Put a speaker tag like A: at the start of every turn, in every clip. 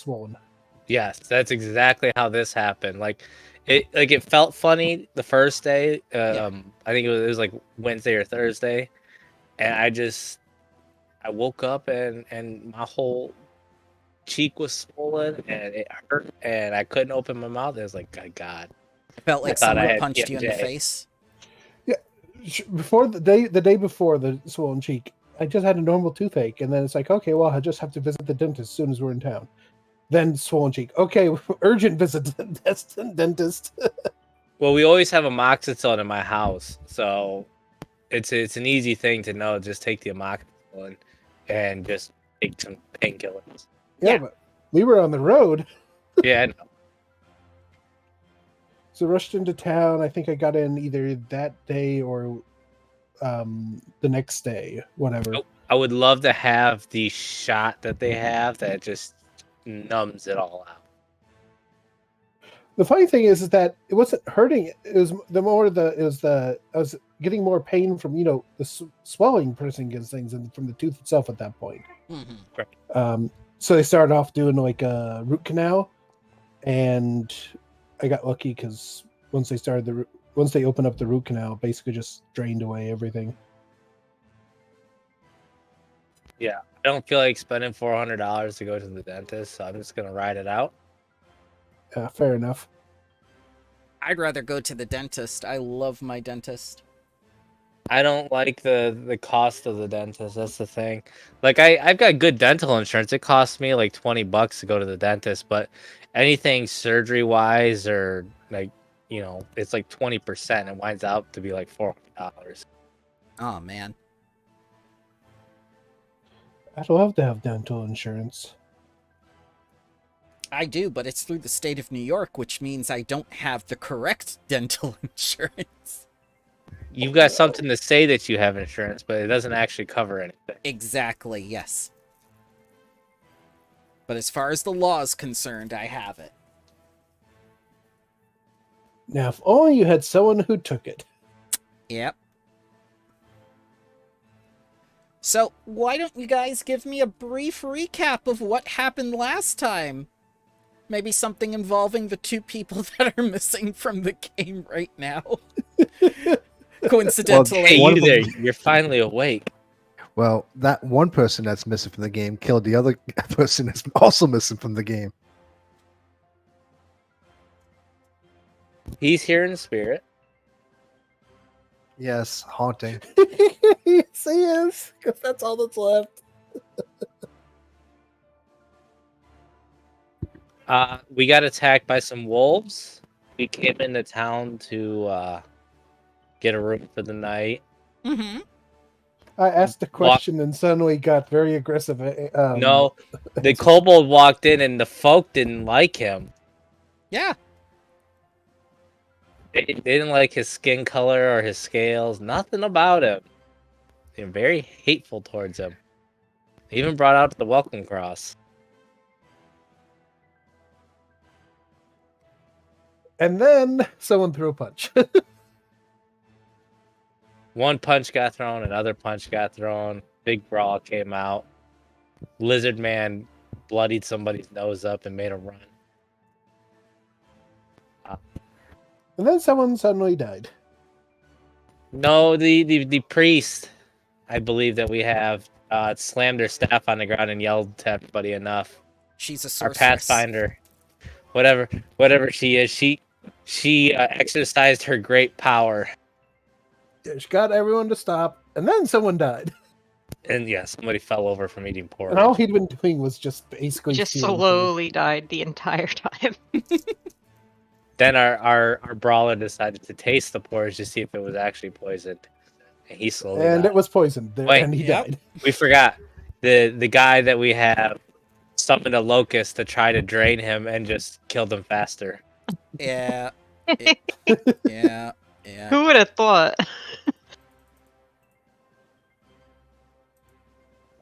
A: swollen.
B: Yes, that's exactly how this happened. It felt funny the first day. I think it was like Wednesday or Thursday, and I woke up and my whole cheek was swollen and it hurt and I couldn't open my mouth. It was like, God,
C: Felt
B: I
C: like
B: thought I
C: someone
B: had
C: punched you in the
B: TMJ.
C: face.
A: Yeah, before the day before the swollen cheek, I just had a normal toothache, and then it's like, okay, well, I just have to visit the dentist as soon as we're in town. Then swollen cheek. Okay, urgent visit to the dentist.
B: Well, we always have amoxicillin in my house, so it's an easy thing to know. Just take the amoxicillin and just take some painkillers.
A: Yeah, but we were on the road.
B: Yeah, I know.
A: So rushed into town. I think I got in either that day or the next day, whatever.
B: I would love to have the shot that they have that just numbs it all out.
A: The funny thing is that it wasn't hurting. It was I was getting more pain from the swelling pressing against things and from the tooth itself at that point.
C: Mm-hmm.
A: So they started off doing like a root canal, and I got lucky because once they opened up the root canal, basically just drained away everything.
B: Yeah, I don't feel like spending $400 to go to the dentist, so I'm just gonna ride it out.
A: Fair enough.
C: I'd rather go to the dentist. I love my dentist.
B: I don't like the cost of the dentist. That's the thing. Like I've got good dental insurance. It costs me like $20 to go to the dentist, but anything surgery wise or like it's like 20%. It winds out to be like $400.
C: Oh man.
A: I'd love to have dental insurance.
C: I do, but it's through the state of New York, which means I don't have the correct dental insurance.
B: You've got something to say that you have insurance, but it doesn't actually cover anything.
C: Exactly, yes. But as far as the law is concerned, I have it.
A: Now, if only you had someone who took it.
C: Yep. So, why don't you guys give me a brief recap of what happened last time? Maybe something involving the two people that are missing from the game right now. Coincidentally.
B: Hey, you there. You're finally awake.
D: Well, that one person that's missing from the game killed the other person that's also missing from the game.
B: He's here in spirit.
D: Yes, haunting.
A: Yes, he is, because that's all that's left.
B: We got attacked by some wolves. We came into town to get a room for the night.
C: Mm-hmm.
A: I asked a question and suddenly got very aggressive.
B: No, the kobold walked in and the folk didn't like him.
C: Yeah.
B: They didn't like his skin color or his scales. Nothing about him. They're very hateful towards him. They even brought out the welcome cross.
A: And then someone threw a punch.
B: One punch got thrown, another punch got thrown. Big brawl came out. Lizard Man bloodied somebody's nose up and made him run.
A: And then someone suddenly died.
B: No, the priest, I believe that we have, slammed her staff on the ground and yelled to everybody enough.
C: She's a
B: Our
C: sorceress.
B: Pathfinder, whatever she is, she exercised her great power.
A: She got everyone to stop, and then someone died.
B: And yeah, somebody fell over from eating porridge.
A: And all he'd been doing was just basically
E: slowly died the entire time.
B: Then our brawler decided to taste the porridge to see if it was actually poisoned. And he slowly died.
A: it was poisoned, and he died.
B: We forgot. The guy that we have summoned a locust to try to drain him and just killed him faster.
C: Yeah. Yeah.
E: Who would have thought?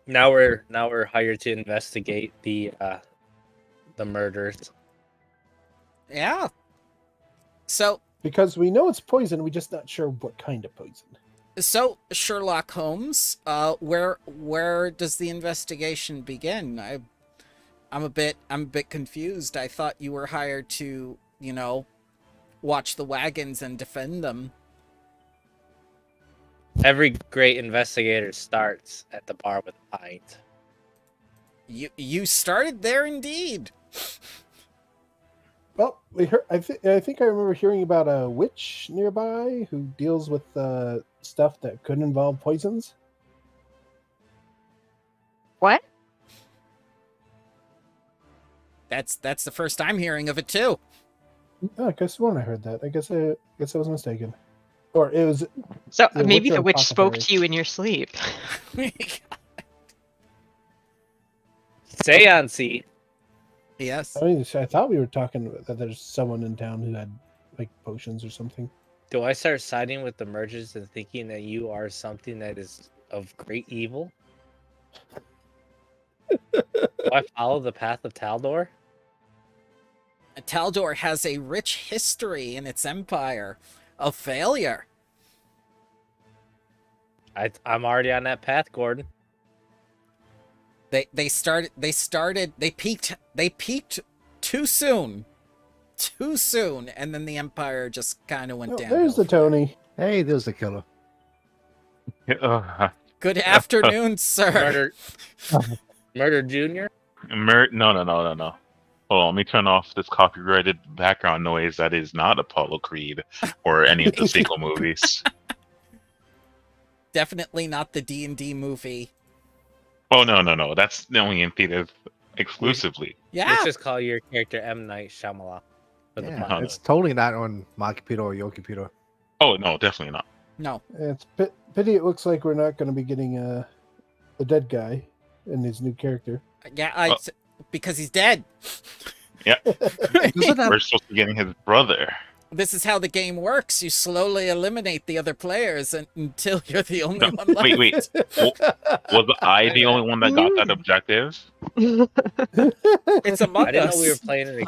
B: Now we're hired to investigate the murders.
C: Yeah. So
A: because we know it's poison, we're just not sure what kind of poison.
C: So Sherlock Holmes, where does the investigation begin? I'm a bit confused. I thought you were hired to, watch the wagons and defend them.
B: Every great investigator starts at the bar with a pint.
C: You started there indeed.
A: Well, we heard. I think I remember hearing about a witch nearby who deals with stuff that could involve poisons.
E: What?
C: That's the first I'm hearing of it too.
A: Oh, I could have sworn I heard that. I guess I was mistaken, or it was.
E: So
A: The
E: maybe
A: witch
E: the
A: or
E: witch spoke
A: apothecary?
E: to you in your sleep.
B: Seance.
C: Yes.
A: I mean, I thought we were talking that there's someone in town who had like potions or something.
B: Do I start siding with the merchants and thinking that you are something that is of great evil? Do I follow the path of Taldor?
C: Taldor has a rich history in its empire of failure.
B: I'm already on that path, Gordon.
C: They peaked too soon. Too soon, and then the empire just kind of went
A: Oh,
C: down.
A: there's the Tony.
D: Hey, there's the killer.
C: Good afternoon, sir.
B: Murder Junior?
F: No. Hold on, let me turn off this copyrighted background noise that is not Apollo Creed or any of the sequel movies.
C: Definitely not the D&D movie.
F: Oh, no. That's the only impeded exclusively.
C: Yeah.
B: Let's just call your character M. Night Shyamalan. For the
D: Yeah,
B: fun.
D: it's totally not on my computer or your computer.
F: Oh, no, definitely not.
C: No.
A: It's pity. It looks like we're not going to be getting the dead guy in his new character.
C: Yeah, because he's dead.
D: Doesn't that-
F: We're supposed to be getting his brother.
C: This is how the game works. You slowly eliminate the other players until you're the only
F: No,
C: one left.
F: wait. Was I the only one that got that objective?
C: It's Among
B: I didn't
C: Us.
B: know we were playing an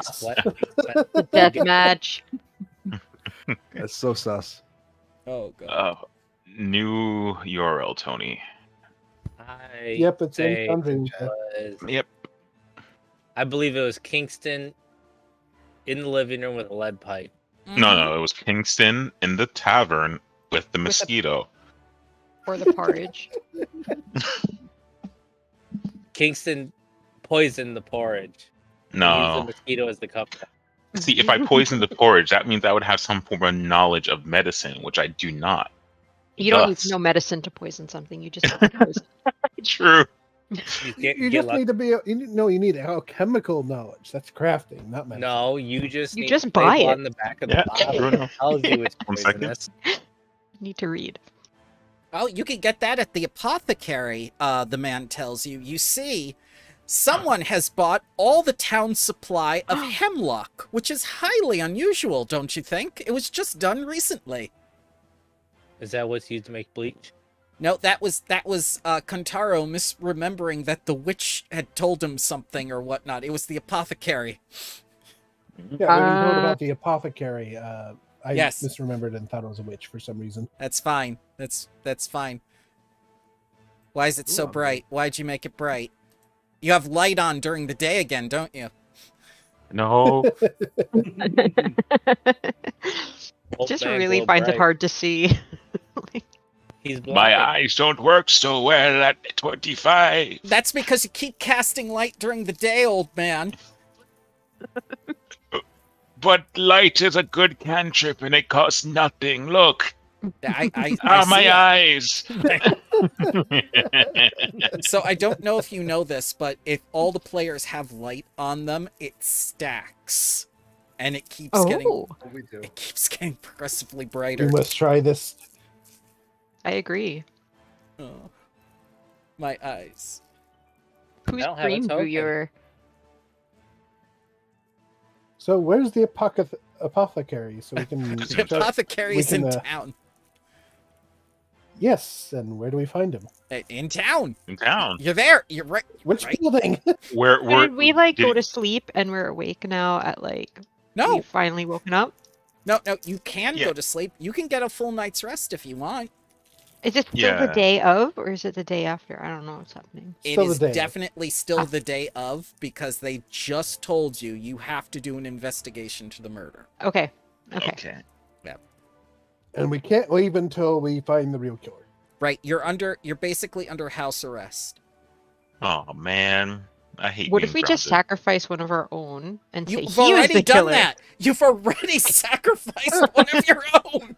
E: Death match.
D: That's so sus.
C: Oh god.
F: New URL, Tony.
A: Yep, it's in
B: say
A: Conjuring.
F: Yep.
B: I believe it was Kingston in the living room with a lead pipe.
F: No, it was Kingston in the tavern with the mosquito.
E: Or the porridge.
B: Kingston poisoned the porridge. Used the
F: No.
B: mosquito as the cover.
F: See, if I poisoned the porridge, that means I would have some form of knowledge of medicine, which I do not.
E: You don't need
F: Thus.
E: to know medicine to poison something. You just have to poison.
F: True.
A: You just need to be. You need alchemical knowledge. That's crafting, not medicine.
B: No, you just
E: You
B: need
E: just
B: to
E: buy
B: label
E: it.
B: on the back of
F: Yeah,
B: the bottle.
F: true enough.
B: It tells you it's
F: 1 second.
B: poisonous.
E: Need to read.
C: Oh, you can get that at the apothecary, the man tells you. You see, someone has bought all the town's supply of hemlock, which is highly unusual, don't you think? It was just done recently.
B: Is that what's used to make bleach?
C: No, that was Kantaro misremembering that the witch had told him something or whatnot. It was the apothecary.
A: Yeah, when you told about the apothecary, I
C: Yes.
A: misremembered and thought it was a witch for some reason.
C: That's fine. That's fine. Why is it so bright? Why'd you make it bright? You have light on during the day again, don't you?
F: No.
B: Old
E: Just
B: man
E: really
B: glow
E: finds it
B: bright.
E: hard to see.
B: He's blind.
F: My eyes don't work so well at 25.
C: That's because you keep casting light during the day, old man.
F: But light is a good cantrip and it costs nothing. Look.
C: I
F: My
C: see
F: eyes.
C: it. So I don't know if you know this, but if all the players have light on them, it stacks. And it keeps getting
E: Oh,
D: We do.
C: it keeps getting progressively
A: You
C: brighter.
A: must try this.
E: I agree.
C: Oh, my eyes.
E: Whose
B: don't have a
E: dream do
B: token.
E: your...
A: So where's the apothecary? So we can.
C: The apothecary is in
A: can,
C: town.
A: Yes, and where do we find him?
C: In town.
F: In town.
C: You're there. You're right.
A: Which
C: Right.
A: building?
F: Where
E: Did we like go
F: did-
E: to sleep and we're awake now at like...
C: No,
E: We've finally woken up?
C: no. You can
F: Yeah.
C: go to sleep. You can get a full night's rest if you want.
E: Is it still the
F: Yeah.
E: day of, or is it the day after? I don't know what's happening.
C: It
A: Still the
C: is
A: day of.
C: definitely still the day of, because they just told you you have to do an investigation to the murder.
E: Okay. Okay.
F: Okay.
A: And we can't leave until we find the real killer.
C: Right, you're basically under house arrest.
F: Oh man, I hate
E: What
F: being
E: if we just
F: grounded.
E: sacrifice one of our own and say
C: You've
E: he was
C: already
E: the
C: done
E: killer?
C: that. You've already sacrificed one of your own.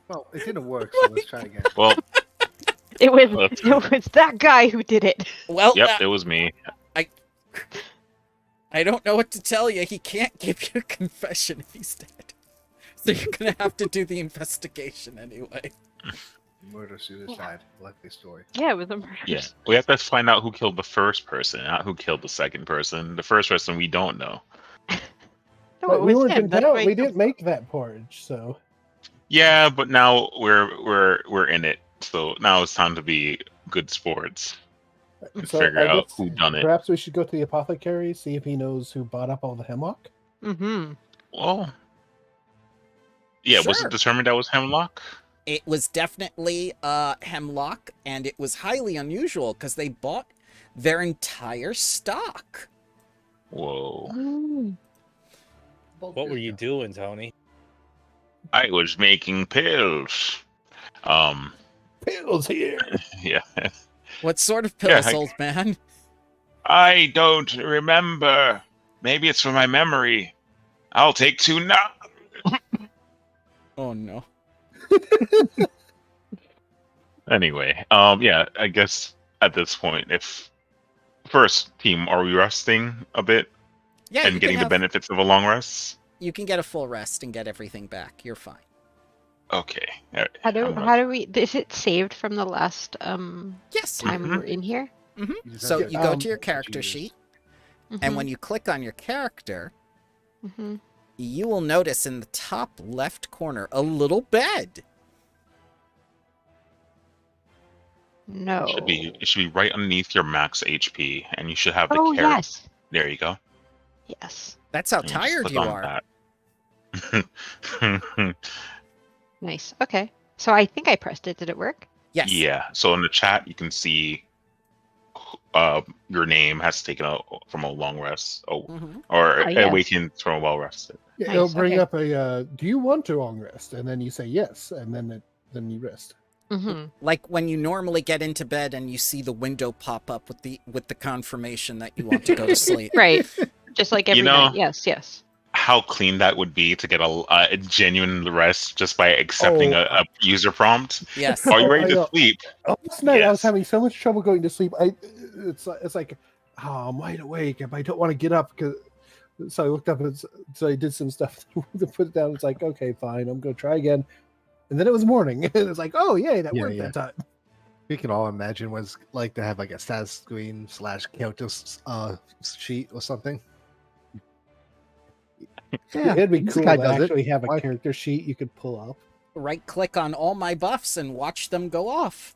D: Well, it didn't work, so let's try again.
F: Well,
E: It was
F: Let's-
E: it was that guy who did it.
C: Well,
F: yep, it was me.
C: I don't know what to tell you. He can't give you a confession if he's dead. So you're gonna have to do the investigation anyway.
D: Murder suicide, likely story.
E: Yeah, it was a murder.
F: Yeah, we have to find out who killed the first person, not who killed the second person. The first person we don't know.
E: No,
A: But
E: it
A: we
E: was
A: weren't
E: him.
A: in
E: That's
A: town.
E: why
A: We didn't make that porridge, so
F: Yeah, but now we're in it. So now it's time to be good sports. And
A: So
F: figure
A: I
F: out
A: guess
F: who done it.
A: perhaps we should go to the apothecary, see if he knows who bought up all the hemlock.
E: Mm-hmm.
F: Well, yeah, was
C: Sure.
F: it determined that was hemlock?
C: It was definitely hemlock, and it was highly unusual because they bought their entire stock.
F: Whoa.
B: What were you doing, Tony?
F: I was making pills.
A: Pills here.
F: Yeah.
C: What sort of
F: Yeah,
C: pills, old man?
F: I don't remember. Maybe it's for my memory. I'll take 2 now.
C: Oh no.
F: Anyway, yeah, I guess at this point, if first team, are we resting a bit
C: Yeah,
F: and getting the benefits of a long rest?
C: You can get a full rest and get everything back. You're fine.
F: Okay. All right.
E: How do we? Is it saved from the last
C: Yes.
E: time we
F: Mhm.
E: were in here?
C: So you go to your
A: Um,
C: character sheet,
E: Mm-hmm.
C: and when you click on your character,
E: Mm-hmm.
C: you will notice in the top left corner a little bed.
E: No.
F: It should be right underneath your max HP, and you should have the
E: Oh
F: character.
E: yes.
F: There you go.
E: Yes.
C: That's how
F: And just
C: tired
F: click
C: you
F: on
C: are.
F: that.
E: Nice. Okay. So I think I pressed it. Did it work?
C: Yes.
F: Yeah. So in the chat, you can see your name has taken from a long rest,
C: Mhm.
F: or
E: Oh, yes.
F: awakened from a well rested.
A: Yeah,
E: Nice,
A: it'll bring
E: okay.
A: up a. Do you want a long rest? And then you say yes, and then you rest.
E: Mm-hmm.
C: Like when you normally get into bed and you see the window pop up with the confirmation that you want to go to sleep.
E: Right. Just like every
F: You know-
E: night. Yes. Yes.
F: How clean that would be to get a genuine rest just by accepting
A: Oh,
F: a user prompt.
C: Yes.
F: Are you
A: Oh,
F: ready
A: I
F: to
A: know.
F: sleep?
A: Last night I was
F: Yes.
A: having so much trouble going to sleep. It's like, oh, I'm wide awake, and I don't want to get up because. So I looked up and so I did some stuff to put it down. It's like, okay, fine, I'm gonna try again. And then it was morning, and it's like, oh yay, that
D: Yeah,
A: worked
D: yeah.
A: that time.
D: We can all imagine what it's like to have like a status screen / character sheet or something.
A: It'd be
D: this
A: cool
D: guy
A: to
D: does it.
A: actually have a
D: Why-
A: character sheet you could pull up.
C: Right click on all my buffs and watch them go off.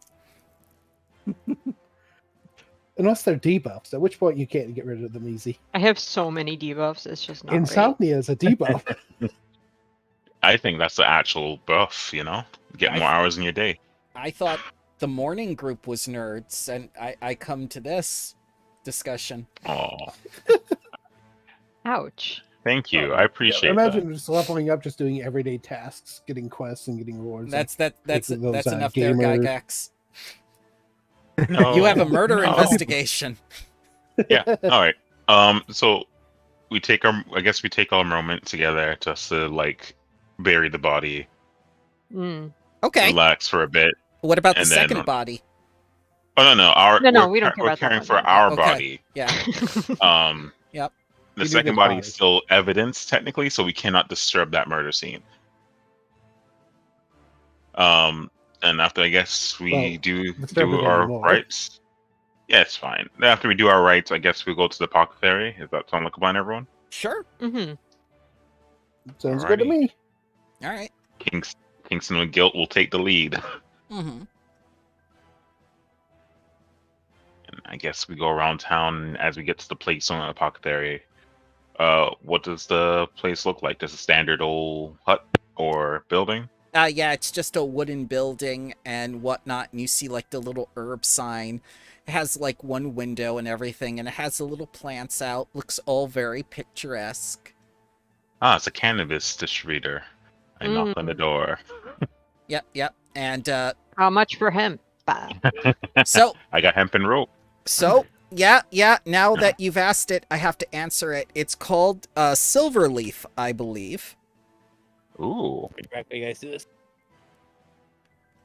A: Unless they're debuffs, at which point you can't get rid of them easy.
E: I have so many debuffs. It's just not right.
A: Insomnia is a debuff.
F: I think that's the actual buff, you know? Get more hours in your day.
C: I thought the morning group was nerds, and I come to this discussion.
F: Oh,
E: Ouch.
F: thank you. I appreciate
A: Imagine just leveling up, just doing everyday tasks, getting quests, and getting rewards.
C: That's
A: taking those,
C: enough there,
A: gamer-
C: Gygax.
F: that. No,
C: You have a murder
F: no.
C: investigation.
F: Yeah. All right. So we take our moment together just to like bury the body,
E: Mm.
C: Okay.
F: relax for a bit.
C: What about the
F: And then-
C: second body?
F: Oh no,
E: No,
F: we're
E: we don't care
F: we're
E: about that
F: caring
E: one
F: for
E: then.
F: our
C: Okay.
F: body.
C: Yeah.
F: The
C: Yep.
A: We do
F: second
A: get
F: body
A: five.
F: is still evidence technically, so we cannot disturb that murder scene. And after I guess we
A: Well,
F: do
A: disturb it
F: our
A: anymore.
F: rites. Yeah, it's fine. After we do our rites, I guess we go to the apothecary. Does that sound like a plan, everyone?
C: Sure.
E: Mm-hmm.
A: Sounds good to
F: Alrighty.
A: me.
C: All right.
F: Kingston with guilt will take the lead.
C: Mm-hmm.
F: And I guess we go around town as we get to the Plaguestone apothecary. What does the place look like? Just a standard old hut or building?
C: Yeah, it's just a wooden building and whatnot, and you see like the little herb sign. It has like one window and everything, and it has the little plants out. Looks all very picturesque.
F: Ah, it's a cannabis distributor. I knock on the door.
C: Yep. And
E: How much for him?
C: so
F: I got hemp and rope.
C: yeah. Now that you've asked it, I have to answer it. It's called Silverleaf, I believe.
F: Ooh.
B: How you guys do this?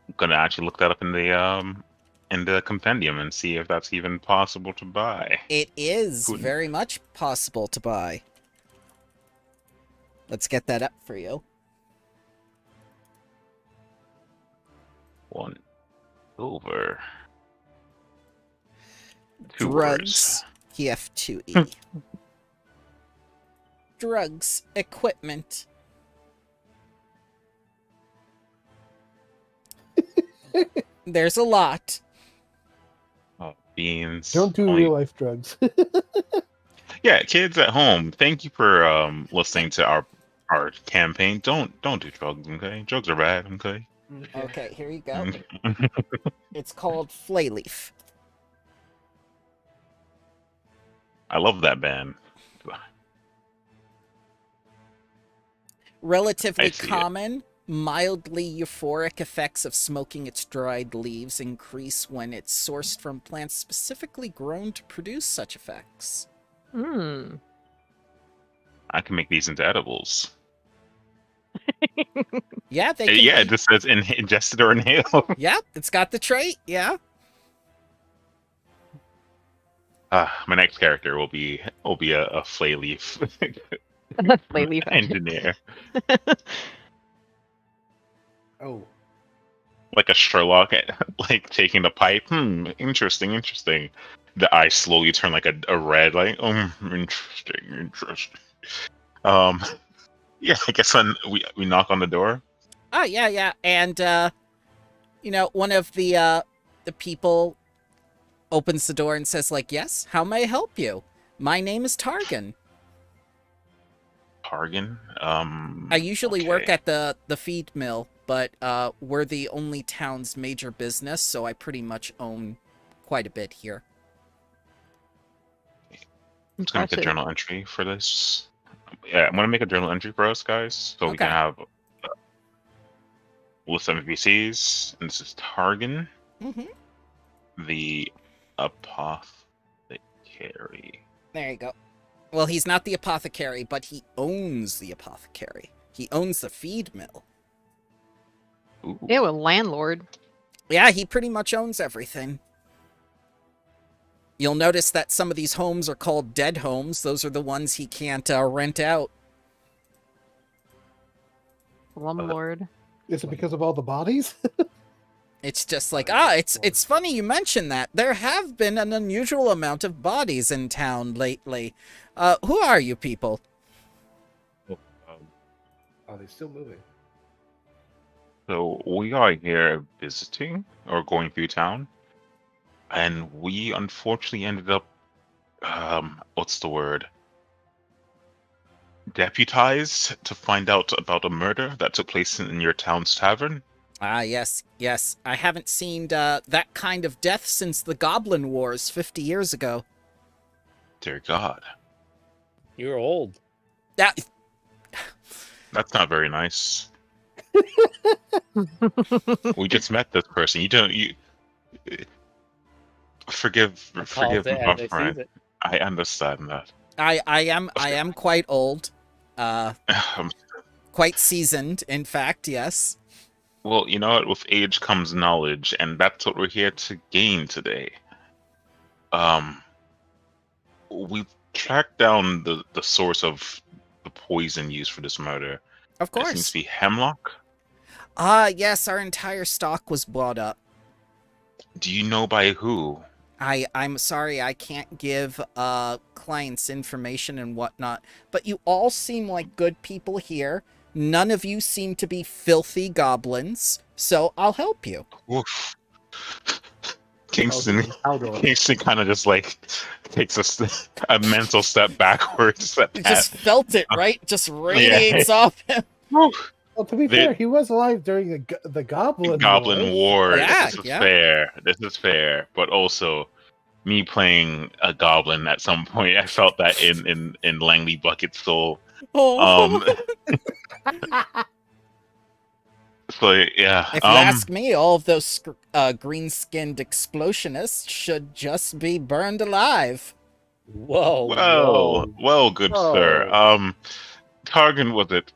F: I'm gonna actually look that up in the compendium and see if that's even possible to buy.
C: It is
F: Good.
C: very much possible to buy. Let's get that up for you.
F: 1 silver. 2
C: Drugs, Pt.2. Drugs, equipment. There's a lot.
F: Beans.
A: Don't do
F: only-
A: real life drugs.
F: Yeah, kids at home. Thank you for listening to our campaign. Don't do drugs, okay? Drugs are bad, okay?
C: Okay, here you go. It's called Flayleaf.
F: I love that band.
C: Relatively
F: I see it.
C: common, mildly euphoric effects of smoking its dried leaves increase when it's sourced from plants specifically grown to produce such effects.
E: Hmm.
F: I can make these into edibles.
C: Yeah, they can
F: Yeah,
C: be.
F: it just says ingested or inhaled.
C: Yeah, it's got the trait, yeah.
F: My next character will be a flay leaf
E: Flay leaf
F: engineer,
D: Oh,
F: like a Sherlock, like taking the pipe. Interesting. The eyes slowly turn like a red, like interesting. Yeah, I guess when we knock on the door.
C: Oh, yeah. And, one of the people opens the door and says, like, yes, how may I help you? My name is Targan.
F: Targan.
C: I usually work
F: okay.
C: at the feed mill, but we're the only town's major business, so I pretty much own quite a bit here.
F: I'm just gonna make a
E: Impressive.
F: journal entry for this. Yeah, I'm gonna make a journal entry for us guys, so we
C: Okay.
F: can have a list of NPCs. And this is Targan,
C: Mm-hmm.
F: the apothecary.
C: There you go. Well, he's not the apothecary, but he owns the apothecary. He owns the feed mill.
F: Ooh.
E: Ew, a landlord.
C: Yeah, he pretty much owns everything. You'll notice that some of these homes are called dead homes. Those are the ones he can't rent out.
E: Slumlord.
A: Is it because of all the bodies?
C: It's just like, it's funny you mention that. There have been an unusual amount of bodies in town lately. Who are you people?
D: are they still moving?
F: So we are here visiting or going through town, and we unfortunately ended up, what's the word? Deputized to find out about a murder that took place in your town's tavern.
C: Ah, yes. I haven't seen that kind of death since the Goblin Wars 50 years ago.
F: Dear God,
B: You're old.
C: That,
F: that's not very nice. We just met this person. You forgive
B: I called it
F: me,
B: as
F: my
B: I sees
F: friend.
B: it.
F: I understand that.
C: I am quite old. Quite seasoned, in fact, yes.
F: Well, you know what? With age comes knowledge, and that's what we're here to gain today. We've tracked down the source of the poison used for this murder.
C: Of
F: It seems
C: course.
F: to be hemlock.
C: Ah, yes, our entire stock was bought up.
F: Do you know by who?
C: I'm sorry I can't give clients information and whatnot, but you all seem like good people here. None of you seem to be filthy goblins, so I'll help you.
F: Oof. Kingston
D: Haldor.
F: Kingston kind of just like takes a mental step backwards.
C: You just felt it, right? Just radiates off him.
A: Well, to be fair, he was alive during the Goblin
F: Goblin
A: Wars.
F: War.
C: Yeah,
F: This is
C: yeah.
F: fair. This is fair. But also, me playing a goblin at some point, I felt that in Langley Bucket's soul.
C: Oh.
F: So yeah.
C: If you ask me, all of those green-skinned explosionists should just be burned alive.
B: Whoa,
F: Well,
B: whoa,
F: well, good sir.
B: whoa.
F: Targan, was it?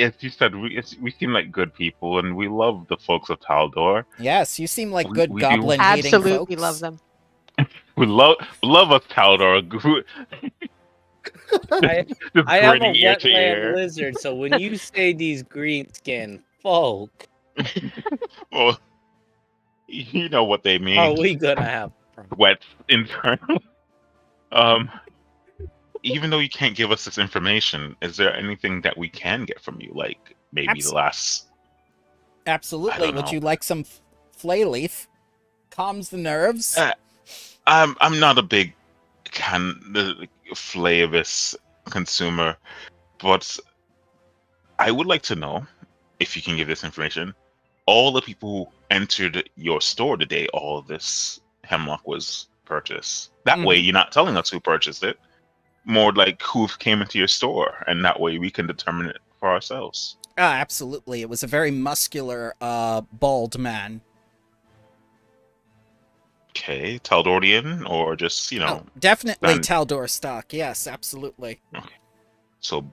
F: As you said, we seem like good people, and we love the folks of Taldor.
C: Yes, you seem like
F: We-
C: good
F: we do.
C: goblin-hating folks.
E: Absolutely love them.
F: We love us Taldor.
B: I,
F: Just
B: I am a
F: grinning ear to
B: wetland
F: ear.
B: lizard, so when you say these green skin folk,
F: Well, you know what they mean.
B: are we gonna have problems?
F: Wet internal. Um, even though you can't give us this information, is there anything that we can get from you? Like maybe the last. I
C: Absolutely.
F: don't
C: Would
F: know.
C: you like some flay leaf? Calms the nerves.
F: I'm not a big flavorless consumer, but I would like to know if you can give this information. All the people who entered your store today, all of this hemlock was purchased. That way, you're not telling us who purchased it. More like who came into your store, and that way we can determine it for ourselves.
C: Absolutely. It was a very muscular, bald man.
F: Okay, Taldorian, or just
C: Oh, definitely
F: then-
C: Taldor stock. Yes, absolutely.
F: So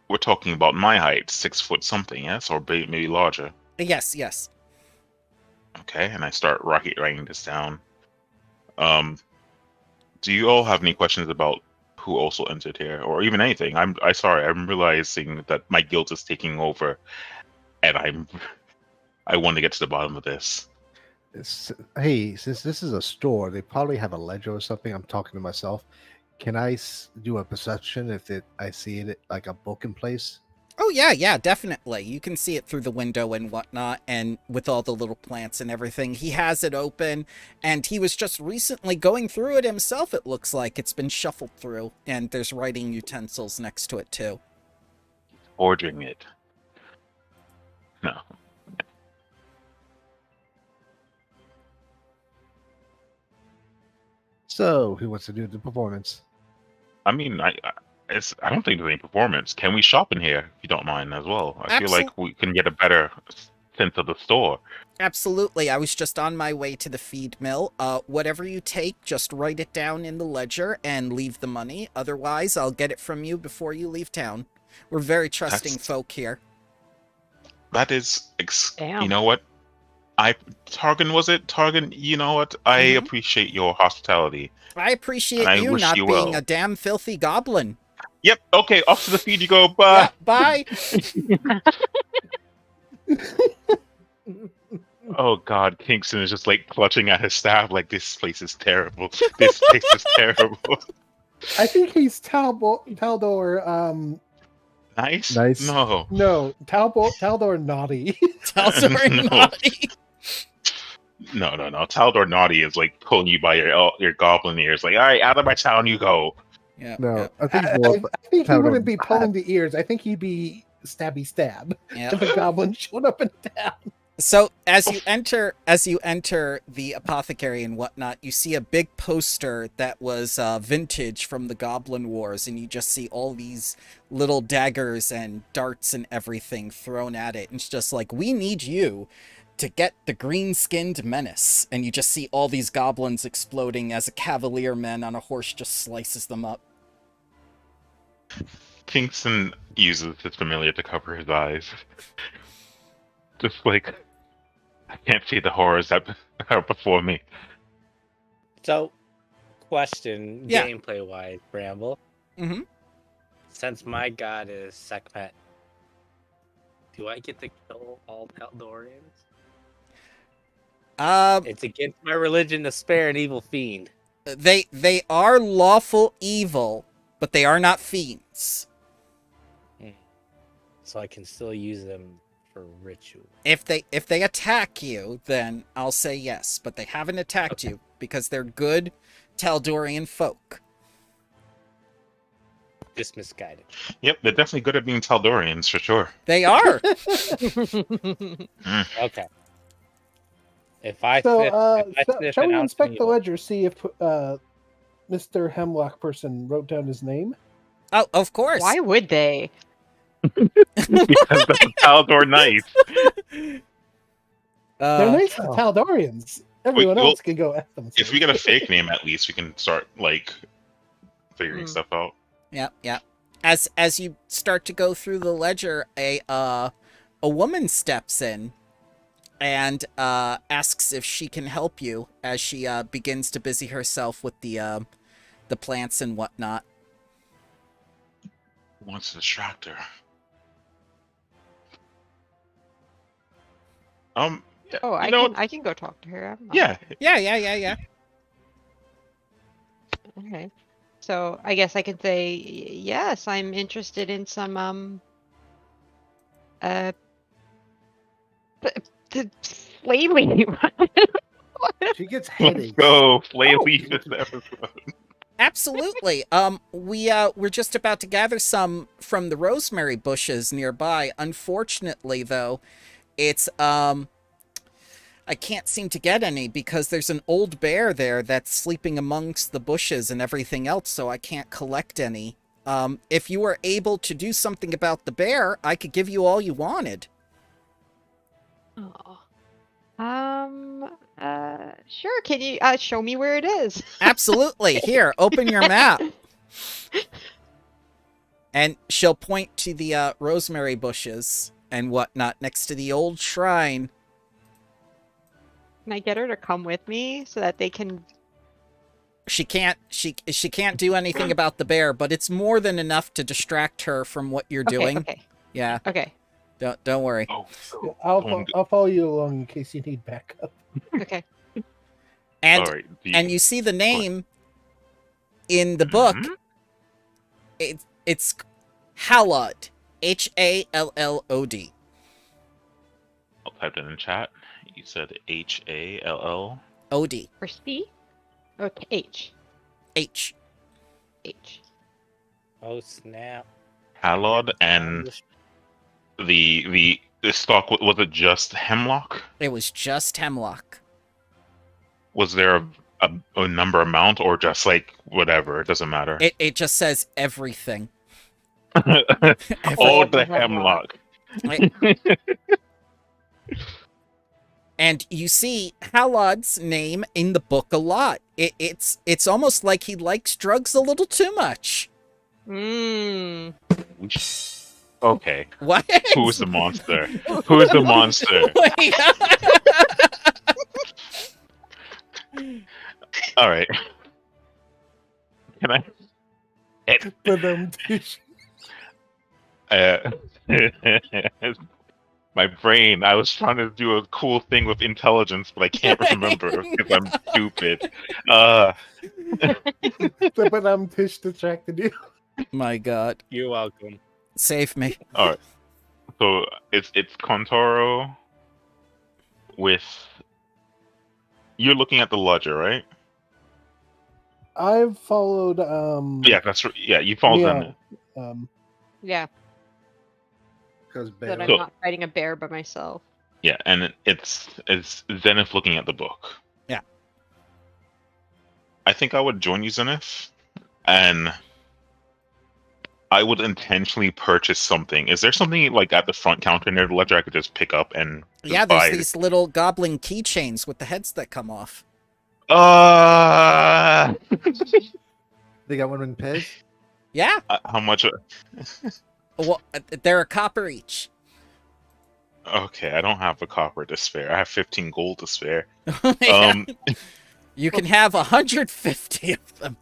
F: we're talking about my height, 6 foot something, yes, or maybe larger.
C: Yes, yes.
F: Okay, and I start writing this down. Do you all have any questions about who also entered here, or even anything? I'm sorry. I'm realizing that my guilt is taking over, and I want to get to the bottom of this.
D: Hey, since this is a store, they probably have a ledger or something. I'm talking to myself. Can I do a perception if I see it like a book in place?
C: Oh, yeah, definitely. You can see it through the window and whatnot, and with all the little plants and everything. He has it open, and he was just recently going through it himself, it looks like. It's been shuffled through, and there's writing utensils next to it, too.
F: Forging it. No.
D: So, who wants to do the performance?
F: I mean, I don't think there's any performance. Can we shop in here, if you don't mind, as well? I feel like we can get a better sense of the store.
C: Absolutely. I was just on my way to the feed mill. Whatever you take, just write it down in the ledger and leave the money. Otherwise, I'll get it from you before you leave town. We're very trusting folk here.
F: That is,
E: Damn.
F: you know what? Targan, was it? Targan, you know what? I appreciate your hospitality.
C: I appreciate
F: I
C: you
F: wish
C: not
F: you
C: being
F: well.
C: a damn filthy goblin.
F: Yep, okay, off to the feed you go. Bye.
C: Yeah, bye.
F: Oh God, Kingston is just like clutching at his staff like this place is terrible. This place is terrible.
A: I think he's Taldor.
F: Nice?
D: Nice.
F: No.
A: No, Taldor naughty.
C: Taldor
F: No.
C: naughty.
F: No. Taldor Naughty is like pulling you by your goblin ears, like, all right, out of my town you go.
C: Yeah,
D: No,
C: yeah,
D: I think
A: I
D: more.
A: think he
D: Taldor
A: wouldn't be
D: bad.
A: pulling the ears. I think he'd be stabby stab
C: yeah.
A: if a goblin showed up in town.
C: So as you enter the apothecary and whatnot, you see a big poster that was vintage from the Goblin Wars, and you just see all these little daggers and darts and everything thrown at it. And it's just like, we need you to get the green-skinned menace. And you just see all these goblins exploding as a cavalier man on a horse just slices them up.
F: Kingston uses his familiar to cover his eyes. Just like, I can't see the horrors that are before me.
B: So, question,
C: Yeah.
B: gameplay wise, Bramble.
C: Mm-hmm.
B: Since my god is Sekhmet, do I get to kill all Taldorians? It's against my religion to spare an evil fiend.
C: They are lawful evil, but they are not fiends.
B: So I can still use them for ritual.
C: If they attack you, then I'll say yes, but they haven't attacked you because they're good Taldorian folk.
B: Just misguided.
F: Yep, they're definitely good at being Taldorians for sure.
C: They are.
B: Okay. If I
A: So,
B: sniff
A: shall
B: an
A: we
B: ounce
A: inspect the
B: needle,
A: ledger, see if Mr. Hemlock person wrote down his name?
C: Oh, of course.
E: Why would they?
F: Because that's a Taldor knife.
A: They're nice to
D: Oh.
A: Taldorians. Everyone
F: well,
A: else can go F themselves.
F: If we get a fake name, at least we can start like figuring stuff out.
C: Yeah, yeah. As you start to go through the ledger, a woman steps in and asks if she can help you as she begins to busy herself with the plants and whatnot.
F: Who wants to distract her? Yeah,
E: Oh, I can go talk to her.
F: Yeah.
C: Yeah.
E: Okay. So I guess I can say yes. I'm interested in some lately.
D: She gets
F: Let's
D: headaches.
F: go. Flay
C: Oh.
F: leaf this episode.
C: Absolutely. We're just about to gather some from the rosemary bushes nearby. Unfortunately, though, it's I can't seem to get any because there's an old bear there that's sleeping amongst the bushes and everything else, so I can't collect any. If you were able to do something about the bear, I could give you all you wanted.
E: Oh. Sure. Can you show me where it is?
C: Absolutely. Here, open your map. And she'll point to the rosemary bushes and whatnot next to the old shrine.
E: Can I get her to come with me so that they can?
C: She can't do anything about the bear, but it's more than enough to distract her from what you're doing.
E: Okay.
C: Yeah,
E: Okay.
C: don't worry.
F: Oh,
A: Yeah, I'll follow you along in case you need backup.
E: Okay.
C: And
F: all right.
C: and you see the name in the book. It's Hallod. Hallod.
F: I'll type it in chat. You said Hall.
C: Od.
E: For C? Okay. H.
C: H.
E: H.
B: oh snap!
F: Hallod, and the stock, was it just hemlock?
C: It was just hemlock.
F: Was there a number amount or just like whatever? It doesn't matter.
C: It just says everything.
F: All the hemlock.
C: And you see Hallod's name in the book a lot. It's almost like he likes drugs a little too much.
E: Mmm.
F: Okay.
C: What?
F: Who is the monster? Who is the monster? All right. Can I? My brain. I was trying to do a cool thing with intelligence, but I can't remember because I'm stupid.
A: But I'm Tish distracted you.
C: My God.
B: You're welcome.
C: Save me.
F: All right. So it's Contoro with. You're looking at the ledger, right?
A: I've followed.
F: Yeah, that's right. Yeah, you followed them.
E: Yeah.
D: Because
E: That I'm
F: So-
E: not fighting a bear by myself.
F: Yeah, and it's Zenith looking at the book.
C: Yeah.
F: I think I would join you, Zenith, and I would intentionally purchase something. Is there something like at the front counter near the ledger I could just pick up and just
C: Yeah,
F: buy?
C: there's these little goblin keychains with the heads that come off.
D: they got one in Pez.
C: Yeah.
F: How much?
C: Well, they're a copper each.
F: Okay, I don't have a copper to spare. I have 15 gold to spare.
C: Yeah. You can have 150 of them.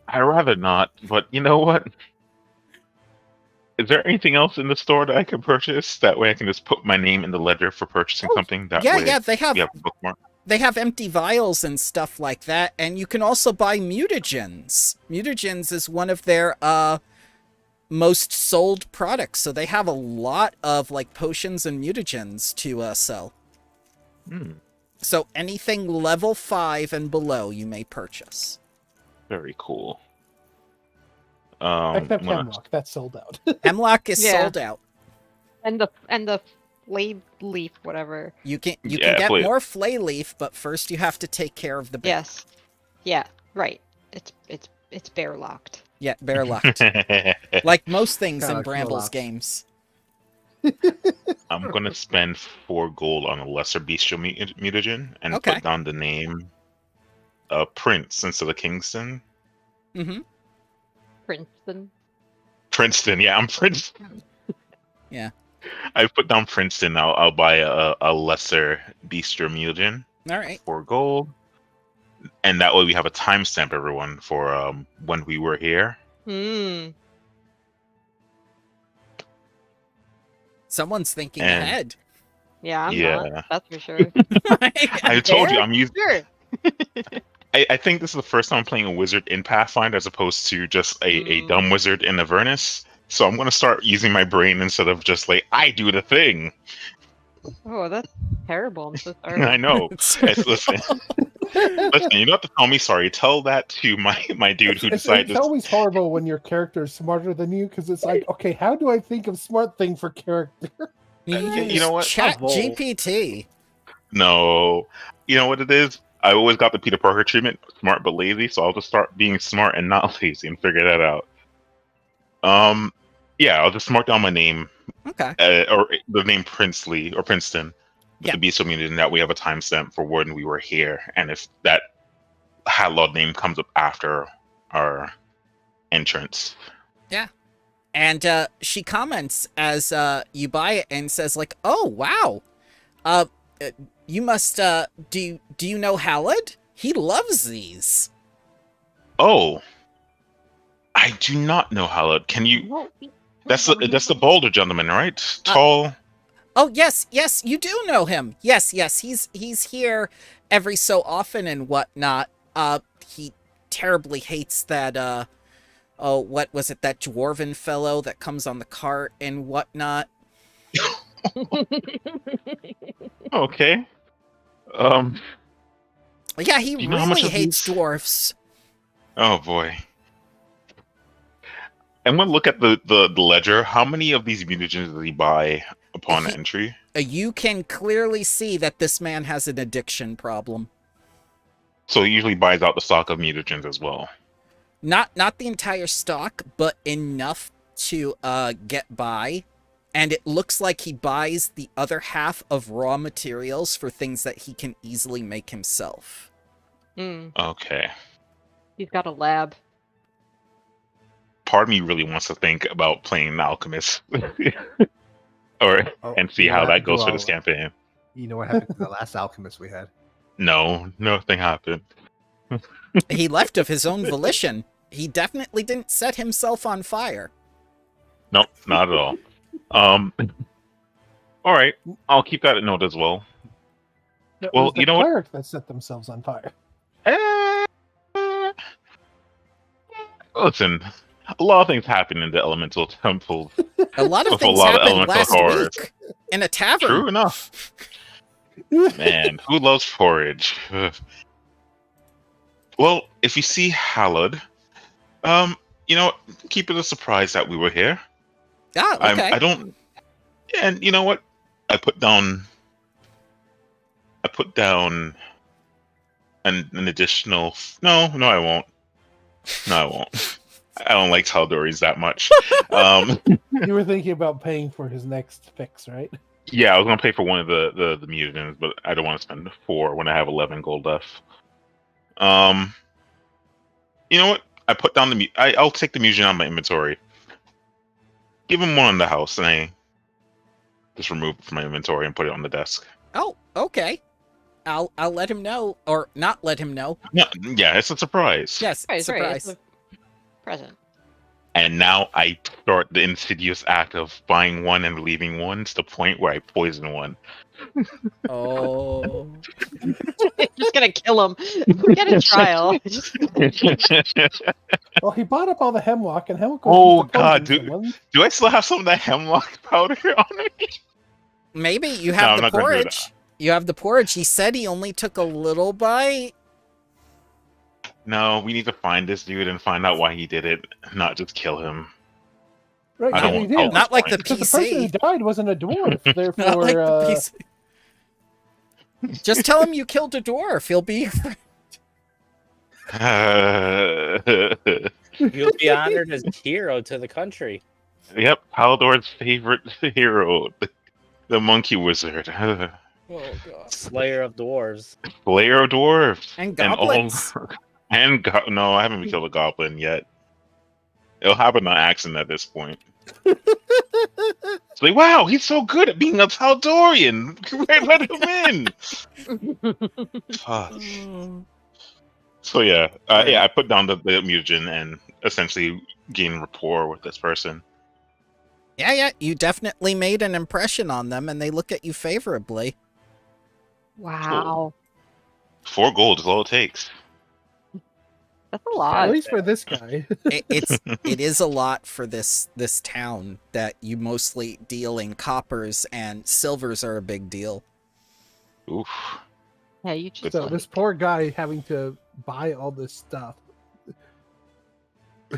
F: I'd rather not, but you know what? Is there anything else in the store that I can purchase? That way I can just put my name in the ledger for purchasing something. That way
C: They have
F: you have a bookmark.
C: they have empty vials and stuff like that, and you can also buy mutagens. Mutagens is one of their most sold products, so they have a lot of like potions and mutagens to sell. So anything level 5 and below you may purchase.
F: Very cool.
A: Except
F: when I-
A: Hemlock, that's sold out.
C: Hemlock is
E: Yeah.
C: sold out.
E: And the flay leaf, whatever.
C: You can
F: Yeah,
C: get
F: flay-
C: more flay leaf, but first you have to take care of the bear.
E: Yes. Yeah. Right. It's bear locked.
C: Yeah, bear locked. Like most things
D: Kinda
C: in
D: like
C: Brambles
D: Sherlock.
C: games.
F: I'm gonna spend 4 gold on a lesser bestial mutagen and
C: Okay.
F: put down the name Prince instead of Kingston.
C: Mm-hmm.
E: Princeton.
F: Princeton, yeah, I'm Princeton.
C: Yeah.
F: I put down Princeton. I'll buy a lesser bestial mutagen.
C: All right.
F: 4 gold, and that way we have a timestamp, everyone, for when we were here.
E: Hmm.
C: Someone's thinking
F: And-
C: ahead.
E: Yeah, I'm
F: Yeah.
E: not. That's for sure.
F: I told you
E: There?
F: I'm using.
E: Sure.
F: I think this is the first time I'm playing a wizard in Pathfinder as opposed to just a dumb wizard in Avernus. So I'm gonna start using my brain instead of just like I do the thing.
E: Oh, that's terrible. I'm so sorry.
F: I know. Listen, you don't have to tell me sorry. Tell that to my dude who decided
A: It's always horrible when your character is smarter than you because it's like, okay, how do I think of smart thing for character?
C: You
F: you know what?
C: Chat
D: Evolve.
C: GPT.
F: No. You know what it is? I always got the Peter Parker treatment, smart but lazy, so I'll just start being smart and not lazy and figure that out. Yeah, I'll just mark down my name,
C: Okay.
F: or the name Princely or Princeton, with
C: Yeah.
F: the beast community, and that we have a timestamp for when we were here, and if that Hatlod name comes up after our entrance.
C: And she comments as you buy it and says like, "Oh wow, you must do you know Halid? He loves these."
F: Oh, I do not know Hatlod. Can you?
E: Well,
F: That's the Boulder gentleman, right? Tall.
C: Oh yes, you do know him. Yes, he's here every so often and whatnot. He terribly hates that oh, what was it, that dwarven fellow that comes on the cart and whatnot.
F: Okay.
C: Yeah, he
F: Do you know how much
C: really
F: of
C: hates
F: these-
C: dwarfs.
F: Oh boy. I'm gonna look at the ledger. How many of these mutagens did he buy upon
C: He-
F: entry?
C: You can clearly see that this man has an addiction problem.
F: So he usually buys out the stock of mutagens as well.
C: Not the entire stock, but enough to get by. And it looks like he buys the other half of raw materials for things that he can easily make himself.
F: Okay.
E: He's got a lab.
F: Part of me really wants to think about playing an alchemist, or
D: Oh,
F: and see
D: you know
F: how
D: what
F: that
D: happened
F: goes
D: to
F: for
D: our-
F: this campaign.
D: You know what happened to the last alchemist we had?
F: No, nothing happened.
C: He left of his own volition. He definitely didn't set himself on fire.
F: Nope, not at all. All right, I'll keep that a note as well.
A: It
F: Well,
A: was the
F: you know what?
A: cleric that set themselves on fire.
F: Listen, a lot of things happen in the elemental temples.
C: A lot of
F: With a
C: things
F: lot of
C: happened
F: elemental
C: last
F: horrors.
C: week in a tavern.
F: True enough. Man, who loves porridge? Ugh. Well, if you see Hallowed, you know, keep it a surprise that we were here.
C: Ah, okay.
F: I don't. And you know what? I put down an additional. No, I won't. No, I won't. I don't like Tal'Doris that much.
A: You were thinking about paying for his next fix, right?
F: Yeah, I was gonna pay for one of the mutants, but I don't want to spend 4 when I have 11 gold left. You know what? I put down I'll take the mutant out of my inventory. Give him one in the house, and I just remove it from my inventory and put it on the desk.
C: Oh, okay. I'll let him know, or not let him know.
F: No, yeah, it's a surprise.
C: Yes,
E: Right,
C: surprise.
E: It's a present.
F: And now I start the insidious act of buying one and leaving one to the point where I poison one.
C: Oh.
E: Just gonna kill him. Get a trial.
A: Well, he bought up all the hemlock, and hemlock
F: Oh,
A: was used to
F: God,
A: poison
F: dude.
A: someone.
F: Do I still have some of that hemlock powder on me?
C: Maybe you
F: No,
C: have
F: I'm
C: the
F: not gonna do
C: porridge. You have the porridge. He said he only took a little bite.
F: No, we need to find this dude and find out why he did it, not just kill him.
A: Right,
F: I
A: so
F: don't
A: we
F: want
A: do.
F: all
C: Not like the
A: Because the person who
C: PC.
A: died wasn't a dwarf,
C: Not
A: therefore,
C: like the PC. Just tell him you killed a dwarf. He'll be.
B: You'll be honored as hero to the country.
F: Yep, Haldor's favorite hero, the monkey wizard.
C: Oh god.
B: Slayer of dwarves.
F: Slayer of dwarves.
C: And
F: all
C: goblins.
F: no, I haven't killed a goblin yet. It'll happen on accident at this point. It's like, wow, he's so good at being a Haldorian. Let him in. Fuck. So yeah, I put down the mutagen and essentially gain rapport with this person.
C: Yeah, you definitely made an impression on them, and they look at you favorably.
E: Wow.
F: 4 gold is all it takes.
E: That's a
A: at
E: lot.
A: least for this guy.
C: It is a lot for this town that you mostly deal in coppers, and silvers are a big deal.
F: Oof.
E: Yeah, you just.
A: So this poor guy having to buy all this stuff.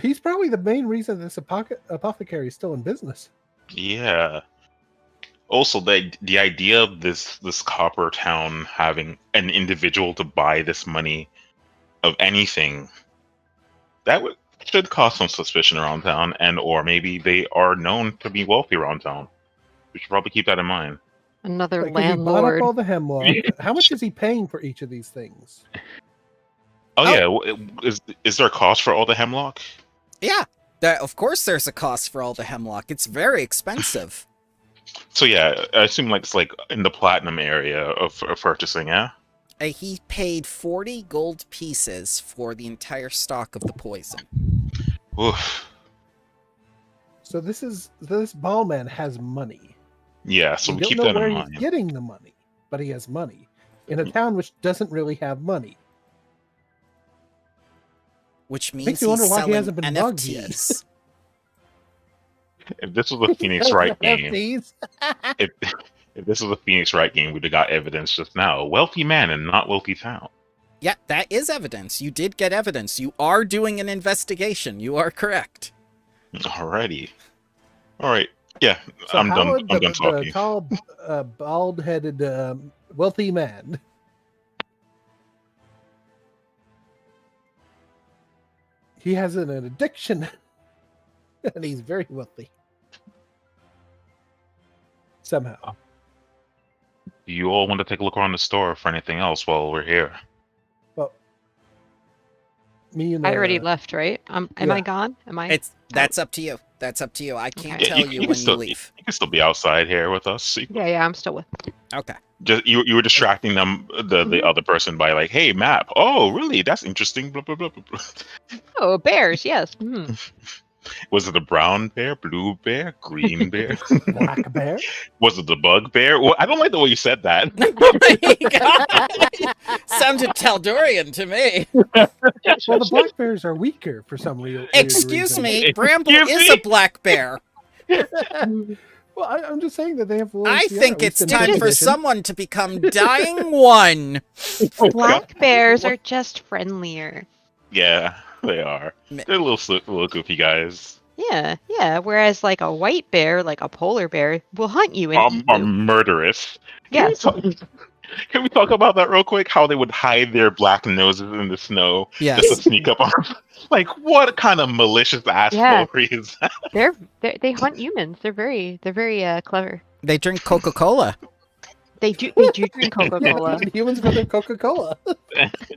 A: He's probably the main reason this apothecary is still in business.
F: Yeah. Also, the idea of this copper town having an individual to buy this money of anything, that should cause some suspicion around town, and or maybe they are known to be wealthy around town. We should probably keep that in mind.
E: Another
A: Like, 'cause he bought
E: landlord.
A: up all the hemlock. How much is he paying for each of these things?
F: Oh yeah, is there a cost for all the hemlock?
C: Yeah, of course there's a cost for all the hemlock. It's very expensive.
F: So yeah, I assume like it's like in the platinum area of purchasing, yeah.
C: He paid 40 gold pieces for the entire stock of the poison.
F: Oof.
A: So this ball man has money.
F: Yeah, so
A: We
F: we
A: don't
F: keep
A: know
F: that
A: where
F: in
A: he's
F: mind.
A: getting the money, but he has money in a town which doesn't really have money.
C: Which
A: Makes
C: means
A: you wonder
C: he's
A: why he
C: selling
A: hasn't been mugged yet.
C: NFTs.
F: If this was a Phoenix Wright game,
A: NFTs.
F: if this was a Phoenix Wright game, we'd have got evidence just now. A wealthy man and not wealthy town.
C: Yeah, that is evidence. You did get evidence. You are doing an investigation. You are correct.
F: Alrighty. Alright. Yeah,
A: So
F: I'm done.
A: Howard,
F: I'm done
A: the
F: talking.
A: tall, bald-headed, wealthy man. He has an addiction, and he's very wealthy. Somehow.
F: Do you all want to take a look around the store for anything else while we're here?
A: Well, me and
E: I already left, right? Am
A: yeah.
E: I gone? Am I?
C: That's up to you. That's up to you. I can't
E: Okay.
C: tell you when you leave.
F: You can still be outside here with us.
E: Yeah, I'm still with.
C: Okay.
F: Just you were distracting them, the other person, by like, hey, map. Oh, really? That's interesting. Blah blah blah blah. Blah.
E: Oh, bears. Yes. Mhm.
F: Was it a brown bear, blue bear, green bear?
A: Black bear.
F: Was it the bug bear? Well, I don't like the way you said that.
C: Sounded Taldorian to me.
A: Well, the black bears are weaker for some weird
C: Excuse
A: reason.
C: me, Bramble
F: Excuse
C: is
F: me?
C: a black bear.
A: Well, I'm just saying that they have. Wolves,
C: I think
A: at
C: it's
A: least in
C: time
A: this
C: for
A: edition.
C: someone to become Dying One.
E: Black bears are just friendlier.
F: Yeah, they are. They're little goofy guys.
E: Yeah, yeah. Whereas like a white bear, like a polar bear, will hunt you and eat
F: Are
E: you.
F: murderous.
E: Yes.
F: Can we talk about that real quick? How they would hide their black noses in the snow just to
C: Yes.
F: sneak up on them? Like, what kind of malicious ass
E: Yeah.
F: story is that?
E: They hunt humans. They're very clever.
C: They drink Coca-Cola.
E: They do drink Coca-Cola.
A: Yeah, humans got their Coca-Cola.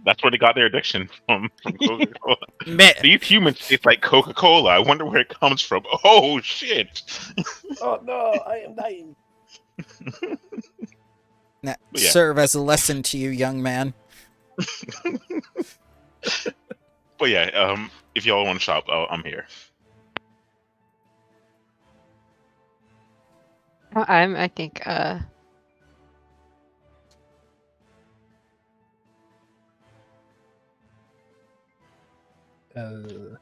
F: That's where they got their addiction from Coca-Cola.
C: Me-
F: These humans taste like Coca-Cola. I wonder where it comes from. Oh, shit.
A: Oh no, I am dying.
C: That
F: Yeah.
C: serve as a lesson to you, young man.
F: But yeah, if y'all want to shop, I'm here.
E: I think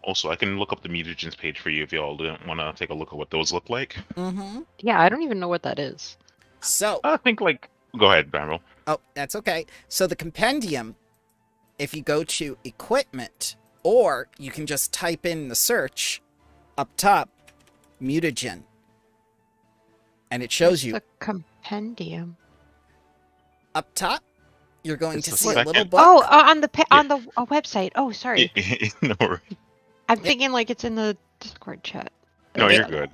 F: Also, I can look up the mutagens page for you if y'all didn't want to take a look at what those look like.
C: Mm-hmm.
E: yeah, I don't even know what that is.
C: So,
F: I think, like, go ahead, Bramble.
C: oh, that's okay. So the compendium if you go to equipment, or you can just type in the search up top, mutagen. And it shows you
E: The compendium.
C: up top, you're going
F: It's
C: to
F: the
C: see a little
F: second-
C: book.
E: Oh, on the
F: Yeah.
E: on the website. Oh, sorry.
F: No,
E: I'm thinking like it's in the Discord chat.
F: no, you're good.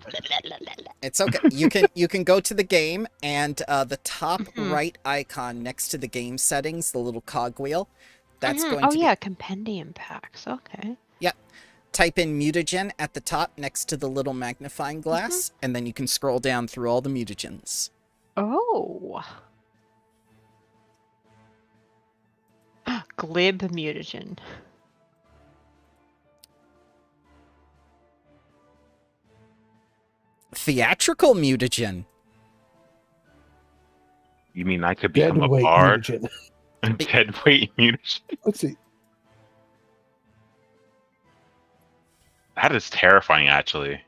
C: It's okay. You can go to the game, and the top
E: Mhm.
C: right icon next to the game settings, the little cogwheel, that's
E: Mhm.
C: going
E: Oh
C: to
E: yeah, compendium packs. Okay.
C: type in mutagen at the top next to the little magnifying glass, and then you can scroll down through all the mutagens.
E: Oh. Glib mutagen.
C: Theatrical mutagen.
F: You mean I could
A: Dead
F: become a
A: weight
F: bard?
A: mutagen.
F: Dead weight mutagen?
A: Let's see.
F: That is terrifying, actually.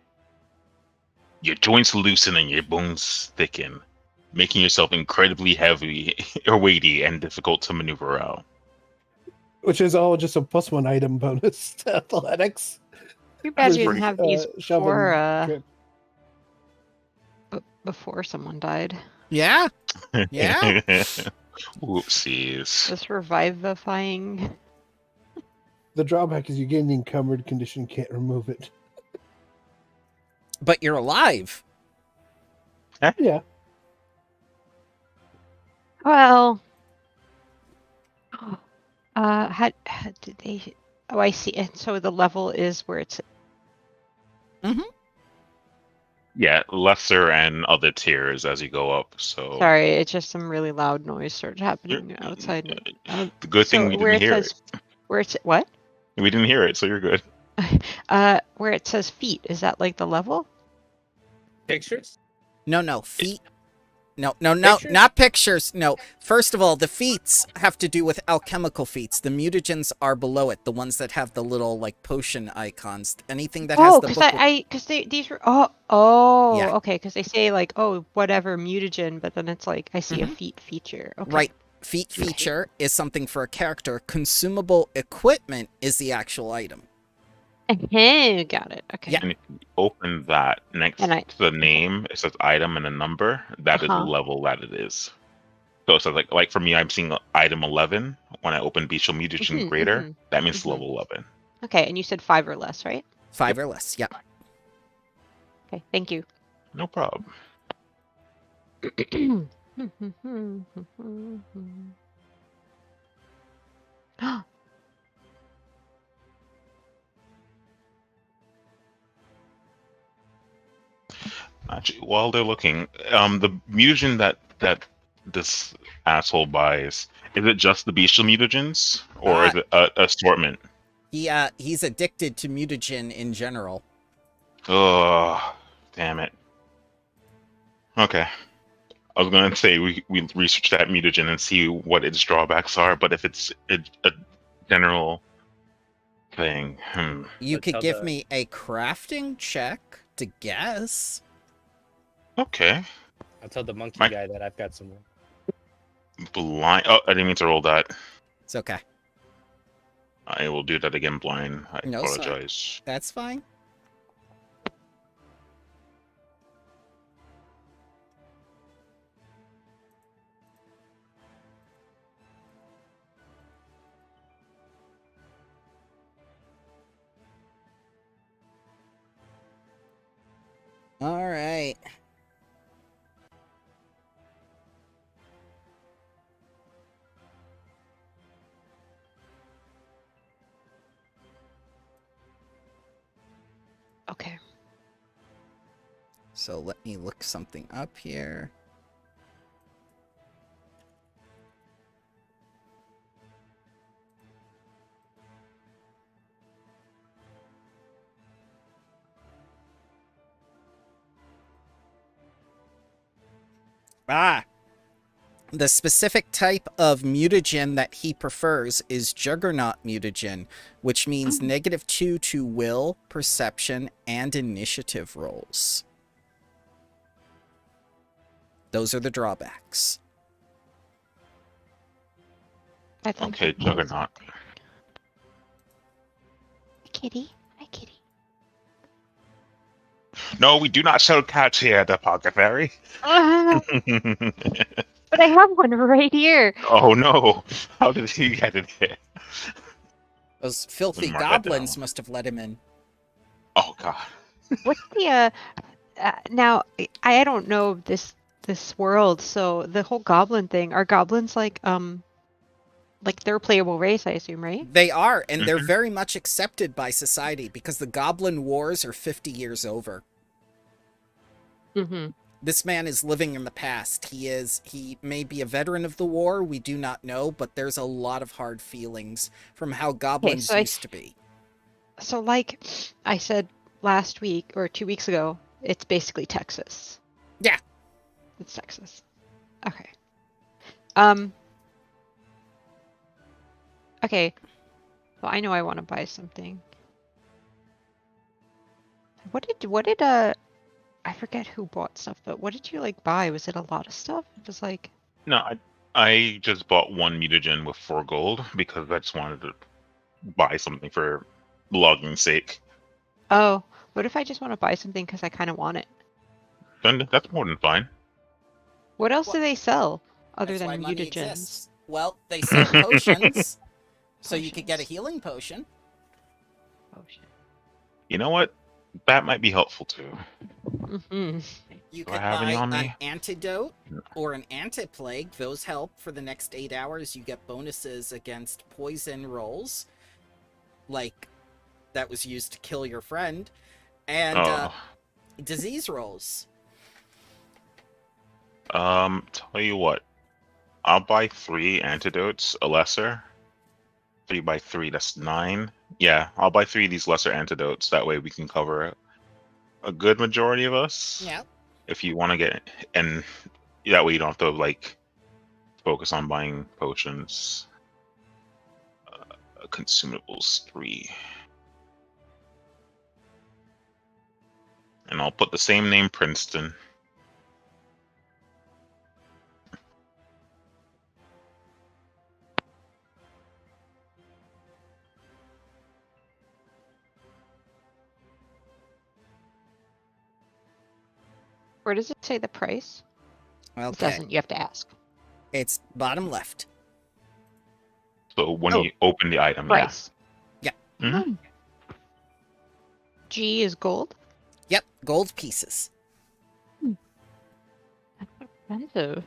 F: Your joints loosen and your bones thicken, making yourself incredibly heavy or weighty and difficult to maneuver around.
A: Which is all just a +1 item bonus to athletics.
E: Too bad
F: was
E: you didn't
F: pretty-
E: have these
A: shoving
E: before,
A: trip.
E: before someone died.
C: Yeah. Yeah.
F: Whoopsies.
E: This revivifying.
A: The drawback is you get an encumbered condition, can't remove it.
C: But you're alive.
A: Yeah.
E: Well. How did they? Oh, I see. And so the level is where it's.
F: Yeah, lesser and other tiers as you go up. So
E: Sorry, it's just some really loud noise started happening outside.
F: the good thing we
E: where
F: didn't
E: it
F: hear
E: says, where it's what?
F: it. We didn't hear it, so you're good.
E: Where it says feet, is that like the level?
B: Pictures?
C: No, feet. No,
B: Pictures?
C: not pictures. No. First of all, the feats have to do with alchemical feats. The mutagens are below it, the ones that have the little like potion icons. Anything that has
E: Oh,
C: the
E: because
C: book.
E: because these were oh
C: Yeah.
E: okay, because they say like whatever mutagen, but then it's like I see a feat feature. Okay.
C: Right. Feat feature is something for a character. Consumable equipment is the actual item.
E: Got it. Okay.
C: Yeah.
F: And if you open that next
E: And I-
F: to the name, it says item and a number. That is the
E: Uh-huh.
F: level that it is. So it says like for me, I'm seeing item 11 when I open Bestial Mutagen
E: Mhm,
F: Greater.
E: mhm,
F: That means
E: mhm.
F: level 11.
E: Okay, and you said 5 or less, right?
C: 5 or less. Yeah.
E: Okay, thank you.
F: No problem. Actually, while they're looking, the mutagen that this asshole buys, is it just the Bestial Mutagens, or is it a assortment?
C: He's addicted to mutagen in general.
F: Oh, damn it. Okay. I was going to say we research that mutagen and see what its drawbacks are, but if it's a general thing,
C: You
B: Let's
C: could
B: tell
C: give
B: the-
C: me a crafting check to guess.
F: Okay.
B: I'll tell the monkey
F: Mike?
B: guy that I've got some.
F: Blind. Oh, I didn't mean to roll that.
C: It's okay.
F: I will do that again blind. I
C: No, sorry.
F: apologize.
C: That's fine. All right.
E: Okay.
C: So let me look something up here. Ah! The specific type of mutagen that he prefers is Juggernaut mutagen, which means -2 to will, perception, and initiative rolls. Those are the drawbacks.
E: I thought
F: Okay,
E: you said
F: Juggernaut.
E: something. kitty. Hi, kitty.
F: No, we do not sell cats here at the Apothecary.
E: But I have one right here.
F: Oh no! How did he get in here?
C: Those filthy
F: Mark that
C: goblins
F: down.
C: must have let him in.
F: Oh god.
E: What's the now? I don't know this world, so the whole goblin thing. Are goblins like they're a playable race? I assume, right?
C: They are, and they're
F: Mhm.
C: very much accepted by society because the Goblin Wars are 50 years over.
E: Mm-hmm.
C: This man is living in the past. He may be a veteran of the war, we do not know, but there's a lot of hard feelings from how goblins
E: so
C: used to be.
E: So, like I said last week or 2 weeks ago, it's basically Texas.
C: Yeah.
E: It's Texas. Okay. Okay. Well, I know I want to buy something. What did I forget who bought stuff, but what did you like buy? Was it a lot of stuff? It was like
F: No, I just bought one mutagen with 4 gold because I just wanted to buy something for logging's sake.
E: oh, what if I just want to buy something because I kind of want it?
F: Then that's more than fine.
E: What else do
C: Well,
E: they sell other
C: That's why
E: than
C: money
E: mutagens?
C: exists. Well, they sell potions, so you could get a healing potion.
E: Potion.
F: You know what? That might be helpful too.
E: Mm-hmm.
C: You
F: Do I
C: could
F: have
C: buy
F: any on
C: an
F: me?
C: antidote or an anti-plague. Those help for the next 8 hours. You get bonuses against poison rolls, like that was used to kill your friend, and disease rolls.
F: Tell you what. I'll buy 3 antidotes, a lesser. 3 by 3, that's 9. Yeah, I'll buy 3 of these lesser antidotes. That way we can cover a good majority of us.
C: Yeah.
F: If you want to get, and that way you don't have to like focus on buying potions. Consumables 3. And I'll put the same name, Princeton.
E: Where does it say the price? It
C: Okay.
E: doesn't. You have to ask.
C: It's bottom left.
F: So when
E: Oh,
F: you open the item,
E: Price.
F: yeah. Mhm.
E: G is gold.
C: Yep, gold pieces.
E: Expensive.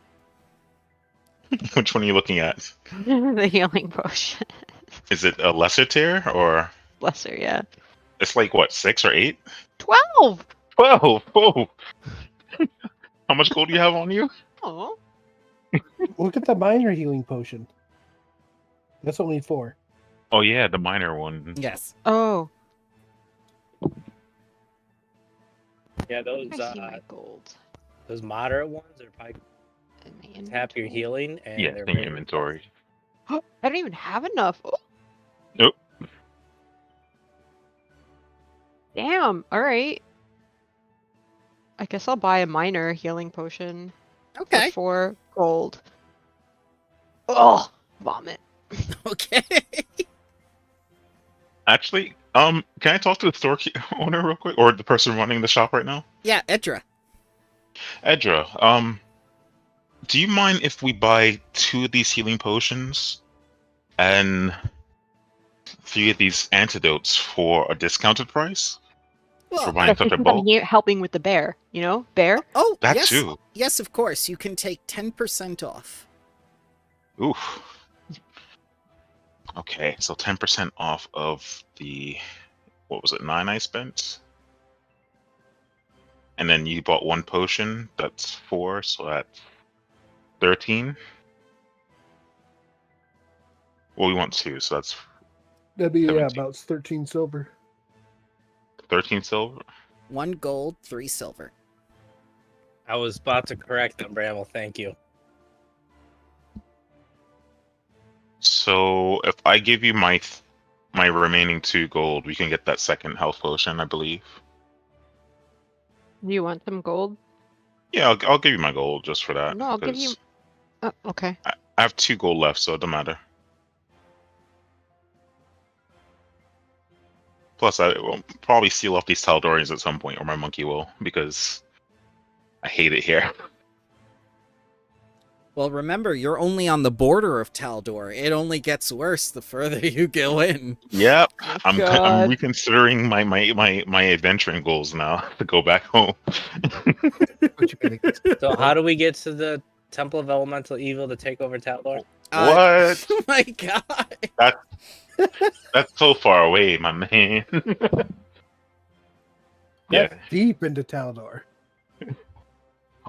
F: Which one are you looking at?
E: The healing potion.
F: Is it a lesser tier or
E: Lesser, yeah.
F: it's like what, 6 or 8?
E: 12.
F: 12. Whoa. How much gold do you have on you?
E: Oh.
A: Look at the minor healing potion. That's only 4.
F: Oh yeah, the minor one.
C: Yes.
E: Oh.
B: Yeah,
E: I see my gold
B: those moderate ones are probably
E: in my
B: tap your
E: inventory.
B: healing and
F: Yeah,
B: they're
F: in your
B: very
F: inventory.
E: I don't even have enough. Oh.
F: Nope.
E: Damn. All right. I guess I'll buy a minor healing potion
C: Okay.
E: for 4 gold. Oh, vomit.
C: Okay.
F: Actually, can I talk to the store owner real quick, or the person running the shop right now?
C: Yeah, Edra.
F: Edra, do you mind if we buy 2 of these healing potions and 3 of these antidotes for a discounted price? For
C: Well,
F: buying such a
E: Because I'm
F: bulk?
E: here helping with the bear. You know, bear.
C: oh,
F: That
C: yes.
F: too.
C: Yes, of course. You can take 10% off.
F: Oof. Okay, so 10% off of the, what was it, 9 I spent? And then you bought 1 potion, that's 4, so that's 13. Well, we want 2, so that's
A: That'd be
F: 17.
A: about 13 silver.
F: 13 silver.
C: 1 gold, 3 silver.
B: I was about to correct them, Bramble. Thank you.
F: So if I give you my remaining 2 gold, we can get that second health potion, I believe.
E: Do you want some gold?
F: Yeah, I'll give you my gold just for that.
E: No, I'll give you.
F: 'cause
E: Okay.
F: I have 2 gold left, so it don't matter. Plus, I will probably seal off these Taldorians at some point, or my monkey will, because I hate it here.
C: Well, remember, you're only on the border of Taldor. It only gets worse the further you go in.
F: Yep, I'm
E: God.
F: reconsidering my adventuring goals now to go back home.
D: What you gonna get?
B: So how do we get to the Temple of Elemental Evil to take over Tatlor?
F: What?
C: Oh my god.
F: That's so far away, my man. Yeah.
A: That's deep into Taldor.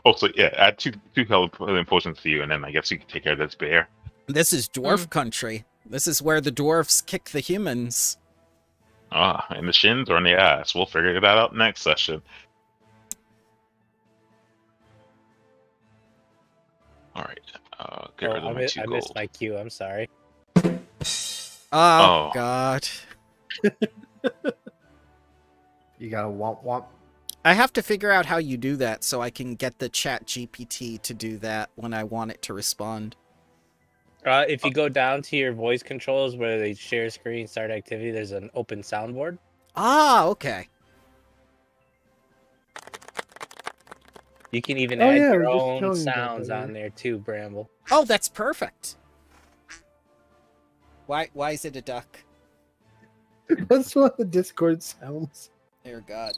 F: Also, yeah, add two health potions to you, and then I guess you can take care of this bear.
C: This is dwarf country. This is where the dwarfs kick the humans.
F: In the shins or in the ass. We'll figure that out next session. All right. Get rid of my two
B: I
F: gold.
B: missed my cue. I'm sorry.
C: Oh,
F: Oh.
C: god.
D: You gotta womp.
C: I have to figure out how you do that so I can get the chat GPT to do that when I want it to respond.
B: If you go down to your voice controls where they share screen, start activity, there's an open soundboard.
C: Ah, okay.
B: You can even
A: Oh,
B: add
A: yeah,
B: your
A: we're just
B: own
A: showing that
B: sounds
A: earlier.
B: on there too, Bramble.
C: Oh, that's perfect. Why is it a duck?
A: What's one of the Discord sounds?
C: Dear God.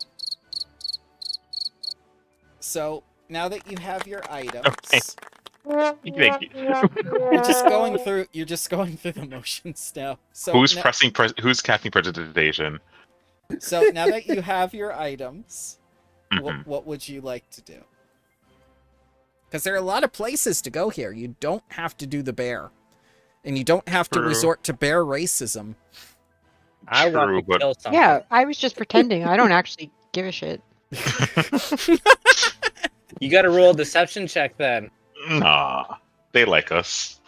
C: So, now that you have your items,
F: Thank you.
C: you're just going through the motions now. So
F: Who's
C: now,
F: who's casting prestidigitation?
C: so now that you have your items,
F: Mhm.
C: what would you like to do? Because there are a lot of places to go here. You don't have to do the bear. And you don't have to
F: True.
C: resort to bear racism.
B: I want
F: True,
B: to
F: but
B: kill something.
E: Yeah, I was just pretending. I don't actually give a shit.
B: You got to roll a deception check then.
F: nah, they like us.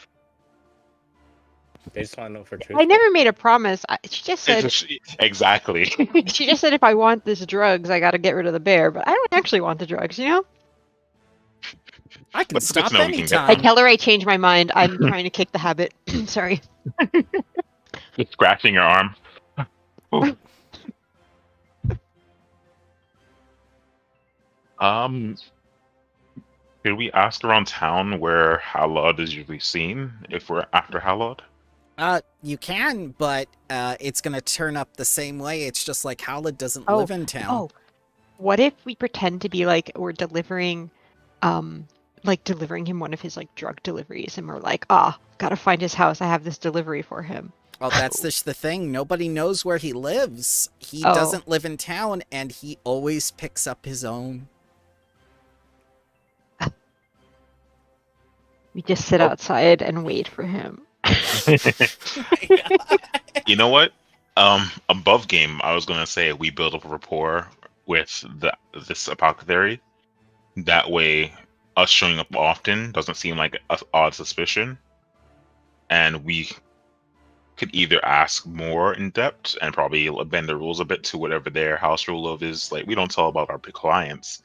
B: They just want to know if we're truthful.
E: I never made a promise. She just said
F: Exactly.
E: she just said if I want this drugs, I got to get rid of the bear. But I don't actually want the drugs, you know.
C: I can
F: But it's good
C: stop
F: to know we can get
E: I
C: anytime.
E: tell her I changed my mind. I'm trying to kick the habit. Sorry.
F: Just scratching your arm. Ooh. Did we ask around town where Halod is usually seen if we're after Halod?
C: You can, but it's gonna turn up the same way. It's just like Howlett doesn't
E: Oh,
C: live in town.
E: Oh, what if we pretend to be like we're delivering, delivering him one of his like drug deliveries, and we're like, gotta find his house. I have this delivery for him.
C: Well, that's the thing. Nobody knows where he lives. He
E: Oh.
C: doesn't live in town, and he always picks up his own.
E: We just sit outside and wait for him.
F: You know what? Above game, I was gonna say we build up a rapport with this apothecary. That way, us showing up often doesn't seem like an odd suspicion, and we could either ask more in depth and probably bend the rules a bit to whatever their house rule of is. Like we don't tell about our clients,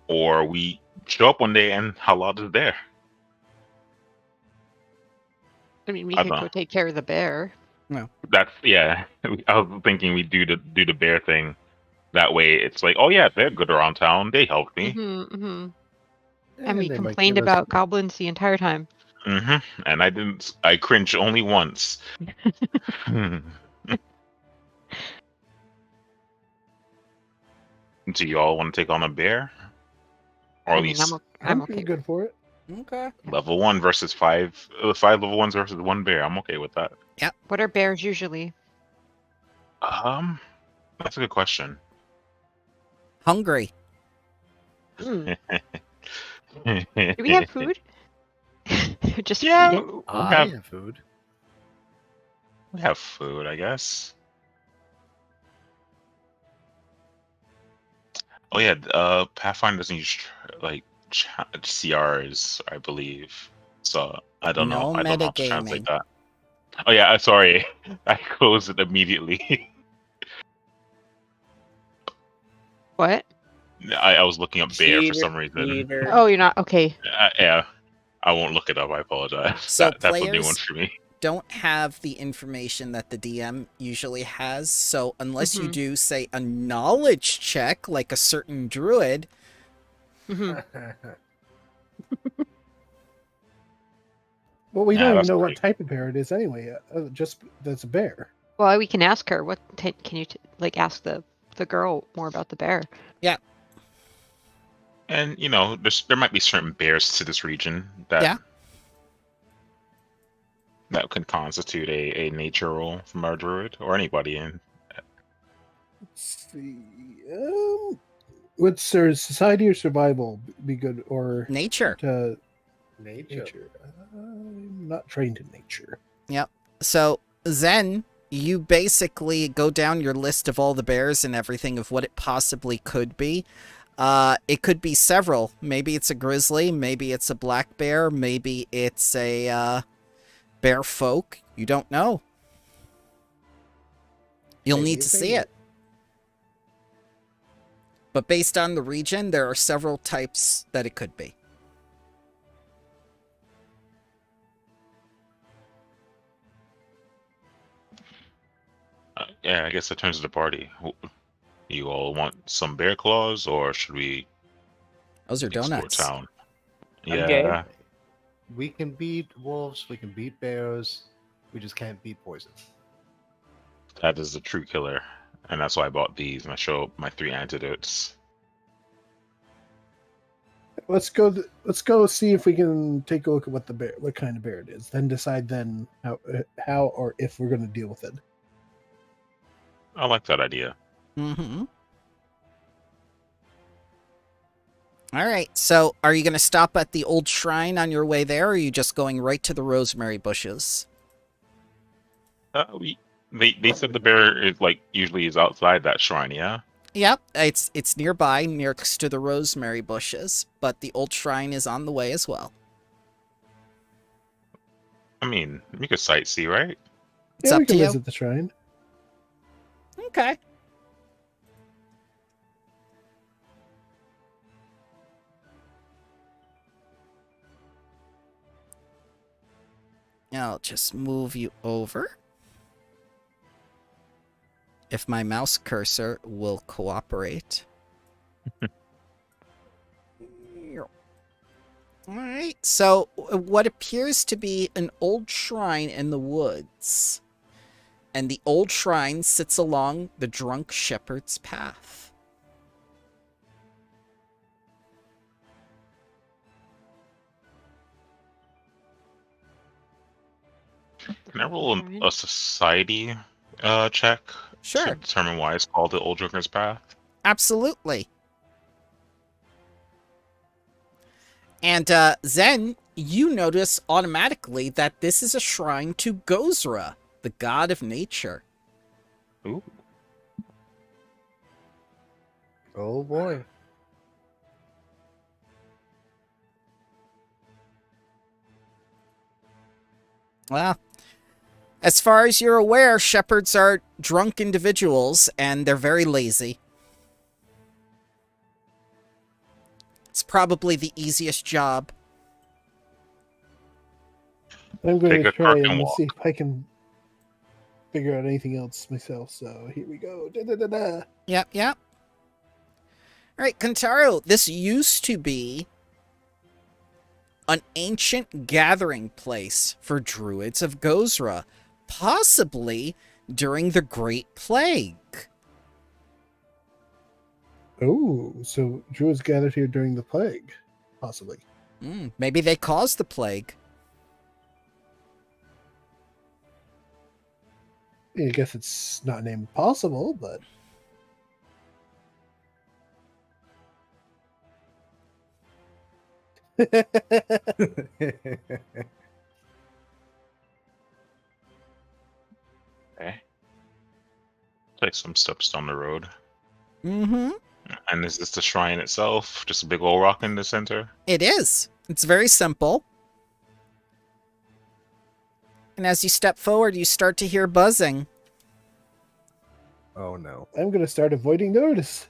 F: or we show up one day and Halad is there.
E: I mean, we
F: I
E: could
F: don't
E: go
F: know.
E: take care of the bear.
F: That's yeah. I was thinking we do the bear thing. That way, it's like, oh yeah, they're good around town. They helped me.
E: And we
D: they might
E: complained
D: give us-
E: about goblins the entire time.
F: And I didn't. I cringed only once. Do y'all want to take on a bear? Or
E: I
F: at
E: mean,
F: least
E: I'm
A: pretty
E: okay.
A: good for it.
C: Okay.
F: level 1 versus 5. 5 level 1s versus 1 bear. I'm okay with that.
E: What are bears usually?
F: That's a good question.
C: Hungry.
E: Do we have food? Just
F: Yeah,
E: feed it.
F: we
D: I
F: have,
D: have food.
F: we have food, I guess. Oh yeah, Pathfinder doesn't use CRs, I believe. So I don't know.
C: No
F: I don't know how to translate
C: metagaming.
F: that. Oh yeah, sorry. I closed it immediately.
E: What?
F: I was looking up bear for some
B: Cheater,
F: reason.
B: cheater.
E: Oh, you're not okay.
F: Yeah, I won't look it up. I apologize.
C: So
F: That's a new one
C: players-
F: for me.
C: don't have the information that the DM usually has, so unless you do, say, a knowledge check, like a certain druid,
E: Mhm.
A: Well, we
F: Yeah,
A: don't even
F: that's
A: know what
F: great.
A: type of bear it is anyway. Just that's a bear.
E: Well, we can ask her. What can you like ask the girl more about the bear?
F: And there might be certain bears to this region that
C: Yeah.
F: that can constitute a nature role from our druid or anybody in.
A: Let's see. Would society or survival be good, or
C: nature.
D: Nature.
A: I'm not trained in nature.
C: So, Zen, you basically go down your list of all the bears and everything of what it possibly could be. It could be several. Maybe it's a grizzly, maybe it's a black bear, maybe it's a bear folk. You don't know. You'll
D: Maybe
C: need to
D: it's
C: see
D: a-
C: it. But based on the region, there are several types that it could be.
F: Yeah, I guess that turns to the party. You all want some bear claws, or should we
C: Those are
F: explore
C: donuts.
F: town?
B: I'm
F: Yeah,
B: game.
D: We can beat wolves. We can beat bears. We just can't beat poison.
F: that is the true killer, and that's why I bought these. And I show my 3 antidotes.
A: Let's go see if we can take a look at what kind of bear it is. Then decide then how or if we're going to deal with it.
F: I like that idea.
C: Mm-hmm. All right, so are you going to stop at the old shrine on your way there, or are you just going right to the rosemary bushes?
F: They said the bear is usually is outside that shrine. Yeah.
C: Yep, it's nearby, next to the rosemary bushes, but the old shrine is on the way as well.
F: I mean, we could sightsee, right?
C: It's
A: Yeah, we
C: up to
A: can
C: you.
A: visit the shrine.
C: Okay. I'll just move you over. If my mouse cursor will cooperate. Alright, so what appears to be an old shrine in the woods. And the old shrine sits along the drunk shepherd's path.
F: Can I roll
E: Alright.
F: a society check
C: Sure,
F: to determine why it's called the Old Joker's Path?
C: absolutely. And Zen, you notice automatically that this is a shrine to Gozra, the god of nature.
F: Ooh.
D: Oh boy.
C: Well, as far as you're aware, shepherds are drunk individuals, and they're very lazy. It's probably the easiest job.
A: I'm going
F: Take
A: to
F: a
A: try
F: crook and
A: and
F: walk.
A: see if I can figure out anything else myself. So here we go. Da-da-da-da.
C: Yep, yep. All right, Kentaro, this used to be an ancient gathering place for druids of Gozra, possibly during the Great Plague.
A: Oh, so druids gathered here during the plague, possibly.
C: Maybe they caused the plague.
A: I guess it's not named possible, but
F: Okay. Take some steps down the road.
C: Mm-hmm.
F: And is this the shrine itself? Just a big old rock in the center?
C: It is. It's very simple. And as you step forward, you start to hear buzzing.
D: Oh no.
A: I'm going to start avoiding notice.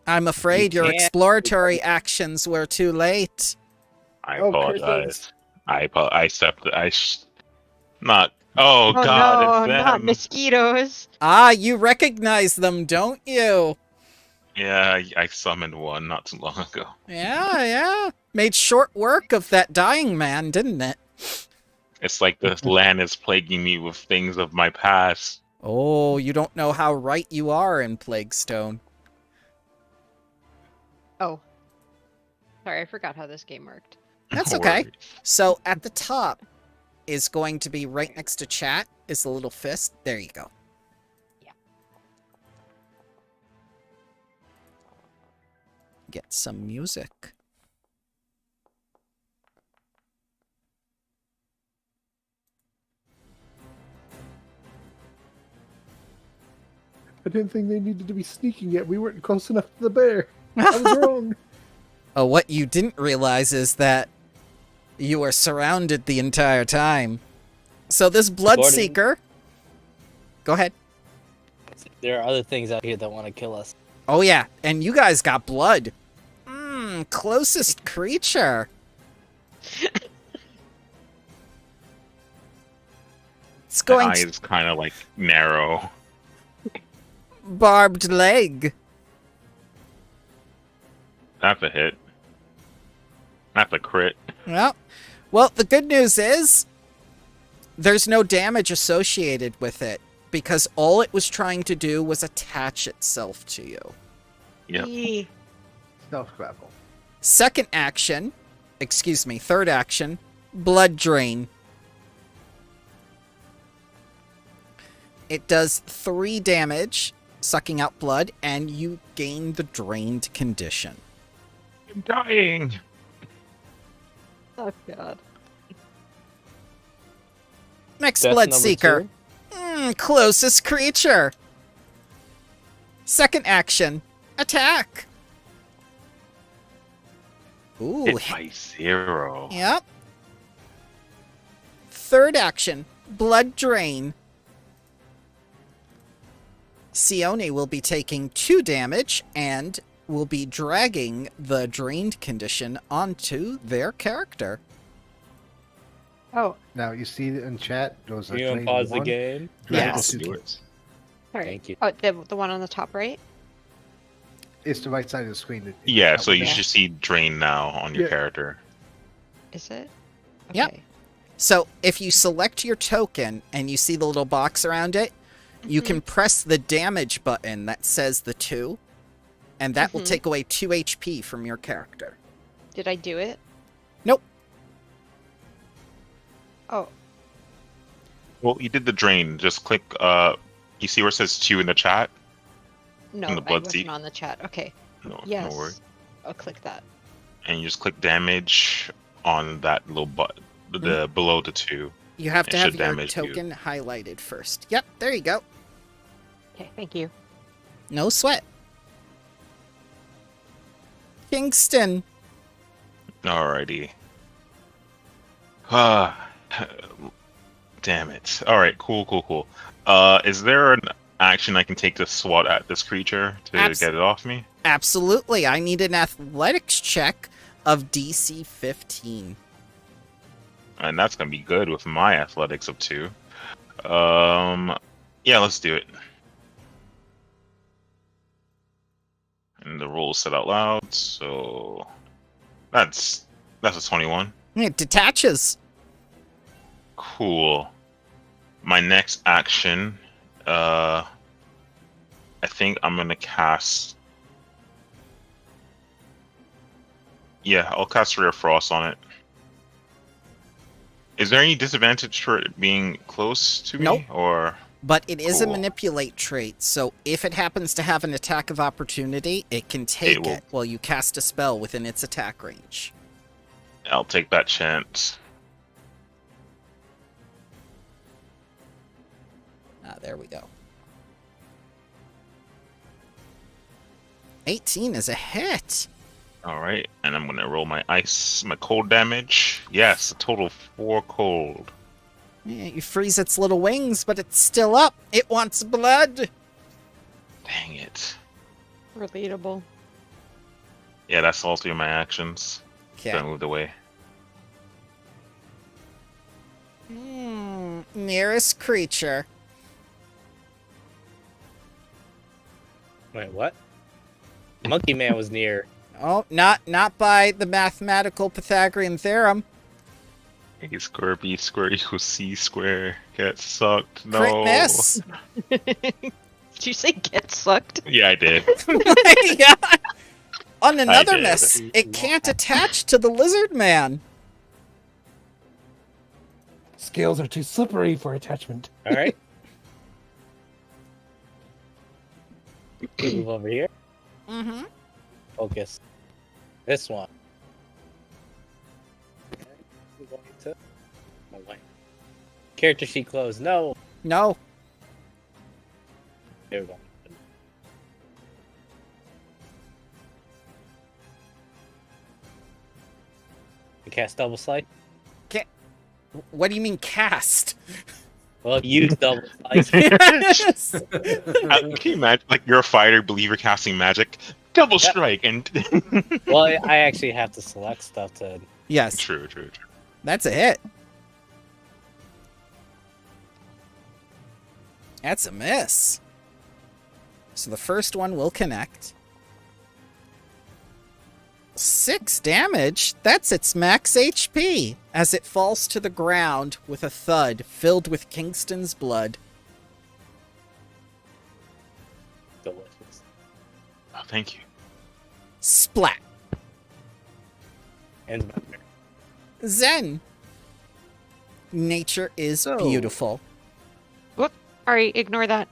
C: I'm afraid your
B: can't-
C: exploratory actions were too late.
F: I
A: Oh,
F: apologize.
A: curses.
F: I stepped. Not. Oh,
E: Oh
F: God,
E: no,
F: it's
E: not
F: them.
E: mosquitoes.
C: Ah, you recognize them, don't you?
F: Yeah, I summoned one not too long ago.
C: Yeah. Made short work of that dying man, didn't it?
F: It's like this land is plaguing me with things of my past.
C: Oh, you don't know how right you are in Plaguestone.
E: Oh. Sorry, I forgot how this game worked.
C: That's
F: No
C: okay.
F: worries.
C: So at the top is going to be right next to chat is the little fist. There you go.
E: Yeah.
C: Get some music.
A: I didn't think they needed to be sneaking yet. We weren't close enough to the bear. I was wrong.
C: Oh, what you didn't realize is that you were surrounded the entire time. So this Bloodseeker... Go ahead.
B: There are other things out here that want to kill us.
C: Oh yeah, and you guys got blood. Closest creature. It's
F: The
C: going
F: eye
C: to
F: is kind of like narrow.
C: barbed leg.
F: That's a hit. That's a crit.
C: Well, the good news is there's no damage associated with it because all it was trying to do was attach itself to you.
F: Yep.
E: Eee.
D: Stealth grapple.
C: Third action, blood drain. It does 3 damage, sucking out blood, and you gain the drained condition.
F: I'm dying.
E: Oh god.
C: Next
B: Death
C: Bloodseeker.
B: number 2.
C: Closest creature. Second action, attack. Ooh,
F: Hit by 0.
C: yep. Third action, blood drain. Sione will be taking 2 damage and will be dragging the drained condition onto their character.
E: Oh,
D: Now you see in chat those are
B: You
D: drained
B: unpause the
D: 1,
B: game.
D: drained
C: Yes.
D: 2
F: Do it.
D: kids.
E: sorry.
B: Thank you.
E: Oh, the one on the top right?
D: It's the right side of the screen.
F: Yeah,
D: That
F: so
D: one
F: you
D: there.
F: should see drain now on your
A: Yeah.
F: character.
E: Is it?
C: Yep.
E: Okay.
C: So if you select your token and you see the little box around it, you can press the damage button that says the 2, and that will
E: Mhm.
C: take away 2 HP from your character.
E: Did I do it?
C: Nope.
E: Oh,
F: Well, you did the drain. Just click. You see where it says 2 in the chat?
E: no,
F: And the
E: I
F: blood
E: wasn't
F: seat.
E: on the chat. Okay.
F: No,
E: Yes.
F: no worry.
E: I'll click that.
F: And you just click damage on that little button, the below the 2.
C: You have
F: It
C: to have
F: should
C: your
F: damage you.
C: token highlighted first. Yep, there you go.
E: Okay, thank you.
C: No sweat. Kingston.
F: Alrighty. Ah, damn it. All right, cool. Is there an action I can take to swat at this creature to
C: Abs-
F: get it off me?
C: Absolutely. I need an athletics check of DC 15.
F: And that's gonna be good with my athletics of 2. Yeah, let's do it. And the roll is said out loud, so that's a 21.
C: It detaches.
F: Cool. My next action, I think I'm gonna cast. Yeah, I'll cast Rare Frost on it. Is there any disadvantage for it being close to me?
C: Nope.
F: Or
C: But it is a
F: Cool.
C: manipulate trait, so if it happens to have an attack of opportunity, it can take
F: will-
C: it while you cast a spell within its attack range.
F: I'll take that chance.
C: There we go. 18 is a hit.
F: All right, and I'm gonna roll my cold damage. Yes, a total of 4 cold.
C: Yeah, you freeze its little wings, but it's still up. It wants blood.
F: Dang it.
E: Relatable.
F: Yeah, that's all 3 of my actions.
C: Okay.
F: So I moved away.
C: Nearest creature.
B: Wait, what? Monkey Man was near.
C: Oh, not by the mathematical Pythagorean theorem.
F: A square B square equals C square. Get sucked. No.
C: Crit miss.
E: Did you say get sucked?
F: Yeah, I did.
C: Yeah. On another
F: did.
C: miss, it can't attach to the lizard man.
A: Scales are too slippery for attachment.
B: All right. Move over here.
C: Mm-hmm.
B: Focus. This one. Okay, we're going to. Oh, wait. Character sheet closed. No.
C: No.
B: There we go. You cast double slide.
C: What do you mean cast?
B: Well, use double slide.
C: Yes.
F: Can you imagine, like, you're a fighter, believe you're casting magic, double
B: Yep.
F: strike, and
B: Well, I actually have to select stuff to.
C: Yes,
F: true.
C: that's a hit. That's a miss. So the first one will connect. 6 damage. That's its max HP as it falls to the ground with a thud filled with Kingston's blood.
B: Delicious.
F: Oh, thank you.
C: Splat.
B: Ends my turn.
C: Zen. Nature is
D: So-
C: beautiful.
E: Whoop. Alright, ignore that.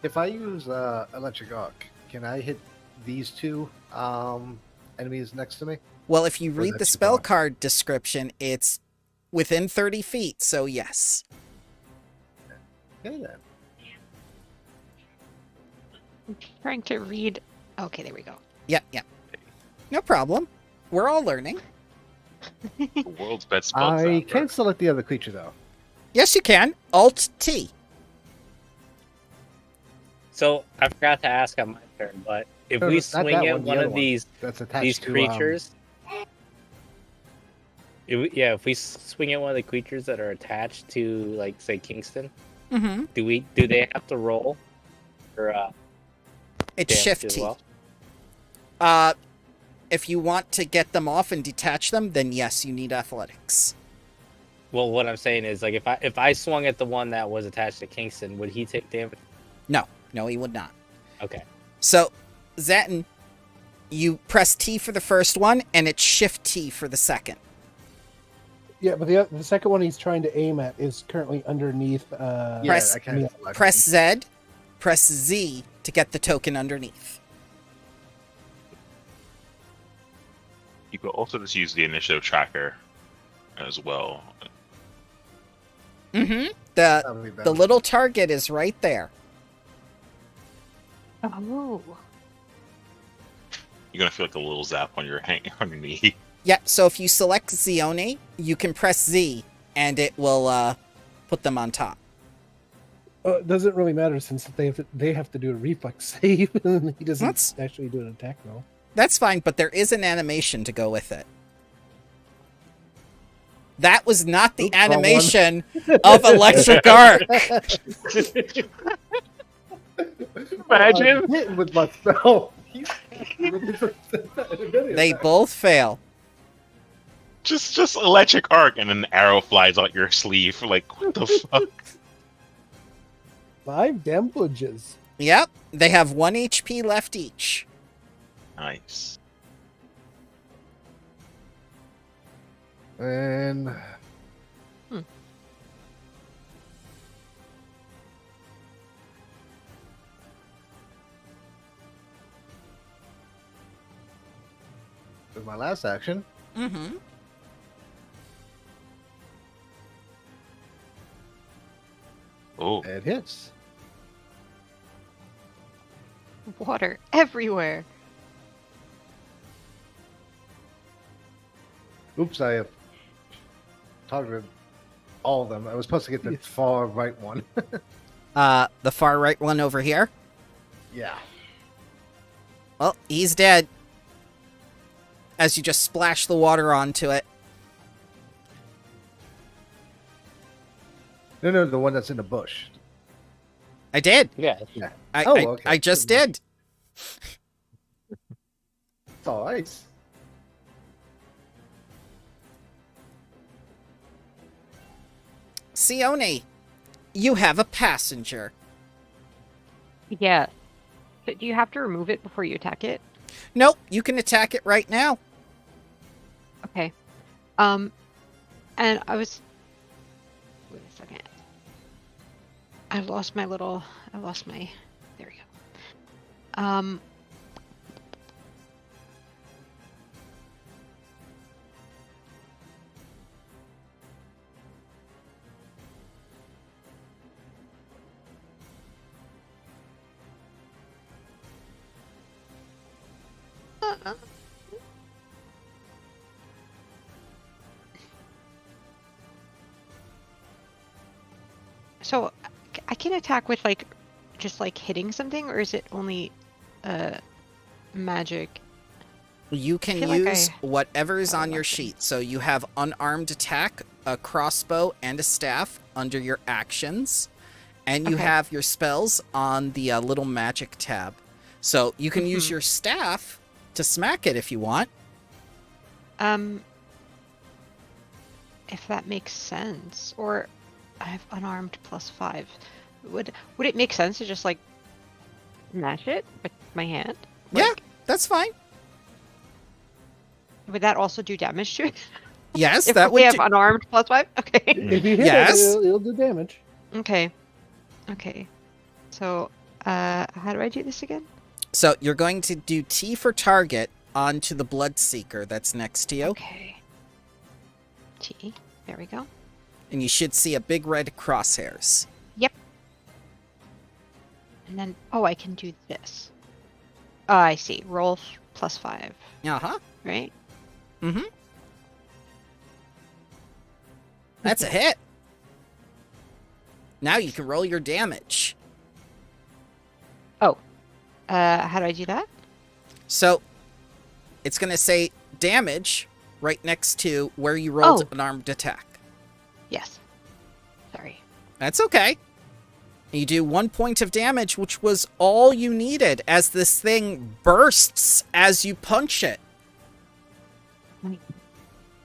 D: If I use electric arc, can I hit these two enemies next to me?
C: Well, if you read the
D: that's
C: spell
D: fine.
C: card description, it's within 30 feet, so yes.
D: Okay then.
E: I'm trying to read. Okay, there we go.
C: Yep. No problem. We're all learning.
F: The world's best spell
D: I
F: zapper.
D: can't select the other creature though.
C: Yes, you can. Alt-T.
B: So I forgot to ask on my turn, but if
D: No,
B: we
D: not
B: swing
D: that
B: at
D: one, the
B: one
D: other
B: of
D: one.
B: these
D: That's attached
B: these
D: to
B: creatures, if we swing at one of the creatures that are attached to, like, say, Kingston,
C: Mm-hmm.
B: do they have to roll or
C: It's
B: dance
C: Shift
B: as
C: T.
B: well?
C: If you want to get them off and detach them, then yes, you need athletics.
B: Well, what I'm saying is, like, if I swung at the one that was attached to Kingston, would he take damage?
C: No, he would not.
B: Okay.
C: So, Zatin, you press T for the first one, and it's Shift T for the second.
A: Yeah, but the second one he's trying to aim at is currently underneath.
D: Yeah,
C: Press-
D: I can't select
C: Press
D: them.
C: Z, press Z to get the token underneath.
F: You could also just use the initiative tracker as well.
C: Mm-hmm.
D: That'll be better.
C: The little target is right there.
E: Oh.
F: You're gonna feel like a little zap on your on your knee.
C: Yeah, so if you select Zione, you can press Z, and it will put them on top.
A: It doesn't really matter since they have to do a reflex save, and he doesn't
C: That's-
A: actually do an attack roll.
C: That's fine, but there is an animation to go with it. That was not the
A: Oops, wrong one.
C: animation of Electric Arc.
F: Imagine.
A: I'm hitting with my spell.
C: They both fail.
F: Just electric arc, and an arrow flies out your sleeve. Like, what the fuck?
A: 5 damages.
C: Yep, they have 1 HP left each.
F: Nice.
D: And with my last action,
C: Mm-hmm.
F: Oh,
D: it hits.
E: Water everywhere.
D: Oops, I have targeted all of them. I was supposed to get the far right one.
C: The far right one over here.
D: Yeah.
C: Well, he's dead. As you just splash the water onto it.
D: No, the one that's in the bush.
C: I did.
B: Yeah.
C: I just did.
D: It's all ice.
C: Sione, you have a passenger.
E: Yeah. So do you have to remove it before you attack it?
C: Nope, you can attack it right now.
E: Okay. And I was. Wait a second. I lost my. There we go. So I can attack with like just like hitting something, or is it only magic?
C: You can
E: feel like
C: use whatever is
E: Oh,
C: on your
E: okay.
C: sheet. So you have unarmed attack, a crossbow, and a staff under your actions. And you
E: Okay.
C: have your spells on the little magic tab. So you can use
E: Mhm.
C: your staff to smack it if you want.
E: If that makes sense, or I have unarmed +5. Would it make sense to just like smash it with my hand?
C: Yeah.
E: Like,
C: That's fine.
E: would that also do damage to it?
C: Yes,
E: If
C: that
E: we
C: would
E: have
C: do.
E: unarmed +5? Okay.
A: If you hit
C: Yes.
A: it, it'll do damage.
E: Okay. Okay. So, how do I do this again?
C: So you're going to do T for target onto the Bloodseeker that's next to you.
E: Okay. T. There we go.
C: And you should see a big red crosshairs.
E: And then, oh, I can do this. Oh, I see. Roll +5,
C: Uh-huh.
E: right?
C: Mm-hmm. That's a hit. Now you can roll your damage.
E: How do I do that?
C: So it's going to say damage right next to where you rolled
E: Oh.
C: an armed attack.
E: Yes. Sorry.
C: That's okay. You do 1 point of damage, which was all you needed, as this thing bursts as you punch it.
E: Nice.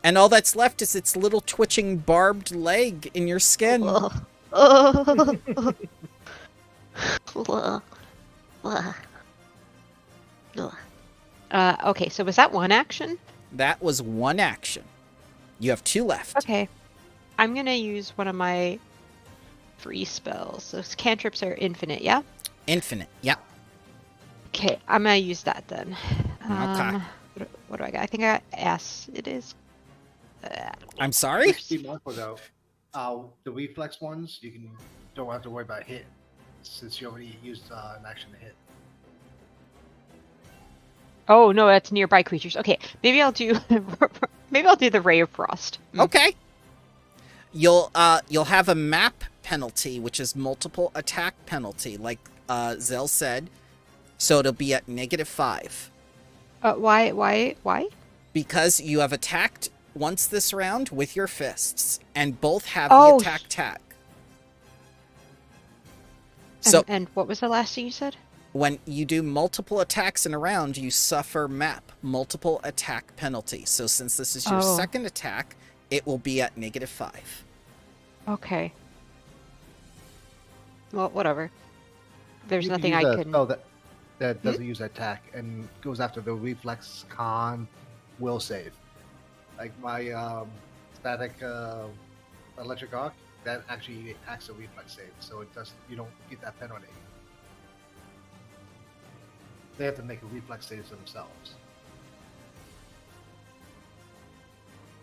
C: And all that's left is its little twitching barbed leg in your skin.
E: Ugh. Ugh. Ugh. Ugh. Ugh. Okay, so was that one action?
C: That was one action. You have 2 left.
E: Okay. I'm gonna use one of my free spells. Those cantrips are infinite, yeah?
C: Infinite. Yeah.
E: Okay, I'm gonna use that then.
C: Okay.
E: What do I got? I think I got S. It is.
C: I'm sorry?
D: Be mindful though. The reflex ones you don't have to worry about hit since you already used an action to hit.
E: Oh no, that's nearby creatures. Okay, maybe I'll do. Maybe I'll do the Ray of Frost.
C: Okay. You'll have a map penalty, which is multiple attack penalty, like Zell said. So it'll be at -5.
E: Why?
C: Because you have attacked once this round with your fists, and both have
E: Oh,
C: the attack tag. So
E: And what was the last thing you said?
C: when you do multiple attacks in a round, you suffer map multiple attack penalty. So since this is your
E: Oh.
C: second attack, it will be at -5.
E: Okay. Well, whatever. There's
D: You
E: nothing
D: use
E: I
D: a
E: can.
D: spell that doesn't use attack and goes after the reflex con will save. Like my static electric arc, that actually acts a reflex save, so it does you don't get that penalty. They have to make a reflex save themselves.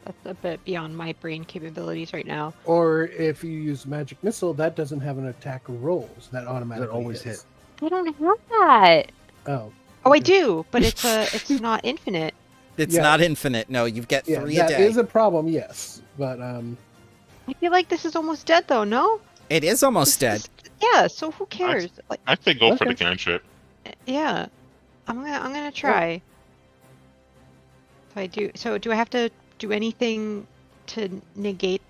E: That's a bit beyond my brain capabilities right now.
A: Or if you use magic missile, that doesn't have an attack roll, so that automatically
D: always
A: hits.
E: I don't have that.
A: Oh.
E: Oh, I
A: okay.
E: do, but it's not infinite.
C: It's
A: Yeah.
C: not infinite. No, you get
A: Yeah,
C: 3 a
A: that
C: day.
A: is a problem, yes. But
E: I feel like this is almost dead though. No.
C: It is almost dead.
E: Yeah. So who cares? Like,
F: I say go for the
A: Okay.
F: cantrip.
E: yeah. I'm gonna try. So I do. So do I have to do anything to negate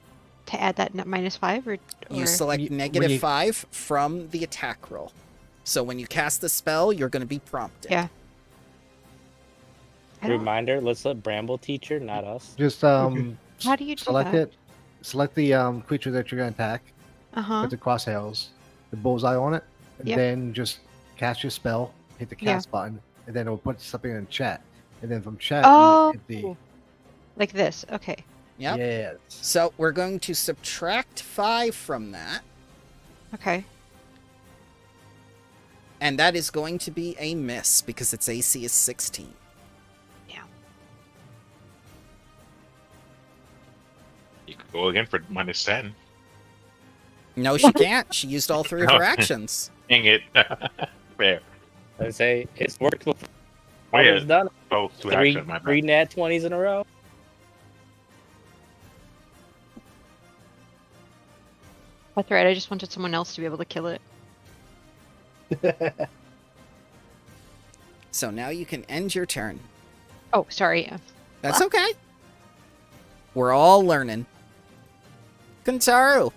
E: to add that -5 or
C: You select
D: when you-
C: -5 from the attack roll. So when you cast the spell, you're going to be prompted.
E: Yeah. I don't-
B: Reminder: let's let Bramble teach her, not us.
D: Just
E: How do you do
D: select
E: that?
D: it. Select the creature that you're gonna attack.
E: Uh-huh.
D: Put the crosshairs, the bullseye on it, and
E: Yep.
D: then just cast your spell. Hit the
E: Yeah.
D: cast button, and then it'll put something in chat. And then from chat,
E: Oh,
D: you hit the
E: like this. Okay.
C: Yep.
D: yes.
C: So we're going to subtract 5 from that,
E: Okay.
C: and that is going to be a miss because its AC is 16.
F: You could go again for -10.
C: No, she can't. She used all 3 of her actions.
F: Dang it. Fair.
B: I say it's worked before.
F: Oh, yeah.
B: Always done.
F: Oh, two
B: Three,
F: action, my bad.
B: 3 nat 20s in a row.
E: That's right. I just wanted someone else to be able to kill it.
C: So now you can end your turn.
E: Oh, sorry.
C: That's okay. We're all learning. Kentaro.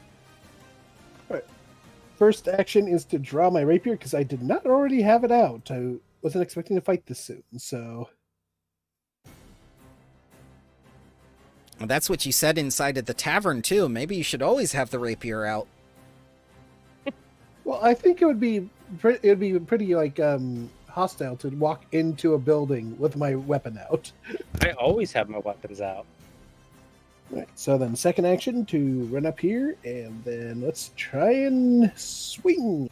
A: First action is to draw my rapier because I did not already have it out. I wasn't expecting to fight this soon, so
C: That's what you said inside of the tavern, too. Maybe you should always have the rapier out.
A: well, I think it would be pretty like hostile to walk into a building with my weapon out.
B: I always have my weapons out.
A: Right, so then second action to run up here, and then let's try and swing.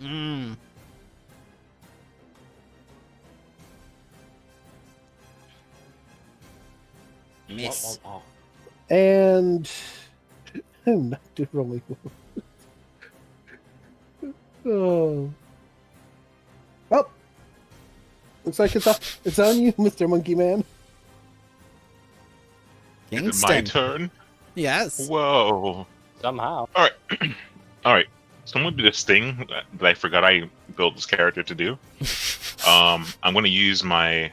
C: Mm. Miss.
A: And I'm not doing rolling. Oh. Well, looks like it's on you, Mr. Monkey Man.
F: Is it my
C: Kingston.
F: turn?
C: Yes.
F: Whoa.
B: Somehow.
F: All right. So I'm gonna do this thing that I forgot I built this character to do. I'm gonna use my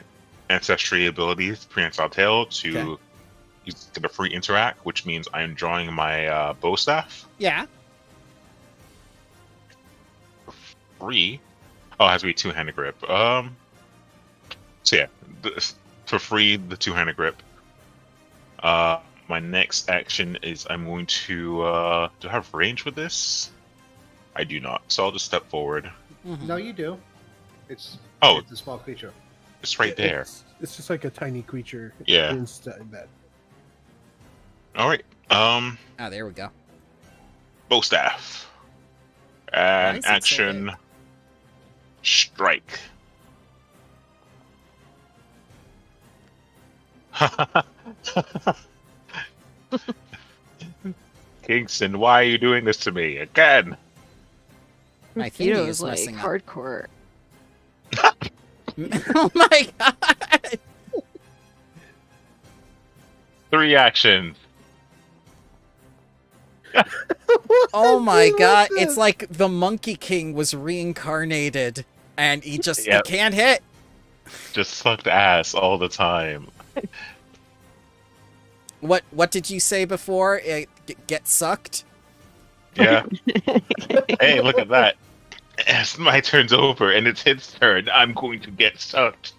F: ancestry abilities, Prehensile Tail, to
C: Okay.
F: get a free interact, which means I'm drawing my bow staff.
C: Yeah.
F: Free. Oh, it has to be two-handed grip. So yeah, for free, the two-handed grip. My next action is I'm going to do I have range with this? I do not, so I'll just step forward.
C: Mhm.
D: No, you do. It's
F: Oh.
D: it's a small creature.
F: It's right there.
A: It's just like a tiny creature.
F: Yeah.
A: Inside that.
F: All right.
C: Ah, there we go.
F: Bow staff.
C: Why
F: And
C: is it so
F: action. Strike. Kingston, why are you doing this to me again?
C: I think he
E: Mosquito
C: is
E: is like
C: messing up.
E: hardcore.
C: Oh my god!
F: 3 actions.
C: Oh my
A: What
C: god!
A: the-
C: It's like the Monkey King was reincarnated, and he just
F: Yep.
C: he can't hit.
F: Just sucked ass all the time.
C: What did you say before? Get sucked?
F: Yeah. Hey, look at that. As my turn's over and it's his turn, I'm going to get sucked.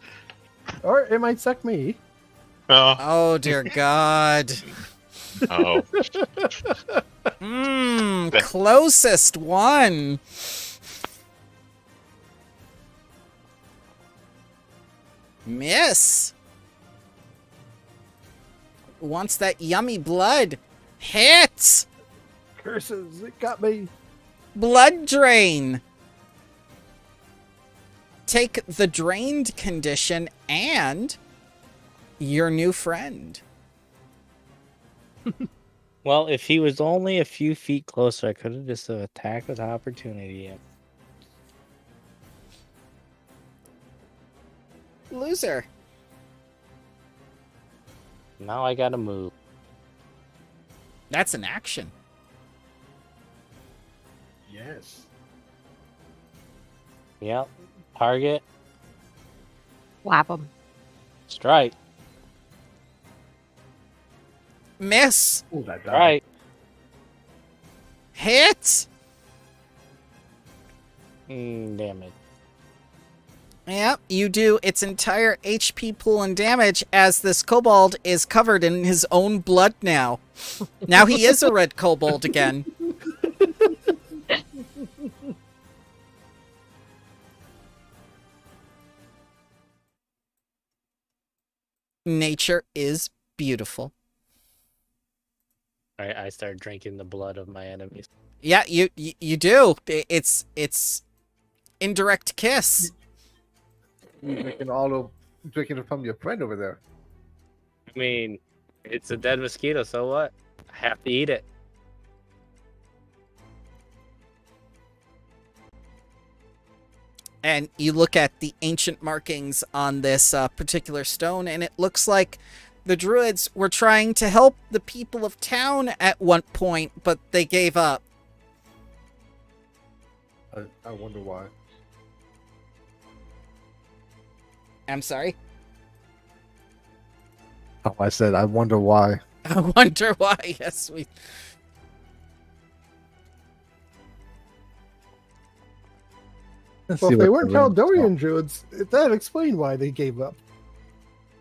A: Or it might suck me.
F: Oh,
C: Oh dear god.
F: oh.
C: Closest one. Miss. Wants that yummy blood. Hits.
A: Curses, it got me.
C: Blood drain. Take the drained condition and your new friend.
B: Well, if he was only a few feet closer, I could have just attacked with opportunity.
C: Loser.
B: Now I gotta move.
C: That's an action.
D: Yes.
B: Yep. Target.
E: Whap 'em.
B: Strike.
C: Miss.
D: Oh, that died.
B: Right.
C: Hit!
B: Damn it.
C: Yep, you do its entire HP pool and damage as this kobold is covered in his own blood now. Now he is a red kobold again. Nature is beautiful.
B: I start drinking the blood of my enemies.
C: Yeah, you do. It's indirect kiss.
D: You're drinking it from your friend over there.
B: I mean, it's a dead mosquito, so what? I have to eat it.
C: And you look at the ancient markings on this particular stone, and it looks like the druids were trying to help the people of town at one point, but they gave up.
D: I wonder why.
C: I'm sorry?
D: Oh, I said, I wonder why.
C: I wonder why. Yes, we...
A: Well, if they weren't Taldorian druids, that explained why they gave up.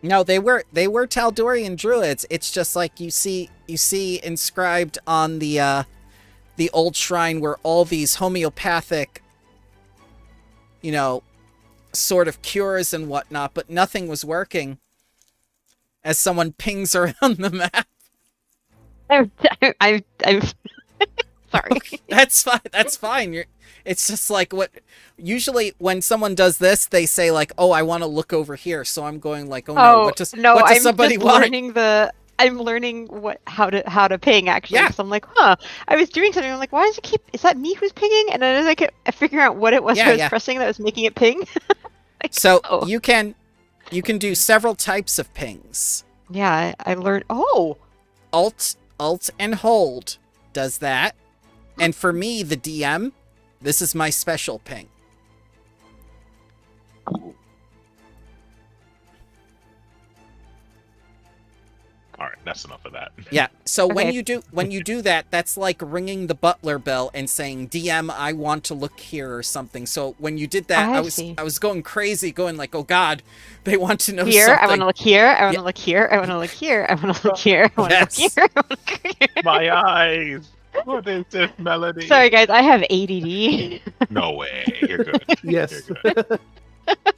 C: No, they were Taldorian druids. It's just like you see inscribed on the old shrine where all these homeopathic, sort of cures and whatnot, but nothing was working. As someone pings around the map.
E: I'm sorry.
C: That's fine. That's fine. It's just like usually when someone does this, they say like, "Oh, I want to look over here." So I'm going like, "Oh no, what does somebody want?"
E: I'm learning how to ping actually.
C: Yeah.
E: Because I'm like, I was doing something. I'm like, why does it is that me who's pinging? And then as I kept figuring out what it was I was pressing that was making it ping.
C: So you can do several types of pings.
E: Yeah, I learned. Oh,
C: Alt, and hold does that. And for me, the DM, this is my special ping.
F: All right, that's enough of that.
C: Yeah. So
E: Okay.
C: when you do that, that's like ringing the butler bell and saying, "DM, I want to look here" or something. So when you did that, I was going crazy, going like, "Oh God, they want to know
E: here,
C: something."
E: I want to look here. I want to look here. I want to look here. I want to look here. I want to look
C: Yes.
E: here. I wanna look here.
F: My eyes. What is this melody?
E: Sorry, guys. I have ADD.
F: No way. You're good.
A: Yes.
F: You're good.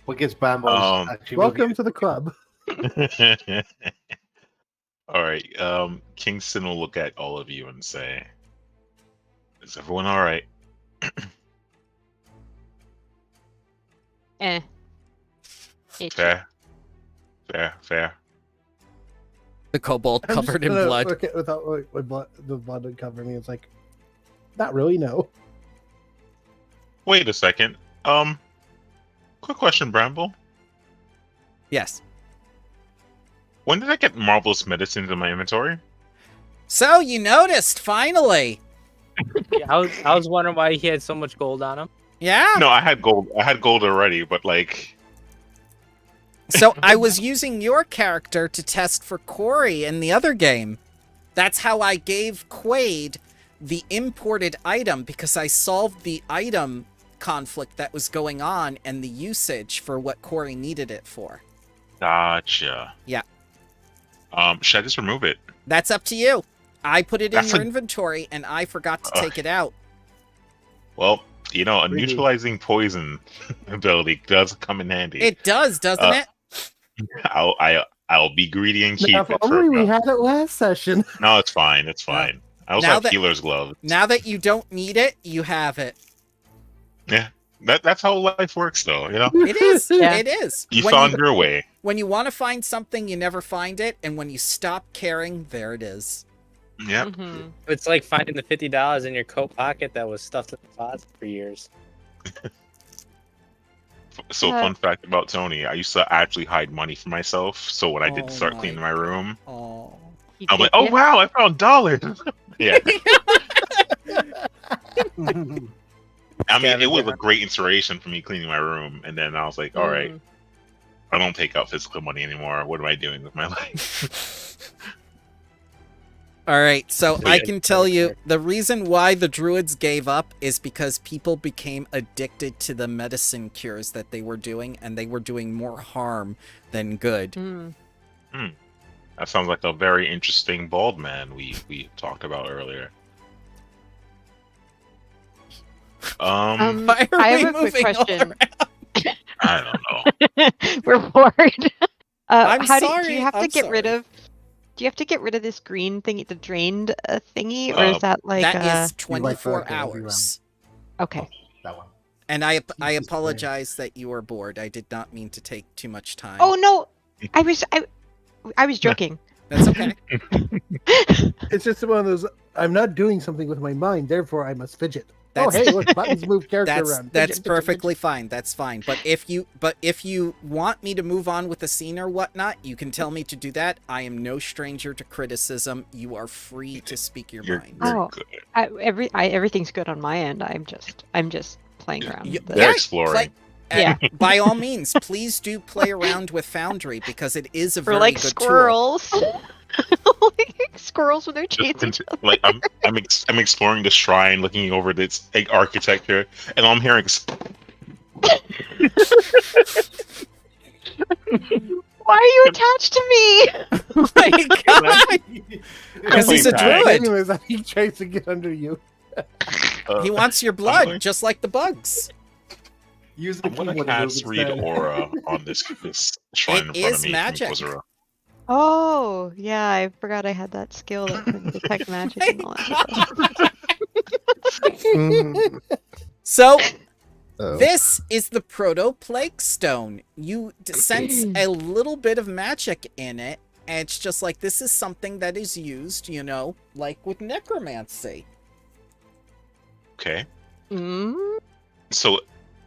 D: What gets Bambos? Actually,
A: Welcome to the club.
F: All right. Kingston will look at all of you and say, "Is everyone all right?"
E: Itchy.
F: Fair.
C: The kobold
A: I'm just
C: covered in
A: gonna
C: blood.
A: look at without with blood, the blood would cover me. It's like, not really. No.
F: Wait a second. Quick question, Bramble.
C: Yes.
F: When did I get marvelous medicines in my inventory?
C: So you noticed finally.
B: Yeah, I was wondering why he had so much gold on him.
C: Yeah.
F: No, I had gold. I had gold already, but like,
C: So I was using your character to test for Corey in the other game. That's how I gave Quaid the imported item, because I solved the item conflict that was going on and the usage for what Corey needed it for.
F: gotcha.
C: Yeah.
F: Should I just remove it?
C: That's up to you. I put it in
F: That's
C: your
F: a-
C: inventory and I forgot to take it out.
F: Well, a
A: Really?
F: neutralizing poison ability does come in handy.
C: It does, doesn't it?
F: I'll be greedy and keep
A: Now,
F: it
A: if
F: for
A: only we had it last session.
F: No, it's fine. It's fine. I also
C: Now
F: have
C: that-
F: healer's gloves.
C: Now that you don't need it, you have it.
F: Yeah, that's how life works, though. You know,
C: It is.
E: Yeah.
C: It is.
F: you
C: When
F: found your way.
C: When you want to find something, you never find it, and when you stop caring, there it is.
F: Yep.
E: Mhm.
B: It's like finding the $50 in your coat pocket that was stuffed in the closet for years.
F: So,
E: Uh,
F: fun fact about Tony: I used to actually hide money for myself. So when I did
C: Oh
F: start
C: my
F: cleaning my room,
C: Oh.
E: You
F: I'm like,
E: did
F: "Oh
E: it?
F: wow, I found dollars!" Yeah, I mean, it was a
B: Scavenger.
F: great inspiration for me cleaning my room. And then I was like, "All right,
E: Mm.
F: I don't take out physical money anymore. What am I doing with my life?"
C: All right, so
F: So
C: I
F: yeah,
C: can tell you the reason why the druids gave up is because people became addicted to the medicine cures that they were doing, and they were doing more harm than good.
E: Hmm.
F: That sounds like a very interesting bald man we talked about earlier.
C: Why are
E: I
C: we
E: have a quick
C: moving all
E: question.
F: I don't know.
E: We're bored.
C: I'm
E: how do
C: sorry,
E: you have to
C: I'm
E: get rid
C: sorry.
E: of? Do you have to get rid of this green thingy, the drained thingy, or is that like
C: That is
D: You like
C: 24
D: that, okay,
C: hours.
E: okay?
D: That one.
C: And I
D: Jesus
C: apologize that you are bored. I did not mean to take too much time.
E: Oh no, I was joking.
C: That's okay.
A: It's just one of those. I'm not doing something with my mind, therefore I must fidget.
C: That's-
A: Oh hey, look, buttons move character around.
C: That's
A: Fidget, fidget,
C: perfectly fine. That's fine. But if you want me to move on with the scene or whatnot, you can tell me to do that. I am no stranger to criticism. You are free to speak your
F: You're,
C: mind.
F: you're
E: Oh.
F: good.
E: Everything's good on my end. I'm just playing around.
C: You-
E: with
F: They're
E: it.
F: exploring.
E: Yeah.
C: By all means, please do play around with Foundry because it is a
E: Or
C: very
E: like
C: good tool.
E: squirrels. Like squirrels with their
F: Just
E: chains.
F: like I'm exploring the shrine, looking over its architecture, and all I'm hearing is
E: Why are you attached to me?
C: Oh my god! Because he's a
F: Playing
C: druid.
A: Anyways, he tries to get under you.
C: He wants your blood, just like the bugs.
D: Use the
F: I'm gonna
D: keyboard to move
F: cast read
D: instead.
F: aura on this shrine in
C: It
F: front
C: is
F: of me.
C: magic.
F: From
E: Oh, yeah, I forgot I had that skill that can detect magic and all that stuff.
C: So,
G: Oh.
C: this is the Proto-Plaguestone. You sense a little bit of magic in it, and it's just like, this is something that is used, like with necromancy.
F: Okay,
E: Mm?
F: so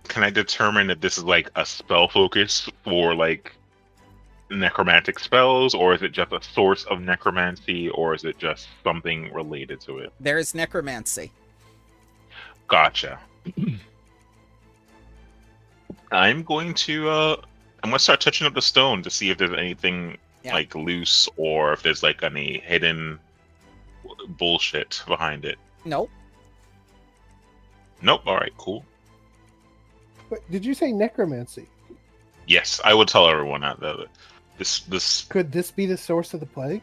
F: can I determine if this is like a spell focus for like necromantic spells, or is it just a source of necromancy, or is it just something related to it?
C: There is necromancy.
F: Gotcha. I'm going to start touching up the stone to see if there's anything
C: Yeah.
F: like loose, or if there's like any hidden bullshit behind it.
C: Nope.
F: Nope. All right, cool.
A: Wait, did you say necromancy?
F: Yes, I would tell everyone that this
A: Could this be the source of the plague?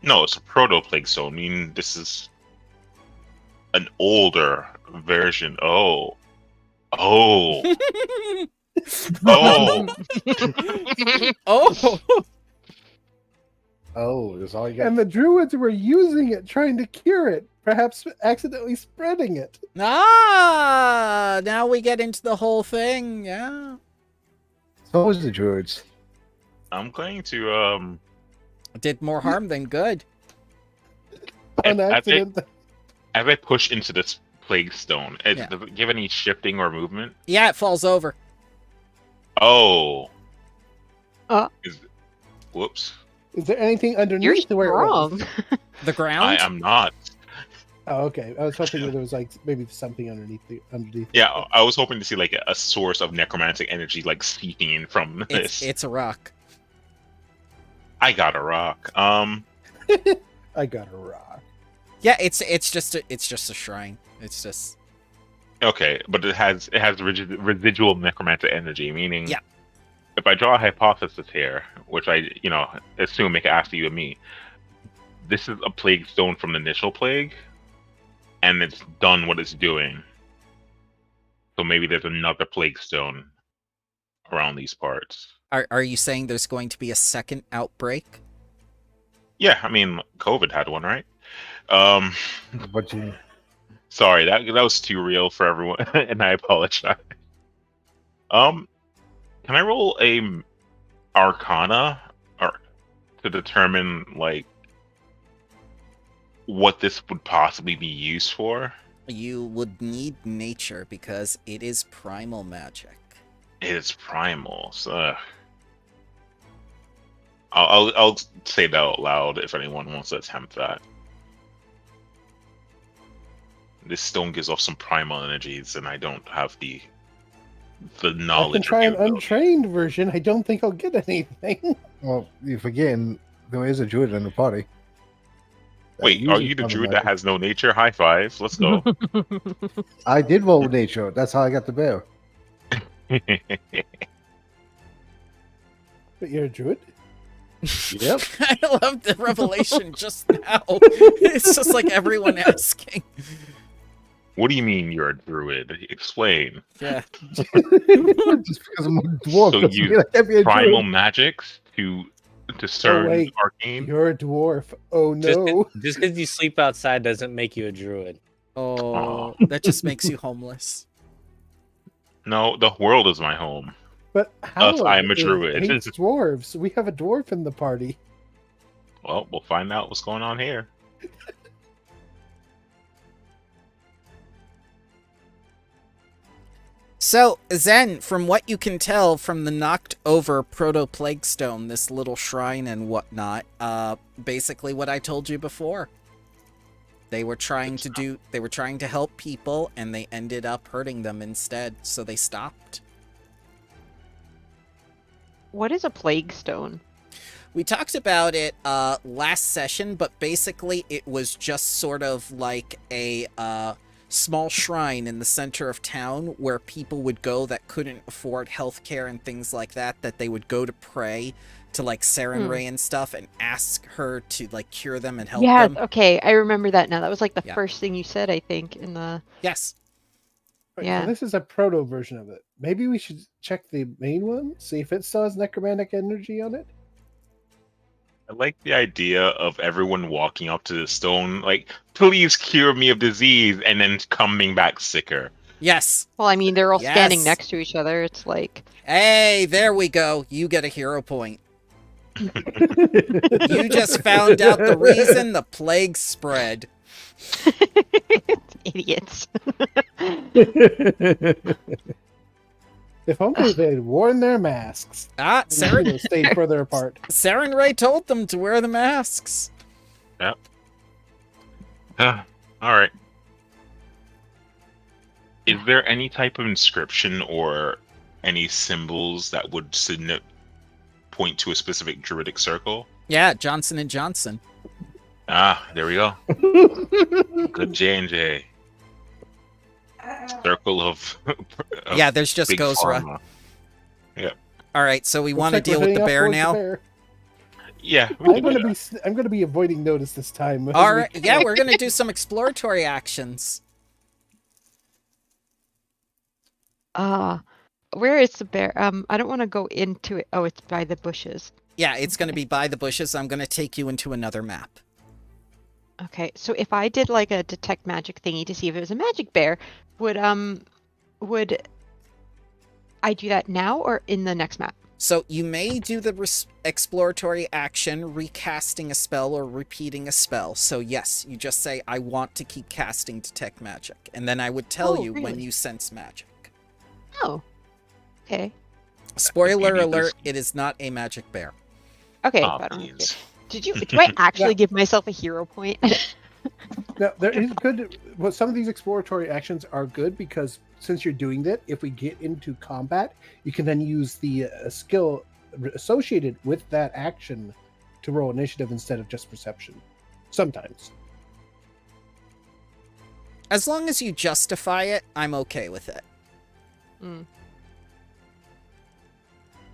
F: no, it's a proto plague stone. I mean, this is an older version. Oh. Oh. Oh.
C: Oh!
D: Oh, that's all you got.
A: And the druids were using it, trying to cure it, perhaps accidentally spreading it.
C: Ah! Now we get into the whole thing, yeah.
G: So was the druids.
F: I'm going to
C: Did more harm than good.
A: On
F: I think-
A: accident.
F: as I push into this plague stone,
C: Yeah.
F: does it give any shifting or movement?
C: Yeah, it falls over.
F: Oh.
E: Uh.
F: Whoops.
A: Is there anything
E: You're
A: underneath where it was?
E: strong.
C: The ground?
F: I am not.
A: Oh, okay. I was hoping that there was like maybe something underneath.
F: Yeah, I was hoping to see like a source of necromantic energy like seeping in from this.
C: It's a rock.
F: I got a rock.
A: I got a rock.
C: Yeah, it's just a shrine. It's just
F: Okay, but it has residual necromantic energy, meaning
C: Yeah.
F: if I draw a hypothesis here, which I assume make it ask you and me, this is a plague stone from the initial plague, and it's done what it's doing. So maybe there's another plague stone around these parts.
C: Are you saying there's going to be a second outbreak?
F: Yeah, I mean COVID had one, right?
G: But you
F: Sorry, that was too real for everyone, and I apologize. Can I roll a Arcana or to determine like what this would possibly be used for?
C: You would need nature because it is primal magic.
F: It's primal, so I'll say that out loud if anyone wants to attempt that. This stone gives off some primal energies, and I don't have the
A: I
F: knowledge.
A: can try
F: or
A: an
F: capability.
A: untrained version. I don't think I'll get anything.
G: well, you're forgetting there is a druid in the party.
F: Wait, are you the druid that has no nature? High five. Let's go.
G: I did roll nature. That's how I got the bear.
A: But you're a druid?
G: Yep.
C: I love the revelation just now. It's just like everyone asking.
F: What do you mean you're a druid? Explain.
C: Yeah.
G: Just because I'm a dwarf.
F: So
G: doesn't
F: you
G: mean I can't be a
F: primal
G: druid.
F: magics to discern
A: wait.
F: arcane?
A: You're a dwarf. Oh no.
B: Just because you sleep outside doesn't make you a druid.
C: Oh, that just makes you homeless.
F: No, the world is my home.
A: But how?
F: I'm a druid.
A: Hates dwarves. We have a dwarf in the party.
F: Well, we'll find out what's going on here.
C: So, Zen, from what you can tell from the knocked over Plaguestone, this little shrine and whatnot, basically what I told you before. They were trying to help people and they ended up hurting them instead, so they stopped.
E: What is a plague stone?
C: We talked about it last session, but basically it was just sort of like a small shrine in the center of town where people would go that couldn't afford healthcare and things like that, that they would go to pray to like Sarenrae and stuff and ask her to like cure them and help them.
E: Okay, I remember that now. That was like the
C: Yeah.
E: first thing you said, I think, in the...
C: Yes.
A: Right,
E: Yeah.
A: so this is a proto version of it. Maybe we should check the main one, see if it still has necromantic energy on it.
F: I like the idea of everyone walking up to the stone, like, please cure me of disease, and then coming back sicker.
C: Yes.
E: Well, I mean, they're all standing
C: Yes.
E: next to each other. It's like...
C: Hey, there we go. You get a hero point. You just found out the reason the plague spread.
E: Idiots.
A: If only they'd worn their masks.
C: Ah,
A: They would have stayed further apart.
C: Sarenrae told them to wear the masks.
F: All right. Is there any type of inscription or any symbols that would point to a specific druidic circle?
C: Yeah, Johnson & Johnson.
F: Ah, there we go. Good J&J. Circle of
C: Yeah, there's just
F: big
C: Gozra.
F: pharma.
C: All right, so we
A: Looks
C: want to
A: like we're
C: deal with
A: heading
C: the
A: up
C: bear
A: towards the
C: now.
A: bear.
F: Yeah.
A: I'm gonna be avoiding notice this time.
C: All right, yeah, we're gonna do some exploratory actions.
E: Where is the bear? I don't want to go into it. Oh, it's by the bushes.
C: Yeah, it's gonna be by the bushes. I'm gonna take you into another map.
E: Okay, so if I did like a detect magic thingy to see if it was a magic bear, would I do that now or in the next map?
C: So you may do the exploratory action, recasting a spell or repeating a spell. So yes, you just say, I want to keep casting detect magic. And then I would tell you when
E: really?
C: you sense magic.
E: Oh, okay.
C: Spoiler
F: You need
C: alert,
F: this-
C: it is not a magic bear.
E: Okay,
F: Ah,
E: I don't have to-
F: please.
E: do I actually
A: Yeah.
E: give myself a hero point?
A: Now, there is good. Well, some of these exploratory actions are good because since you're doing that, if we get into combat, you can then use the skill associated with that action to roll initiative instead of just perception. Sometimes.
C: As long as you justify it, I'm okay with it.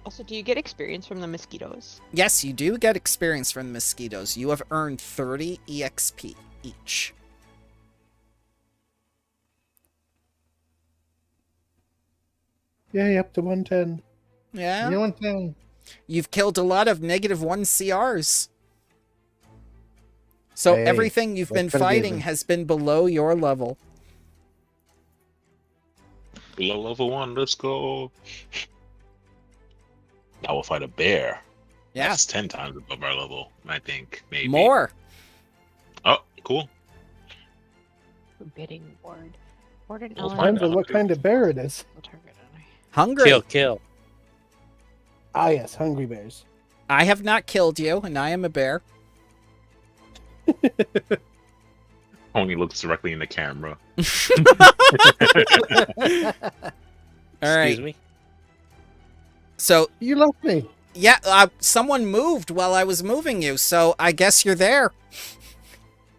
E: Also, do you get experience from the mosquitoes?
C: Yes, you do get experience from the mosquitoes. You have earned 30 EXP each.
A: Yeah, up to 110.
C: Yeah?
G: You know one thing?
C: You've killed a lot of -1 CRs. So
G: Hey,
C: everything you've
G: that's
C: been
G: pretty
C: fighting
G: decent.
C: has been below your level.
F: Below level 1, let's go. Now we'll fight a bear.
C: Yeah,
F: That's 10 times above our level, I think. Maybe.
C: more.
F: Oh, cool.
E: Forbidding ward. Ward an
F: We'll
E: element.
F: find
A: Depends on what kind of bear it is.
E: will target ally.
C: Hungry.
B: Kill.
A: Ah, yes, hungry bears.
C: I have not killed you, and I am a bear.
F: Only looks directly in the camera.
C: All right.
B: Excuse me.
C: So,
A: You left me.
C: yeah, someone moved while I was moving you, so I guess you're there.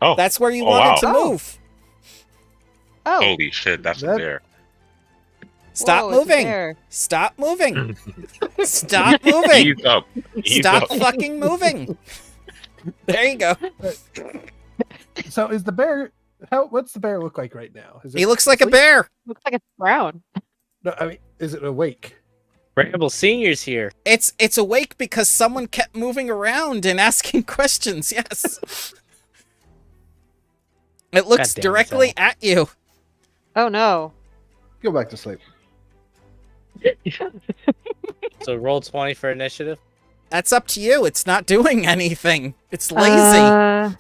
F: Oh,
C: That's where you
F: oh,
C: wanted
F: wow.
C: to
E: Oh.
C: move.
E: Oh,
F: Holy shit, that's
A: That-
F: there.
C: Stop
E: whoa, it's a
C: moving.
E: bear.
C: Stop moving. Stop moving.
F: Ease up. Ease
C: Stop
F: up.
C: fucking moving. There you go.
A: So is the bear? What's the bear look like right now? Is
C: He
A: it
C: looks like a
A: asleep?
C: bear.
E: Looks like it's brown.
A: No, I mean, is it awake?
B: Bramble Senior's here.
C: It's awake because someone kept moving around and asking questions. Yes. It looks
B: God damn it,
C: directly
B: Sal.
C: at you.
E: Oh no.
G: Go back to sleep.
B: So roll 20 for initiative.
C: That's up to you. It's not doing anything. It's lazy.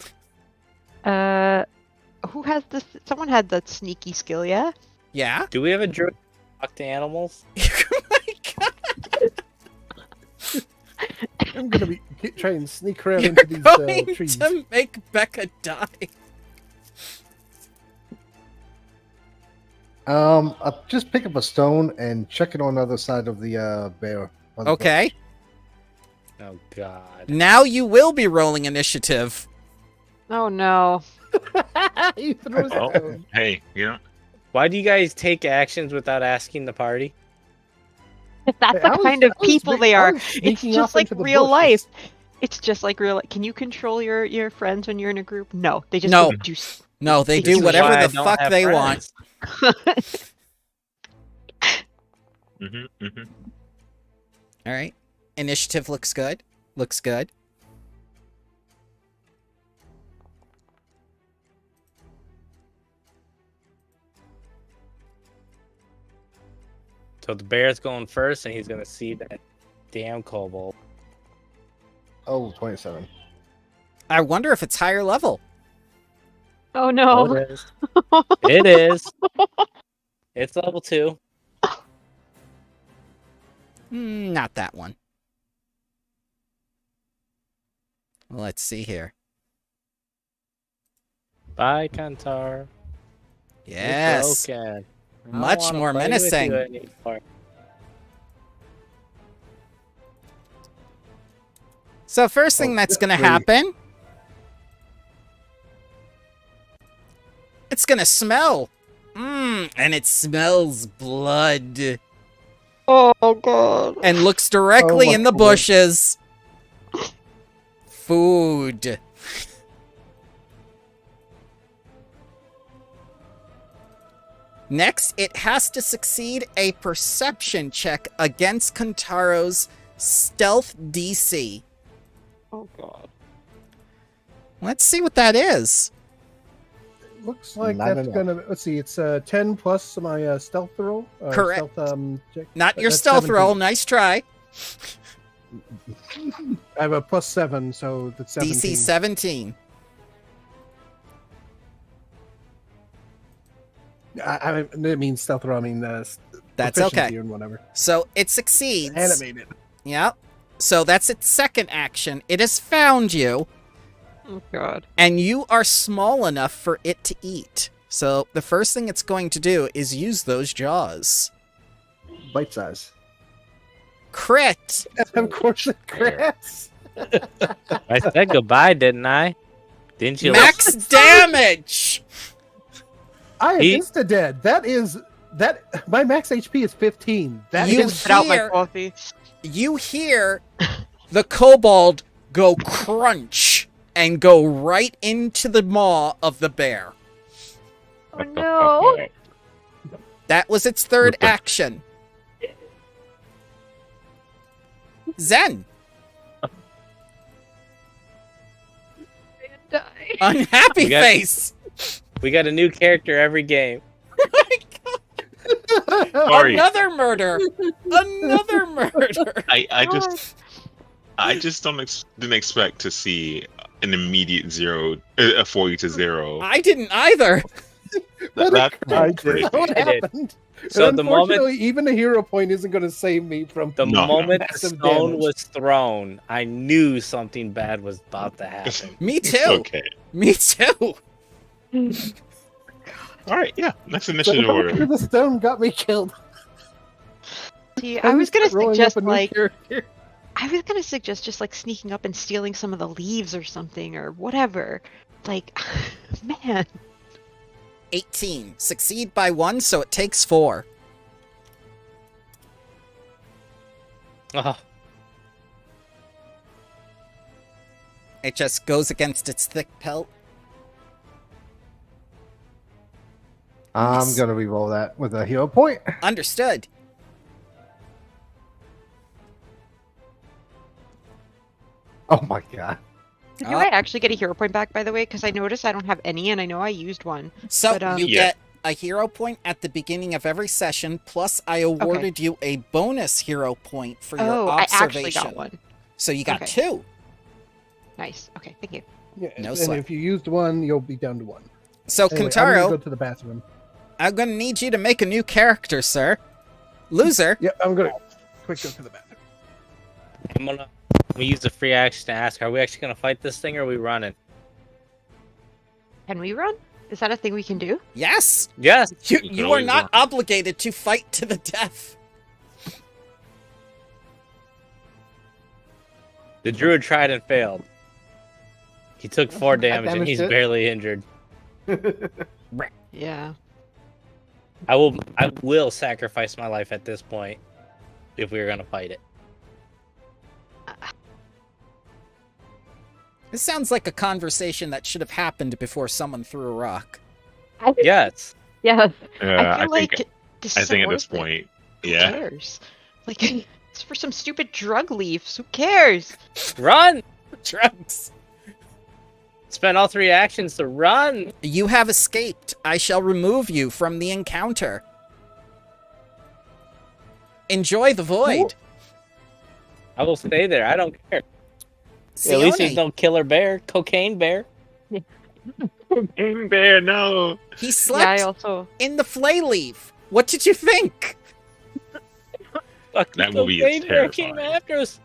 E: Who has this? Someone had that sneaky skill, yeah?
C: Yeah.
B: Do we have a druid talk to animals?
C: Oh my God.
A: I'm gonna be try and sneak around
C: You're
A: into these
C: going
A: trees.
C: to make Becca die.
G: I'll just pick up a stone and check it on the other side of the bear. on the
C: Okay.
B: Oh god.
C: Now you will be rolling initiative.
E: Oh no.
A: He throws
F: Oh,
A: it down.
F: hey, you know,
B: Why do you guys take actions without asking the party?
E: That's
A: I
E: the
A: was-
E: kind of
A: I was
E: people
A: sne-
E: they
A: I
E: are.
A: was
E: It's
A: sneaking off
E: just like
A: into the
E: real life.
A: bushes.
E: It's just like real life. Can you control your friends when you're in a group? No, they just
C: No.
E: do
C: No, they
E: This
C: do
E: is
C: whatever
B: Why I
C: the
B: don't
C: fuck
B: have
C: they
B: friends.
C: want. All right. Initiative looks good. Looks good.
B: So the bear's going first, and he's gonna see that damn kobold.
G: Oh, 27.
C: I wonder if it's higher level.
E: Oh no.
B: it is. It is. It's level 2.
C: Not that one. Let's see here.
B: Bye, Kantar. You're
C: Yes.
B: broken. I don't
C: Much
B: wanna
C: more
B: play with you
C: menacing.
B: anymore.
C: So first thing
G: Oh,
C: that's going to
G: 3.
C: happen, it's going to smell. And it smells blood
E: Oh god.
C: and looks directly
G: Oh, my
C: in the
G: God.
C: bushes. Food. Next, it has to succeed a perception check against Kantaro's stealth DC.
E: Oh god.
C: Let's see what that is.
A: Looks like
G: Not
A: that's
G: enough.
A: gonna. Let's see. It's 10 plus my stealth roll.
C: Correct.
A: Stealth, check.
C: Not your
A: That's
C: stealth
A: 17.
C: roll. Nice try.
A: I have a +7, so that's 17.
C: DC 17.
A: I didn't mean stealth roll. I mean
C: That's
A: proficiency
C: okay.
A: and whatever.
C: So it succeeds.
A: Animated.
C: Yep. So that's its second action. It has found you,
E: Oh god.
C: and you are small enough for it to eat. So the first thing it's going to do is use those jaws.
G: Bite size.
C: Crit.
A: Of course, it crits.
B: I said goodbye, didn't I? Didn't you?
C: Max damage.
A: I am
B: He-
A: insta dead. That is that. My max HP is 15. That
C: You
A: is
E: Spit out my
C: hear-
E: coffee.
C: You hear the kobold go crunch and go right into the maw of the bear.
E: Oh no.
C: That was its third
F: Okay.
C: action. Zen.
E: Die.
C: Unhappy
B: We got-
C: face.
B: We got a new character every game.
F: Sorry.
C: Another murder. Another murder.
F: I just didn't expect to see an immediate 0, a 40 to 0.
C: I didn't either.
F: That's
A: I
F: crazy.
A: did. What
B: I did.
A: happened?
B: So
A: And
B: the moment
A: unfortunately, even a hero point isn't going to save me from
B: the
F: No.
B: moment the
A: massive
B: stone
A: damage.
B: was thrown, I knew something bad was about to happen.
C: Me too.
F: Okay.
C: Me too.
F: All right. Yeah. Next
A: So
F: initiative order.
A: the stone got me killed.
E: See, I was gonna
A: Rolling up
E: suggest
A: a new
E: like
A: character.
E: I was gonna suggest just like sneaking up and stealing some of the leaves or something or whatever. Like, man.
C: 18. Succeed by 1, so it takes 4.
B: Oh,
C: It just goes against its thick pelt.
G: I'm
C: Nice.
G: gonna reroll that with a hero point.
C: Understood.
G: Oh my god.
E: Do I actually get a hero point back, by the way? Because I noticed I don't have any, and I know I used one.
C: So
E: But,
C: you
F: Yeah.
C: get a hero point at the beginning of every session, plus I awarded you a bonus hero point for your
E: Oh, I
C: observation.
E: actually got one.
C: So you got
E: Okay.
C: 2.
E: Nice. Okay, thank you.
A: Yeah,
C: No
A: and
C: sweat.
A: if you used one, you'll be down to 1.
C: So
A: Anyway, I'm gonna
C: Kentaro,
A: go to the bathroom.
C: I'm gonna need you to make a new character, sir. Loser.
A: Yep, I'm gonna quick go to the bathroom.
B: I'm gonna. We use the free action to ask: are we actually gonna fight this thing, or are we running?
E: Can we run? Is that a thing we can do?
C: Yes.
B: Yes.
C: You
F: can
C: are
F: always
C: not
F: run.
C: obligated to fight to the death.
B: The druid tried and failed. He took 4 damage and
D: damaged
B: he's
D: it.
B: barely injured.
E: Yeah.
B: I will sacrifice my life at this point if we were gonna fight it.
C: This sounds like a conversation that should have happened before someone threw a rock.
B: Yes.
E: Yeah.
F: Yeah,
E: I feel like this
F: I
E: isn't
F: think at this
E: worth it.
F: point,
E: Who
F: yeah.
E: cares? Like, it's for some stupid drug leaves. Who cares?
B: Run!
C: Drugs.
B: Spend all 3 actions to run!
C: You have escaped. I shall remove you from the encounter. Enjoy the void.
B: I will stay there. I don't care. At least there's
C: Sione,
B: no killer bear. Cocaine bear.
F: Cocaine bear, no.
C: he
E: Yeah, I
C: slept
E: also.
C: in the flay leaf. What did you think?
B: Fucking
F: That movie is
B: cocaine bear came
F: terrifying.
B: after us.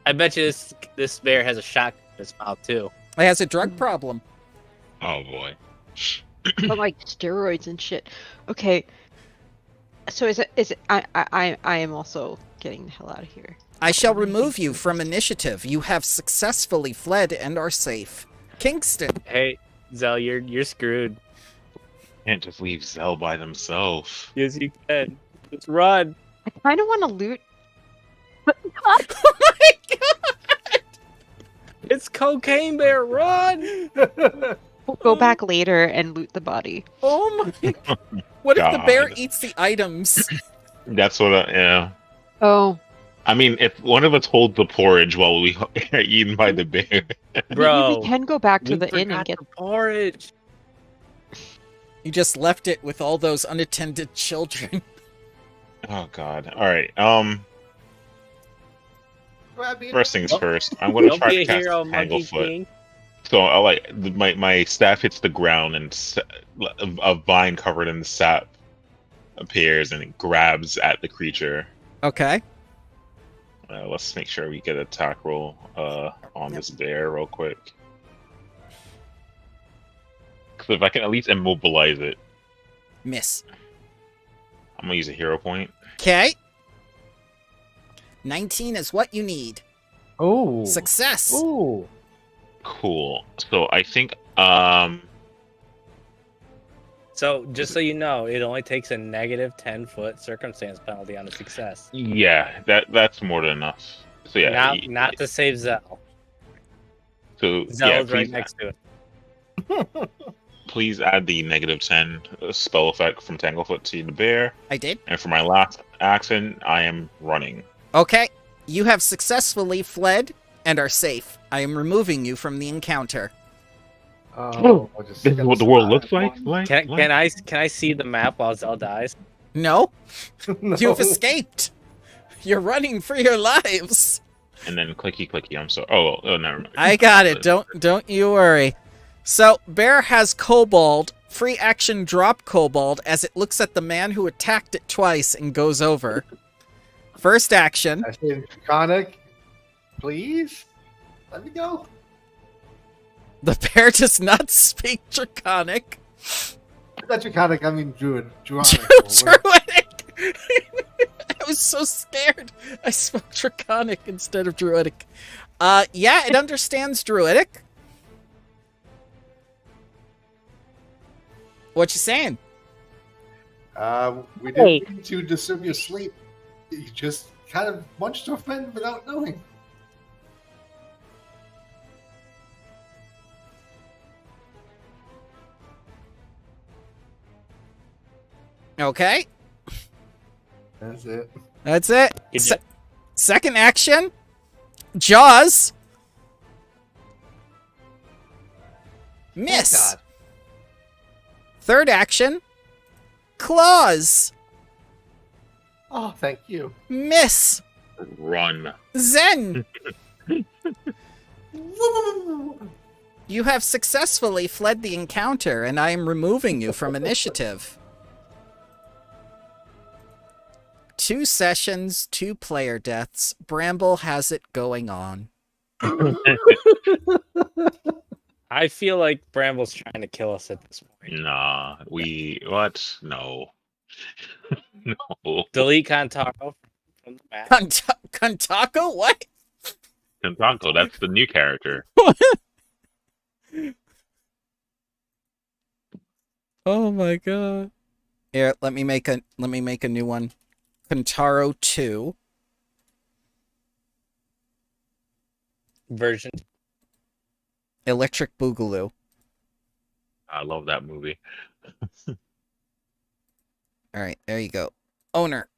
B: I bet you this bear has a shotgun in his mouth too.
C: It has a drug problem.
F: Oh boy.
E: But like steroids and shit. Okay. So is it? I am also getting the hell out of here.
C: I shall remove you from initiative. You have successfully fled and are safe. Kingston.
B: Hey, Zell, you're screwed.
F: Can't just leave Zell by themselves.
B: Yes, you can. Let's run.
E: I kind of want to loot.
C: Oh my god!
B: It's cocaine bear. Run.
E: We'll go back later and loot the body.
C: Oh my god. What if the bear
F: God.
C: eats the items?
F: That's what yeah.
E: Oh.
F: I mean, if one of us holds the porridge while we are eaten by the bear.
B: Bro,
E: Maybe we can go back to
B: we
E: the inn and
B: forgot
E: get.
B: the porridge.
C: You just left it with all those unattended children.
F: Oh god. Alright,
D: Grab it.
F: first things first. I'm gonna
B: Don't
F: try
B: be
F: to
B: a
F: cast
B: hero, Monkey
F: Tanglefoot.
B: King.
F: So I like my staff hits the ground and a vine covered in sap appears and it grabs at the creature.
C: Okay.
F: Let's make sure we get an attack roll on this bear real quick. Because if I can at least immobilize it,
C: Miss.
F: I'm gonna use a hero point.
C: Okay. 19 is what you need.
G: Oh.
C: Success.
G: Ooh.
F: Cool. So I think
B: So, just so you know, it only takes a negative 10-foot circumstance penalty on a success.
F: yeah, that's more than enough. So yeah,
B: Not to save Zell.
F: so
B: Zell
F: yeah,
B: is right
F: please,
B: next to it.
F: please add the -10 spell effect from Tanglefoot to the bear.
C: I did.
F: And for my last action, I am running.
C: Okay. You have successfully fled and are safe. I am removing you from the encounter.
D: Oh, I'll just
F: This is
D: get
F: what the world
D: side
F: looks like.
D: one.
B: Can I see the map while Zell dies?
C: No,
D: No.
C: you've escaped. You're running for your lives.
F: And then clicky. I'm sorry. Oh, never mind.
C: I got it. Don't you worry. So, Bear has Kobold. Free action drop Kobold as it looks at the man who attacked it twice and goes over. First action.
D: I say Draconic, please let me go.
C: The bear does not speak Draconic.
D: Not Draconic, I mean Druid.
C: Druidic. I was so scared. I spoke Draconic instead of Druidic. Yeah, it understands Druidic. What you saying?
D: We didn't mean to disturb your sleep. You just kind of munched our friend without knowing.
C: Okay.
D: That's it.
C: That's it.
B: Good job.
C: Second action. Jaws. Miss.
D: God.
C: Third action. Claws.
D: Oh, thank you.
C: Miss.
F: Run.
C: Zen. You have successfully fled the encounter, and I am removing you from initiative. 2 sessions, 2 player deaths. Bramble has it going on.
B: I feel like Bramble's trying to kill us at this point.
F: Nah, what? No. No.
B: Delete Kantaro from the map.
C: Kantako? What?
F: Kentanko, that's the new character.
C: Oh my god. Here, let me make a new one. Kantaro 2.
B: Version.
C: Electric Boogaloo.
F: I love that movie.
C: Alright, there you go. Owner.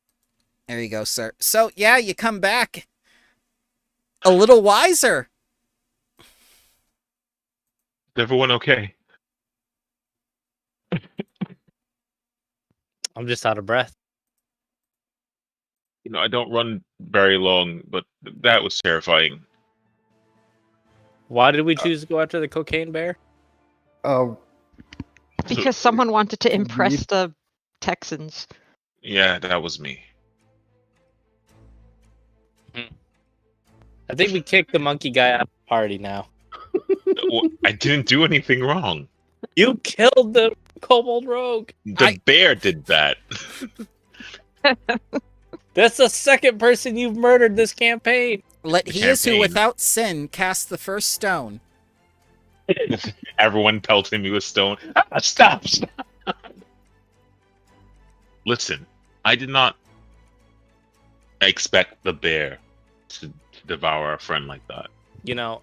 C: There you go, sir. So, yeah, you come back a little wiser.
F: Is everyone okay?
B: I'm just out of breath.
F: You know, I don't run very long, but that was terrifying.
B: Why did we choose to go after the cocaine bear?
E: Because someone wanted to
G: Indeed.
E: impress the Texans.
F: Yeah, that was me.
B: I think we kicked the monkey guy out of the party now.
F: I didn't do anything wrong.
B: You killed the kobold rogue.
F: The bear did that.
B: That's the second person you've murdered this campaign.
C: Let he is who
F: Campaign.
C: without sin cast the first stone.
F: Everyone pelted me with stone. Ah, stop! Listen, I did not expect the bear to devour a friend like that.
B: You know,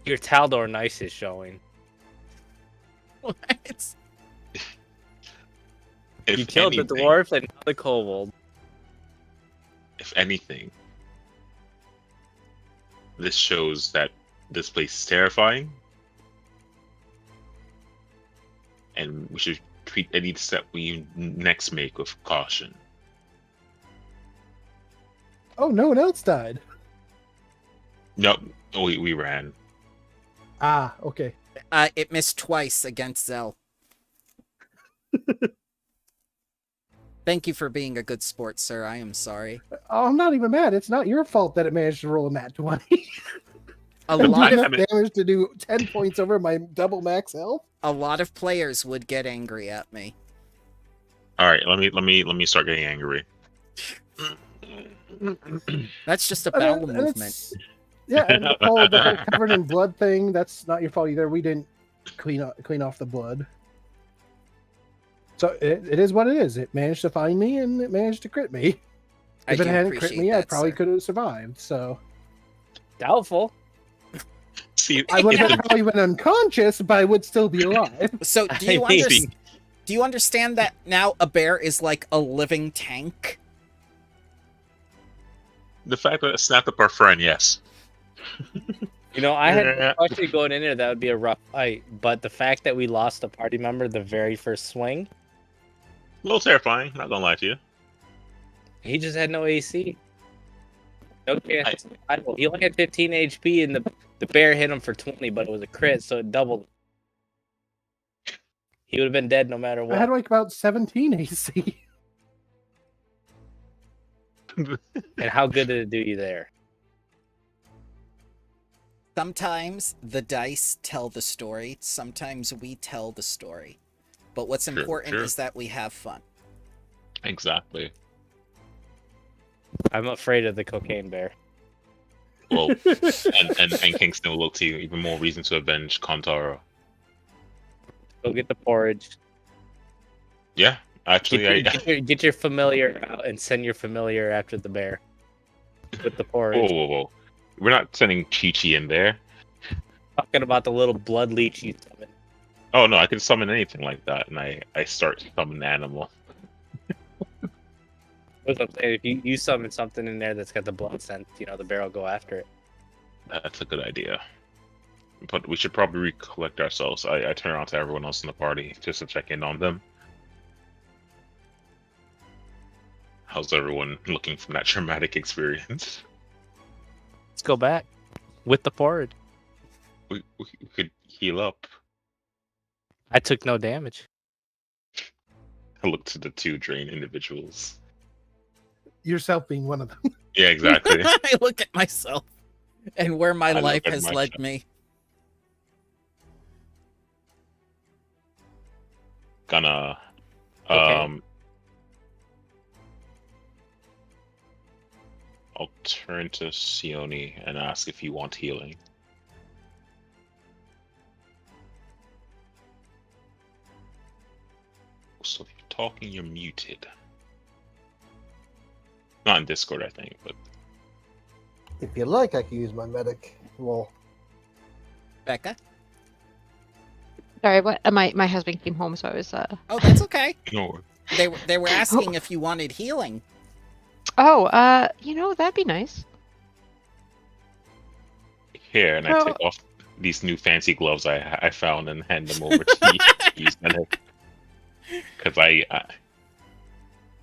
B: your Taldor Nice is showing.
C: What?
F: If
B: You killed the
F: anything-
B: dwarf and now the kobold.
F: If anything, this shows that this place is terrifying, and we should treat any step we next make with caution.
A: Oh, no one else died.
F: No, we ran.
A: Ah, okay.
C: It missed twice against Zell. Thank you for being a good sport, sir. I am sorry.
A: Oh, I'm not even mad. It's not your fault that it managed to roll a nat 20.
C: A
A: Did
C: lot
A: enough
C: of
A: damage to do 10 points over my double max health.
C: players would get angry at me.
F: All right, let me start getting angry.
C: That's just a
A: And
C: bowel
A: and
C: movement.
A: it's- Yeah, and the whole covered in blood thing, that's not your fault either. We didn't clean off the blood. So it is what it is. It managed to find me and it managed to crit me. If it hadn't crit me, I probably could have survived. So
B: Doubtful.
F: See,
A: I would have probably been unconscious, but I would still be alive.
C: So do you do you understand that now a bear is like a living tank?
F: the fact that it snapped up our friend, yes.
B: You know, I had actually going in there, that would be a rough fight. But the fact that we lost a party member the very first swing,
F: A little terrifying, not gonna lie to you.
B: he just had no AC. No chance. He only had 15 HP, and the bear hit him for 20, but it was a crit, so it doubled. He would have been dead no matter
A: I had
B: what.
A: like about 17 AC.
B: And how good did it do you there?
C: Sometimes the dice tell the story, sometimes we tell the story. But what's
F: Sure,
C: important
F: sure.
C: is that we have fun.
F: Exactly.
B: I'm afraid of the cocaine bear.
F: Well, and Kingston will look to you even more reason to avenge Kontaro.
B: Go get the porridge.
F: Yeah, actually,
B: Get your familiar out and send your familiar after the bear with the porridge.
F: whoa. We're not sending Chi-Chi in there.
B: Talking about the little blood leech you summon.
F: Oh no, I can summon anything like that, and I start summoning the animal.
B: That's what I'm saying. If you summon something in there that's got the blood scent, the bear will go after it.
F: That's a good idea. But we should probably recollect ourselves. I turn around to everyone else in the party just to check in on them. How's everyone looking from that traumatic experience?
B: Let's go back with the porridge.
F: We could heal up.
B: I took no damage.
F: I look to the two drained individuals.
A: Yourself being one of them.
F: Yeah, exactly.
C: I look at myself and where my
F: I look
C: life
F: at
C: has
F: myself.
C: led me.
F: Gonna
B: Okay.
F: I'll turn to Sione and ask if you want healing. So if you're talking, you're muted. Not in Discord, I think, but
G: If you like, I can use my medic. Well,
C: Becca?
E: Sorry, what? My husband came home, so I was
C: Oh, that's okay.
F: no.
C: They were asking if you wanted healing.
E: Oh, that'd be nice.
F: Here, and I
E: Oh.
F: take off these new fancy gloves I found and hand them over to you. Because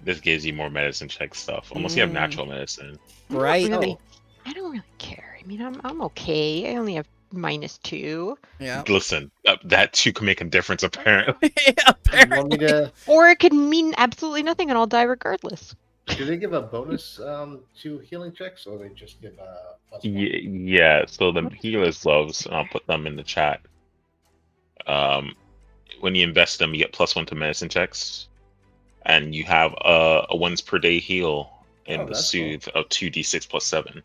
F: this gives you more medicine check stuff, unless you have natural medicine.
C: Right.
E: Really, I don't really care. I mean, I'm okay. I only have -2.
C: Yeah.
F: Listen, that too can make a difference, apparently.
D: You
C: Apparently.
D: want me to?
E: Or it could mean absolutely nothing and I'll die regardless.
D: Do they give a bonus to healing checks, or they just give a plus one?
F: Yeah, so the healer's gloves, and I'll put them in the chat. When you invest them, you get +1 to medicine checks, and you have a once per day heal in
D: Oh,
F: the
D: that's
F: soothe of 2d6 + 7.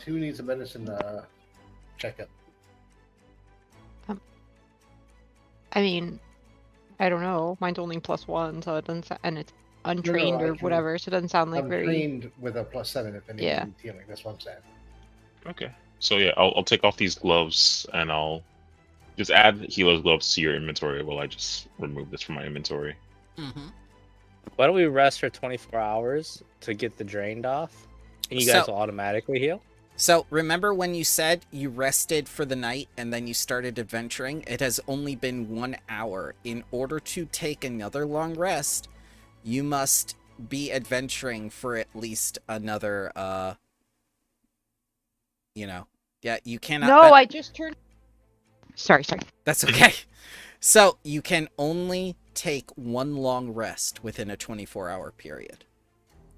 D: Who needs a medicine checkup?
E: I mean, I don't know. Mine's only +1, so it doesn't. And it's untrained
D: I
E: or
D: can-
E: whatever, so it doesn't sound like
D: I'm
E: very.
D: trained with a +7 if anyone
E: Yeah.
D: needs healing. That's what I'm saying.
F: Okay, so yeah, I'll take off these gloves, and I'll just add healer's gloves to your inventory while I just remove this from my inventory.
C: Mm-hmm.
B: Why don't we rest for 24 hours to get the drained off? And you guys will automatically heal?
C: So, remember when you said you rested for the night and then you started adventuring? It has only been 1 hour. In order to take another long rest, you must be adventuring for at least another, yeah, you cannot...
E: No, I just turned. Sorry.
C: That's okay. So, you can only take 1 long rest within a 24-hour period.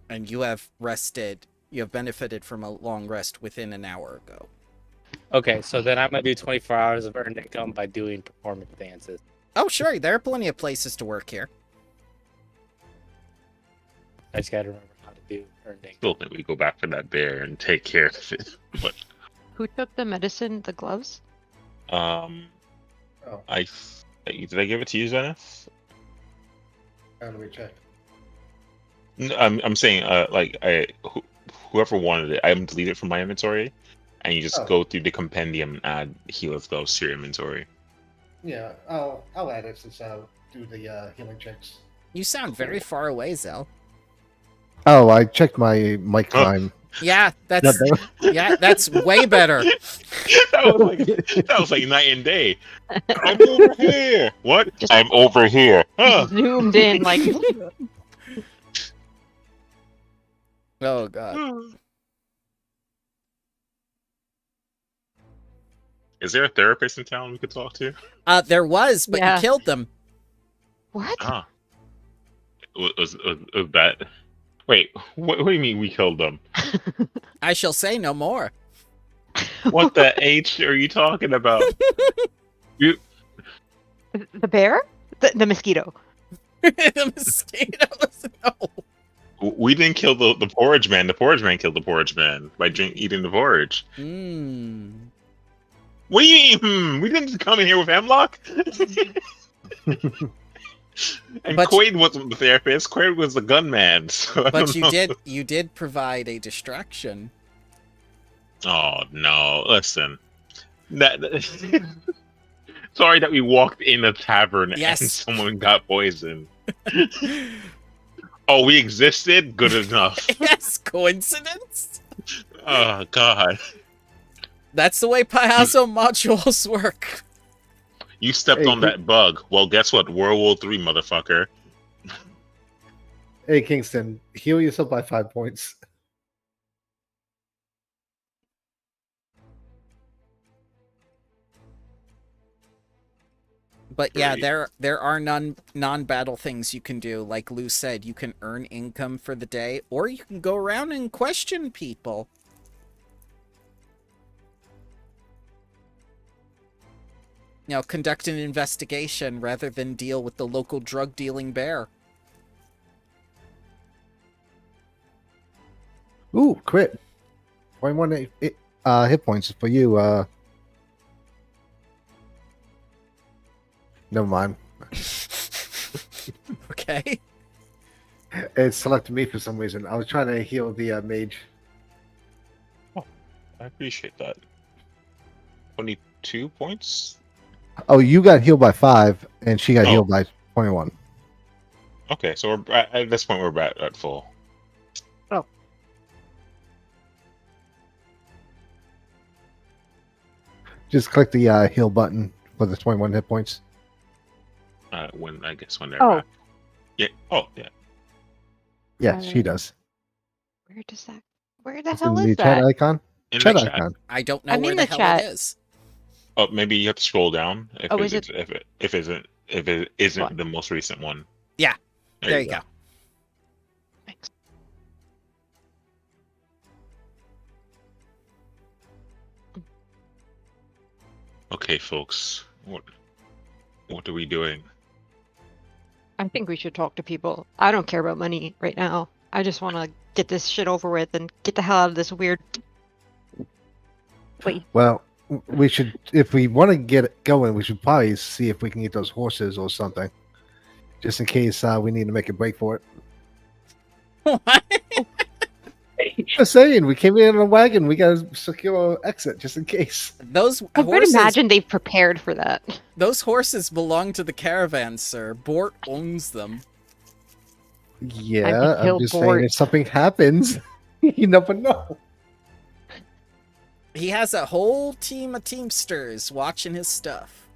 C: And you have rested... You have benefited from a long rest within an hour ago.
B: Okay, so then I'm going to do 24 hours of earned income by doing performance dances.
C: Oh, sure. There are plenty of places to work here.
B: I just got to remember how to do earned income.
F: Still think we go back for that bear and take care of it. But
E: Who took the medicine? The gloves?
D: Oh,
F: did I give it to you, Zenith?
D: let me check.
F: No, I'm saying whoever wanted it, I delete it from my inventory, and you just
D: Oh.
F: go through the compendium and add healer's gloves to your inventory.
D: Yeah, I'll add it since I'll do the healing checks.
C: You sound very far away, Zell.
G: oh, I checked my mic
F: Huh.
G: time.
C: Yeah,
G: That-
C: that's
G: that-
C: yeah, that's way better.
F: that was like night and day. I'm over here. What?
E: Just-
F: I'm over here. Huh.
E: Zoomed in like.
C: Oh god.
F: Is there a therapist in town we could talk to?
C: There was, but
E: Yeah.
C: you killed them.
E: What?
F: Ah. Was that? Wait, what do you mean we killed them?
C: I shall say no more.
F: What the H are you talking about? You,
E: The bear? The mosquito.
C: The mosquitoes. No.
F: we didn't kill the porridge man. The porridge man killed the porridge man by eating the porridge.
C: Mm.
F: What do you mean? We didn't come in here with hemlock. And
C: But-
F: Quaid wasn't the therapist. Quaid was the gunman. So I
C: But
F: don't
C: you
F: know.
C: did provide a distraction.
F: Oh no! Listen, that. Sorry that we walked in a tavern and
C: Yes.
F: someone got poisoned. Oh, we existed? Good enough.
C: Yes, coincidence?
F: Oh god!
C: That's the way Payaso modules work.
F: You stepped
G: Hey,
F: on that bug. Well, guess what? World War III, motherfucker.
G: Hey, Kingston, heal yourself by 5 points.
C: But yeah,
F: Great.
C: there are non-battle things you can do. Like Lou said, you can earn income for the day, or you can go around and question people. You know, conduct an investigation rather than deal with the local drug-dealing bear.
G: Ooh, crit. 21 hit points for you. Never mind.
C: Okay.
G: It selected me for some reason. I was trying to heal the mage.
F: I appreciate that. 22 points?
G: Oh, you got healed by 5, and she got
F: Oh.
G: healed by 21.
F: Okay, so we're at this point we're at full.
G: Just click the heal button for the 21 hit points.
F: When they're
E: Oh.
F: back. Yeah. Oh, yeah.
G: Yeah, she
E: Uh,
G: does.
E: Where does that? Where the
G: It's
E: hell
G: in the
E: is
G: chat
E: that?
G: icon.
F: In
G: Chat
F: the chat.
G: icon.
C: I don't know
E: I'm
C: where
E: in
C: the
E: the
C: hell
E: chat.
C: it is.
F: Oh, maybe you have to scroll down if
E: Oh,
F: it,
E: is it-
F: if it isn't
E: What?
F: the most recent one.
C: Yeah. There you go.
E: Thanks.
F: Okay, folks. What are we doing?
E: I think we should talk to people. I don't care about money right now. I just want to get this shit over with and get the hell out of this weird. Wait,
G: Well, we should, if we want to get it going, we should probably see if we can get those horses or something, just in case we need to make a break for it.
C: What?
G: Just saying, we came in a wagon. We got to secure an exit just in case.
C: Those
E: I would
C: horses,
E: imagine they've prepared for that.
C: those horses belong to the caravan, sir. Bort owns them.
G: Yeah,
E: kill
G: I'm just
E: Bort.
G: saying, if something happens, you never know.
C: He has a whole team of teamsters watching his stuff.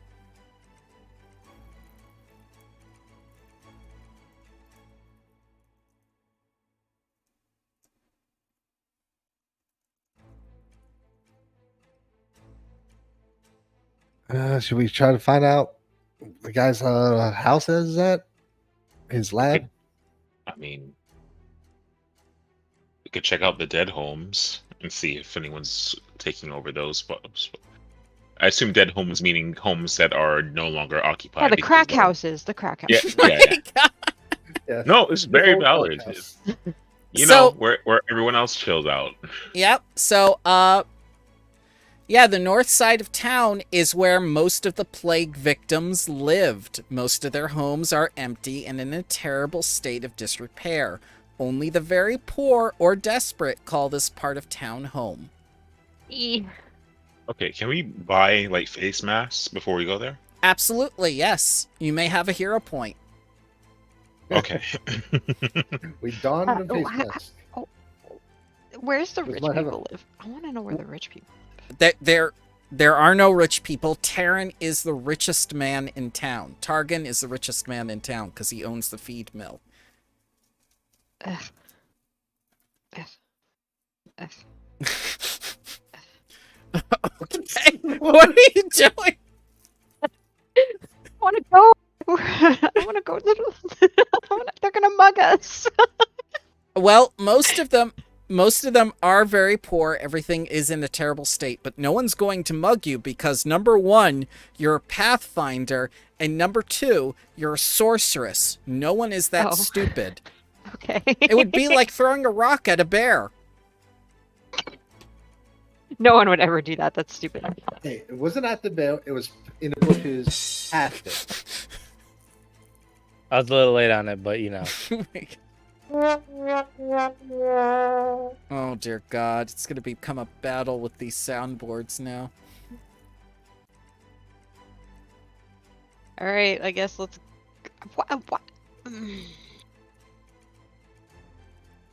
G: Should we try to find out the guy's house is at? His lab?
F: I mean, we could check out the dead homes and see if anyone's taking over those. But I assume dead homes meaning homes that are no longer occupied.
E: Yeah, the
F: because
E: crack
F: no-
E: houses. The crack
F: Yeah,
E: houses.
F: yeah, yeah.
G: Yeah.
F: No, it's very
G: Old
F: valid.
G: outhouse.
F: You
C: So-
F: know, where everyone else chills out.
C: Yep. So, yeah, the north side of town is where most of the plague victims lived. Most of their homes are empty and in a terrible state of disrepair. Only the very poor or desperate call this part of town home.
F: Okay, can we buy like face masks before we go there?
C: Absolutely, yes. You may have a hero point.
F: Okay.
G: We donned the
E: oh,
G: face
E: ha-
G: mask.
E: Where's the
G: This
E: rich
G: might have
E: people live? I want to know where the rich people.
C: There are no rich people. Terran is the richest man in town. Targan is the richest man in town because he owns the feed mill.
E: Ugh. Ugh. Ugh.
C: Okay, what are you doing?
E: I want to go. I want to go. They're gonna mug us.
C: Well, most of them are very poor. Everything is in a terrible state, but no one's going to mug you because number one, you're a pathfinder, and number two, you're a sorceress. No one is that
E: Oh.
C: stupid.
E: Okay.
C: It would be like throwing a rock at a bear.
E: No one would ever do that. That's stupid.
G: Hey, it wasn't at the bell. It was in the bushes past it.
B: I was a little late on it, but you know.
C: Oh dear God, it's gonna become a battle with these soundboards now.
E: All right, I guess let's. What?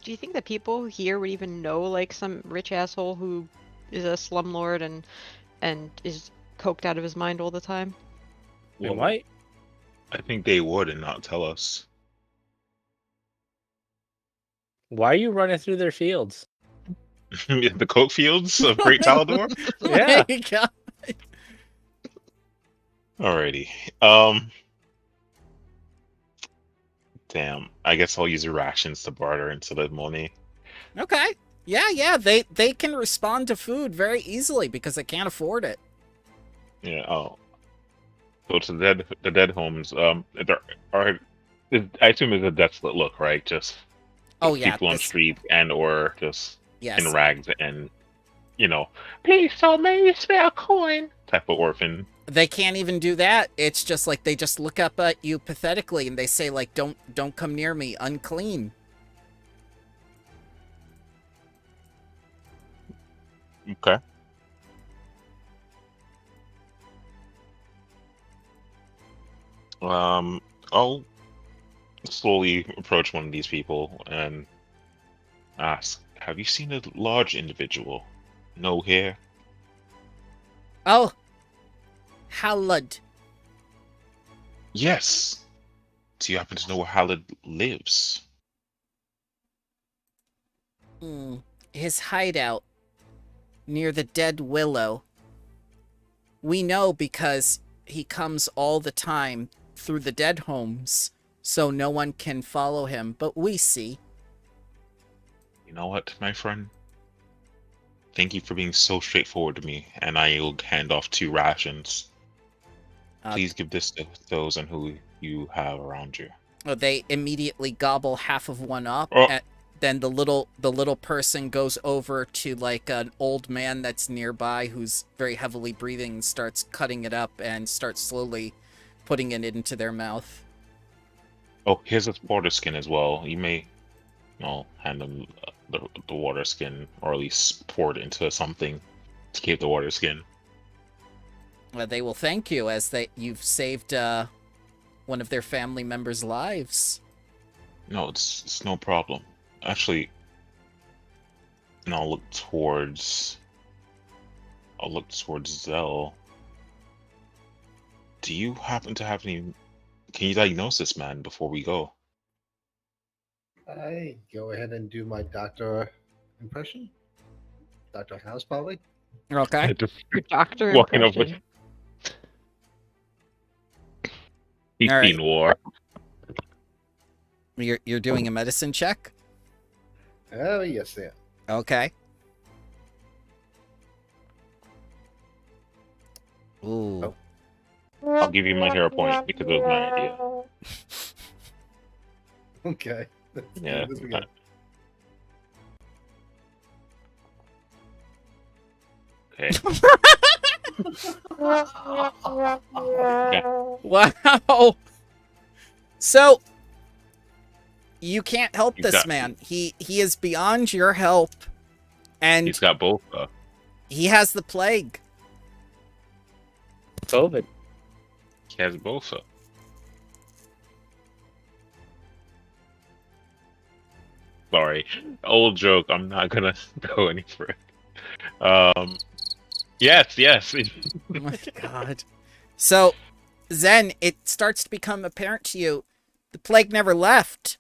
E: Do you think the people here would even know, like, some rich asshole who is a slumlord and is coked out of his mind all the time?
B: We
F: Well,
B: might.
F: I think they would and not tell us.
B: Why are you running through their fields?
F: The coke fields of Great Talador?
B: Yeah.
C: My God.
F: Alrighty. Damn. I guess I'll use rations to barter instead of money.
C: Okay. Yeah, they can respond to food very easily because they can't afford it.
F: Yeah, I'll go to the dead homes. There are I assume it's a desolate look, right? Just
C: Oh yeah,
F: people on
C: this-
F: streets and or just
C: yes.
F: in rags and please tell me you spare a coin type of orphan.
C: They can't even do that. It's just like they just look up at you pathetically and they say like, "Don't come near me, unclean."
F: Okay. I'll slowly approach one of these people and ask, "Have you seen a large individual? No hair?"
C: Oh, Halad.
F: Yes. Do you happen to know where Halid lives?
C: His hideout near the dead willow. We know because he comes all the time through the dead homes, so no one can follow him, but we see.
F: You know what, my friend? Thank you for being so straightforward to me, and I'll hand off 2 rations. Please give this to those and who you have around you.
C: They immediately gobble half of one up,
F: Oh.
C: and then the little person goes over to like an old man that's nearby who's very heavily breathing and starts cutting it up and starts slowly putting it into their mouth.
F: Oh, here's a water skin as well. You may, hand them the water skin, or at least pour it into something to keep the water skin.
C: They will thank you as you've saved one of their family members' lives.
F: No, it's no problem. Actually, and I'll look towards Zell. Do you happen to have any? Can you diagnose this man before we go?
G: I go ahead and do my doctor impression. Dr. House, probably.
C: Okay.
F: Just
E: Your doctor
F: walking over.
E: impression.
F: He's
C: All right.
F: seen war.
C: You're doing a medicine check?
G: Oh, yes, yeah.
C: Okay. Ooh.
G: Oh.
F: I'll give you my hero point because it was my idea.
G: Okay.
F: Yeah.
G: Let's begin.
F: Okay.
C: Wow. So you can't help
F: You
C: this
F: got-
C: man. He is beyond your help, and
F: He's got both.
C: he has the plague.
B: COVID.
F: He has both. Sorry, old joke. I'm not gonna go any further. Yes.
C: Oh my God. So, Zen, it starts to become apparent to you, the plague never left.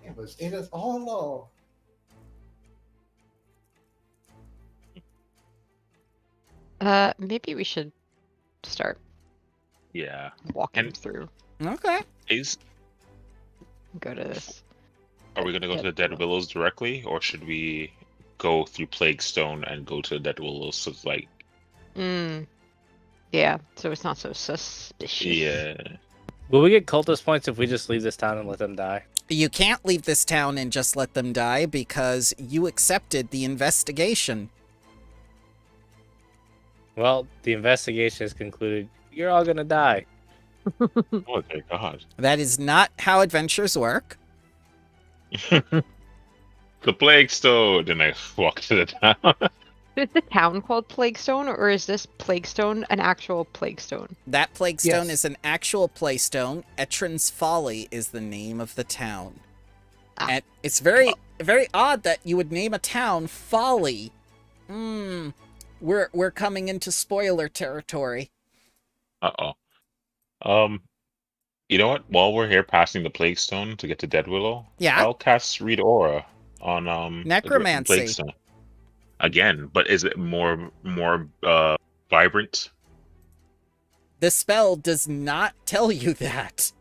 G: It was in us all along.
E: Maybe we should start
F: Yeah.
E: walking
F: And-
E: through.
C: Okay.
E: Go to this.
F: Are we gonna go to the Dead Willows directly, or should we go through Plaguestone and go to the Dead Willows? So it's like,
E: Yeah, so it's not so suspicious.
F: yeah.
B: Will we get cultist points if we just leave this town and let them die?
C: You can't leave this town and just let them die because you accepted the investigation.
B: Well, the investigation is concluded. You're all gonna die.
F: Oh dear God.
C: That is not how adventures work.
F: The Plaguestone. Then I walk to the town.
E: Is the town called Plaguestone, or is this Plaguestone an actual Plaguestone?
C: That Plaguestone
A: Yes.
C: is an actual Playstone. Etrin's Folly is the name of the town.
E: Ah.
C: And it's very odd that you would name a town Folly. We're coming into spoiler territory.
F: Uh-oh. You know what? While we're here passing the Plaguestone to get to Dead Willow,
C: Yeah?
F: I'll cast Read Aura on the
C: Necromancy.
F: Plaguestone. Again, but is it more vibrant?
C: The spell does not tell you that.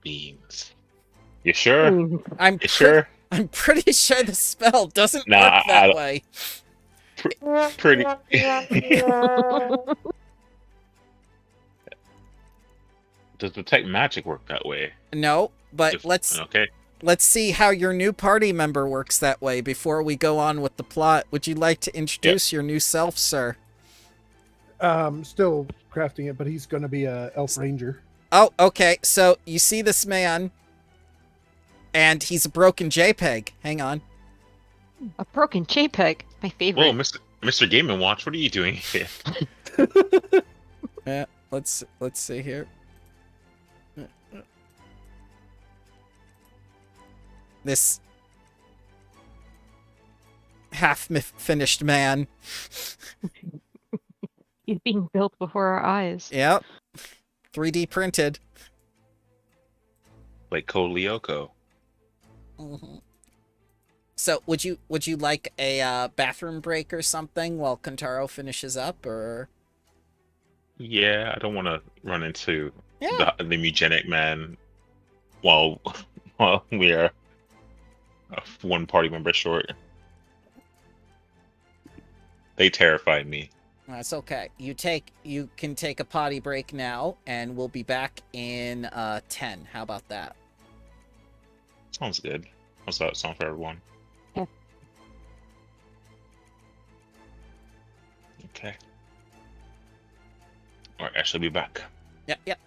F: Beans. You sure?
C: I'm
F: You sure?
C: I'm pretty sure the spell doesn't
F: Nah,
C: work
F: I
C: that
F: don't-
C: way.
F: Pretty. Does detect magic work that way?
C: No, but
F: If-
C: let's
F: Okay.
C: see how your new party member works that way before we go on with the plot. Would you like to introduce your new self, sir?
A: Still crafting it, but he's going to be a elf ranger.
C: Oh, okay. So you see this man, and he's a broken JPEG. Hang on.
E: A broken JPEG, my favorite.
F: Whoa, Mr. Game and Watch, what are you doing here?
C: Yeah, let's see here. This half-finished man.
E: He's being built before our eyes.
C: Yep. 3D printed.
F: Like Code Lyoko.
C: So, would you like a bathroom break or something while Kantaro finishes up, or?
F: Yeah, I don't want to run into
C: Yeah.
F: the Mugenic Man while we are one party member short. They terrified me.
C: That's okay. You can take a potty break now, and we'll be back in 10. How about that?
F: Sounds good. How's that sound for everyone?
E: Yeah.
F: Okay. Alright, I shall be back.
C: Yep.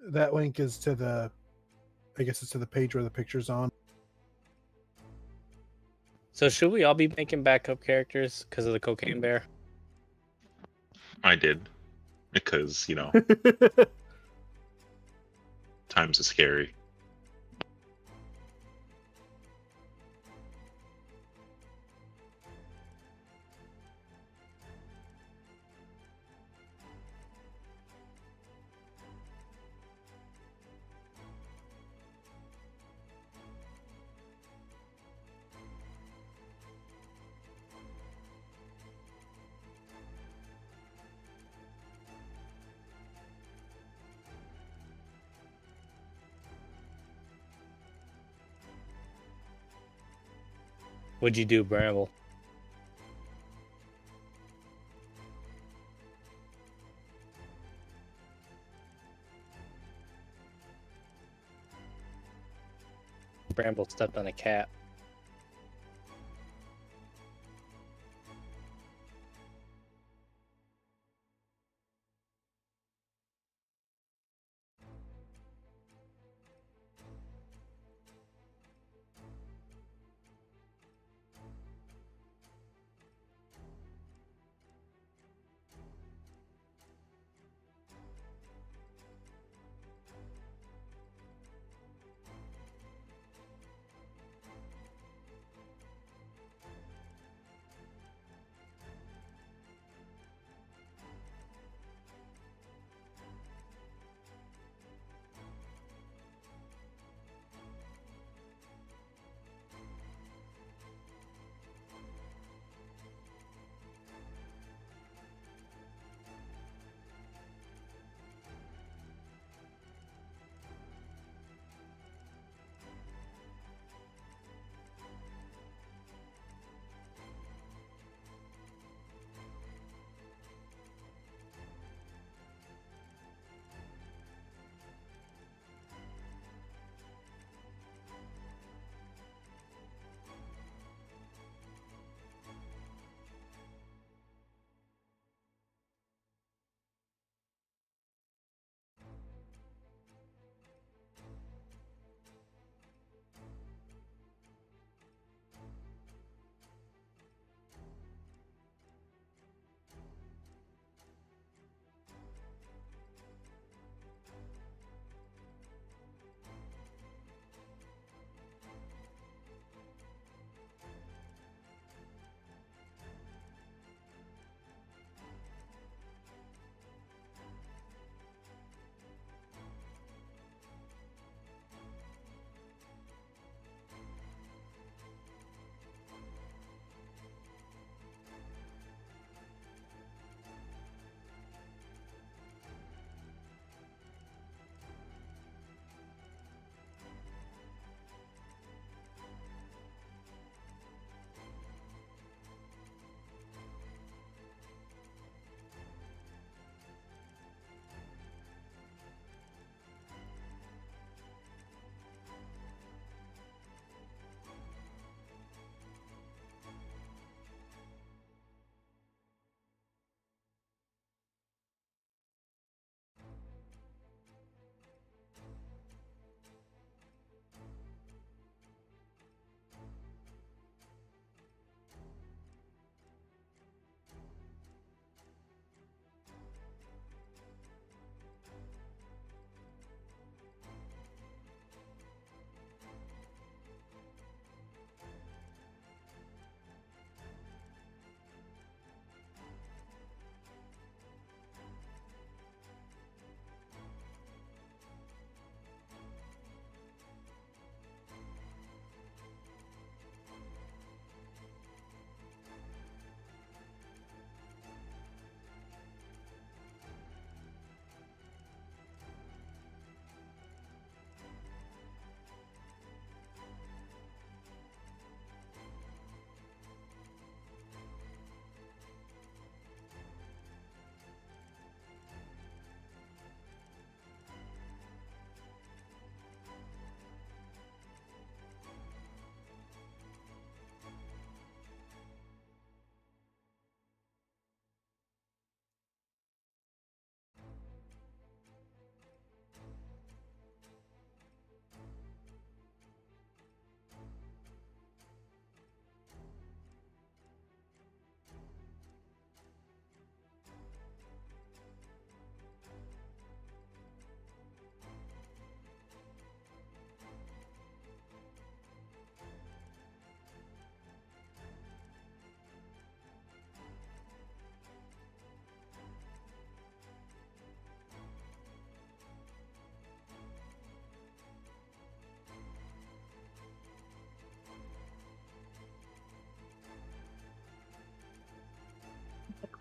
A: That link is to the, I guess it's to the page where the picture's on.
B: So should we all be making backup characters because of the cocaine bear?
F: I did. Because, times are scary.
B: What'd you do, Bramble? Bramble stepped on a cat.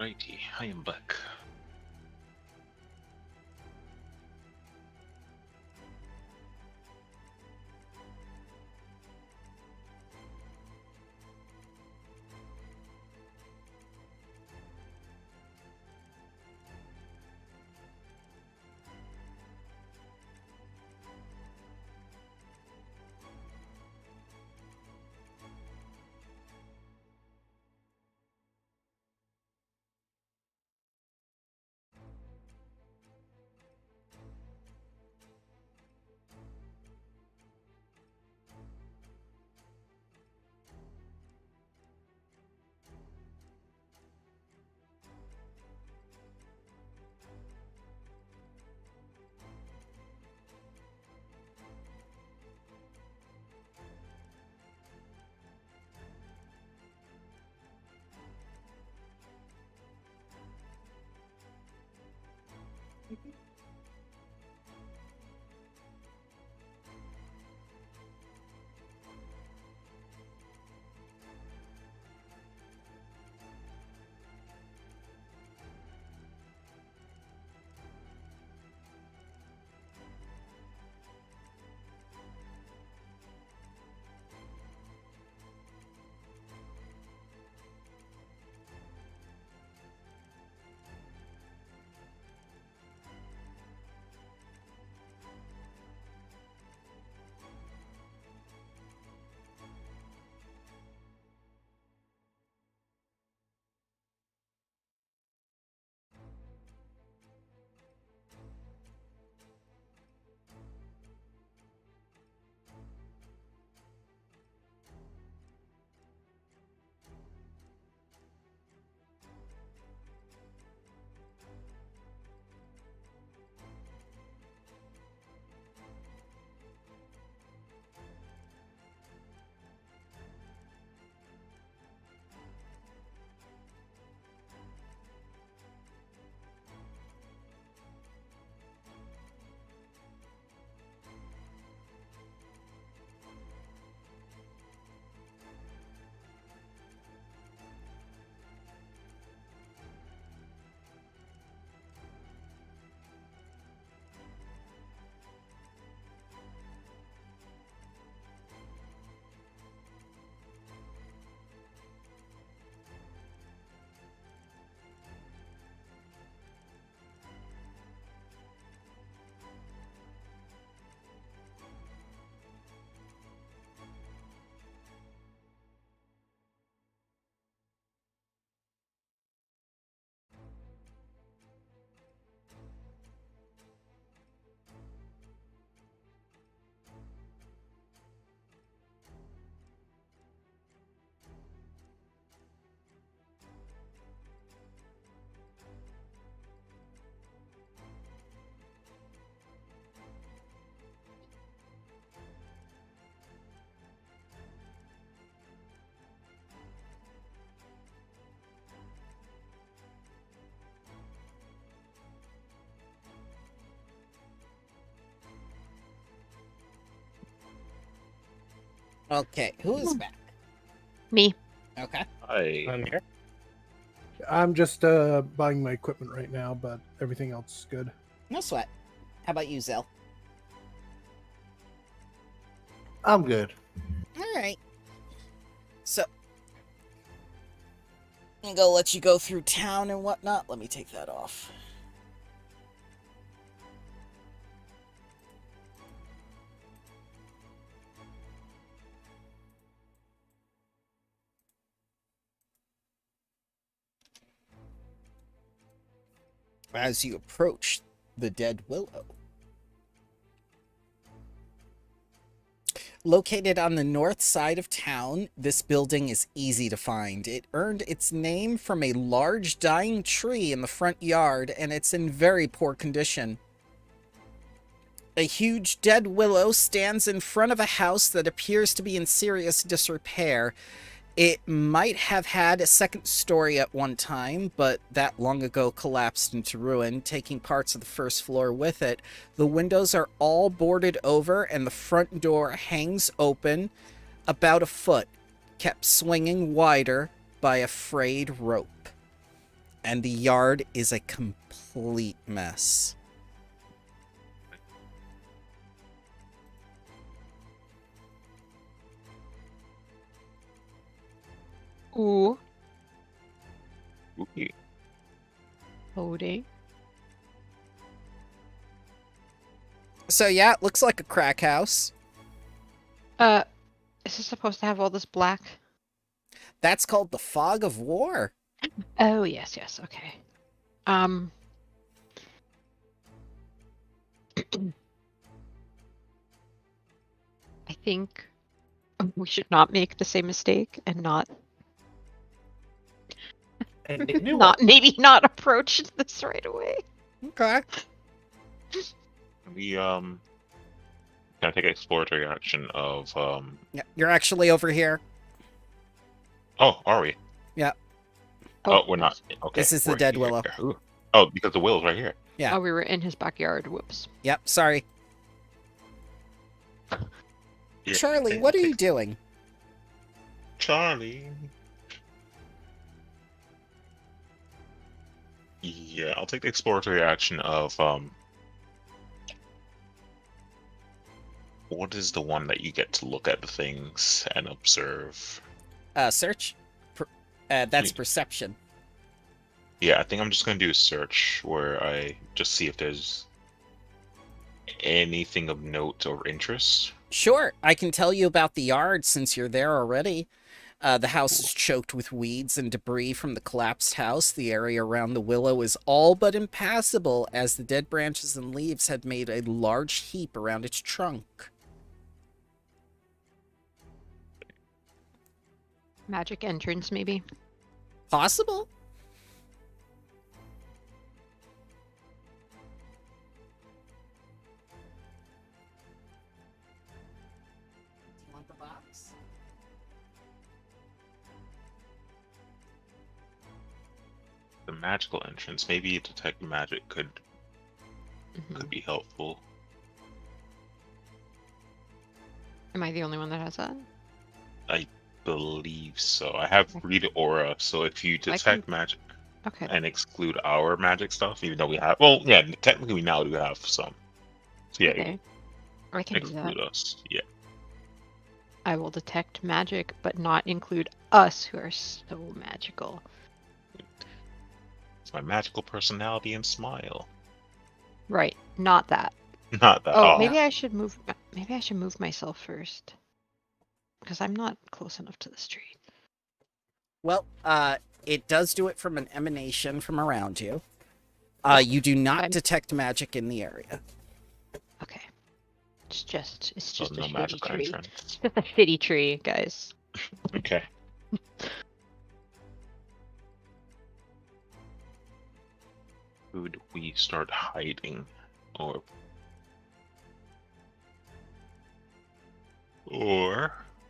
F: Righty, I am back.
C: Okay, who is back?
E: Me.
C: Okay.
F: Hi.
B: I'm here.
A: I'm just buying my equipment right now, but everything else is good.
C: No sweat. How about you, Zell?
G: I'm good.
C: All right. So, I'm gonna let you go through town and whatnot. Let me take that off. As you approach the dead willow. Located on the north side of town, this building is easy to find. It earned its name from a large dying tree in the front yard, and it's in very poor condition. A huge dead willow stands in front of a house that appears to be in serious disrepair. It might have had a second story at one time, but that long ago collapsed into ruin, taking parts of the first floor with it. The windows are all boarded over, and the front door hangs open about a foot, kept swinging wider by a frayed rope. And the yard is a complete mess.
E: Ooh,
F: Ooh,
E: loading.
C: So yeah, it looks like a crack house.
E: Is this supposed to have all this black?
C: That's called the fog of war.
E: Oh, yes, yes, okay. I think we should not make the same mistake and not maybe not approach this right away.
C: Okay.
F: we can I take exploratory action of
C: Yeah, you're actually over here.
F: Oh, are we? Oh, we're not. Okay.
C: This is the
F: we're
C: dead
F: here.
C: willow.
F: Ooh. Oh, because the willow's right here.
C: Yeah.
E: Oh, we were in his backyard. Whoops.
C: Yep, sorry.
F: Yeah.
C: Charlie, what are you doing?
F: Charlie. Yeah, I'll take the exploratory action of what is the one that you get to look at the things and observe?
C: Search? That's
F: Yeah.
C: perception.
F: Yeah, I think I'm just gonna do a search where I just see if there's anything of note or interest.
C: Sure, I can tell you about the yard since you're there already. The house is choked with weeds and debris from the collapsed house. The area around the willow is all but impassable as the dead branches and leaves had made a large heap around its trunk.
E: Magic entrance, maybe.
C: Possible? Do you want the box?
F: The magical entrance, maybe detect magic could be helpful.
E: Am I the only one that has that?
F: I believe so. I have read aura, so if you detect magic
E: Okay.
F: and exclude our magic stuff, even though we have, well, yeah, technically we now do have some. So yeah,
E: Okay. I can do that.
F: exclude us. Yeah.
E: I will detect magic, but not include us who are so magical.
F: It's my magical personality and smile.
E: Right. Not that.
F: Not that.
E: Oh,
F: Oh,
E: maybe I should move. Maybe I should move myself first, because I'm not close enough to the street.
C: Well, it does do it from an emanation from around you. You do not
E: I'm-
C: detect magic in the area.
E: Okay. It's just
F: so
E: a
F: no
E: shitty
F: magical
E: tree.
F: entrance.
E: It's just a shitty tree, guys.
F: Okay. Could we start hiding, or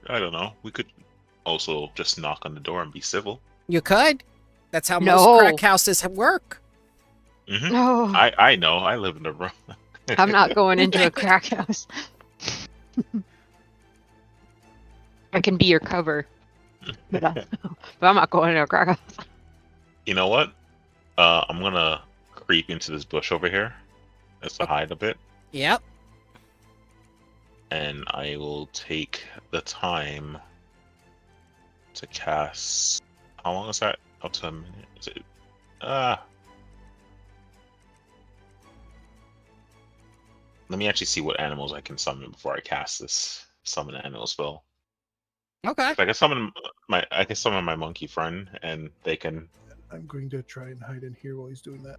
F: I don't know. We could also just knock on the door and be civil.
C: You could. That's how
E: No.
C: most crack houses work.
F: Hmm
E: No,
F: I know. I live in the room.
E: I'm not going into a crack house. I can be your cover, but I'm not going into a crack house.
F: You know what? I'm gonna creep into this bush over here, just to hide a bit,
C: Yep.
F: and I will take the time to cast. How long is that? Up to a minute? Is it? Let me actually see what animals I can summon before I cast this summon animal spell.
C: Okay.
F: I can summon my monkey friend, and they can.
A: I'm going to try and hide in here while he's doing that.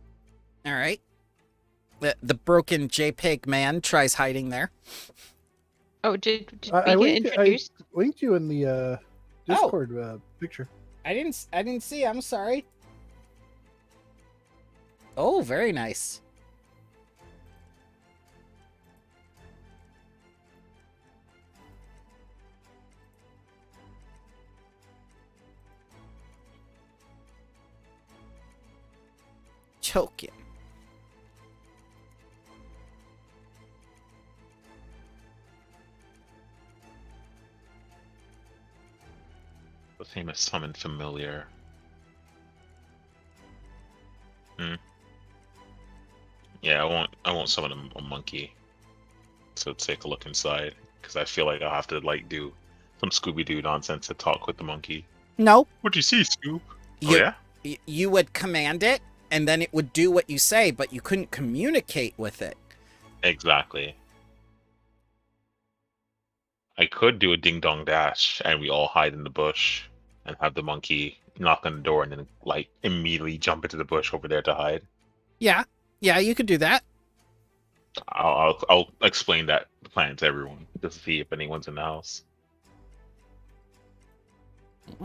C: All right. The broken JPEG man tries hiding there.
E: Oh, did
A: I
E: we get
A: linked-
E: introduced?
A: Linked you in the Discord picture.
C: I didn't see. I'm sorry. Oh, very nice. Choking.
F: The famous summon familiar. Yeah, I won't summon a monkey to take a look inside because I feel like I'll have to like do some Scooby Doo nonsense to talk with the monkey.
C: No,
F: What'd you see, Scoob?
C: You-
F: Oh yeah.
C: you would command it, and then it would do what you say, but you couldn't communicate with it.
F: Exactly. I could do a ding dong dash and we all hide in the bush and have the monkey knock on the door and then like immediately jump into the bush over there to hide.
C: Yeah, you could do that.
F: I'll explain that plan to everyone just to see if anyone's in the house.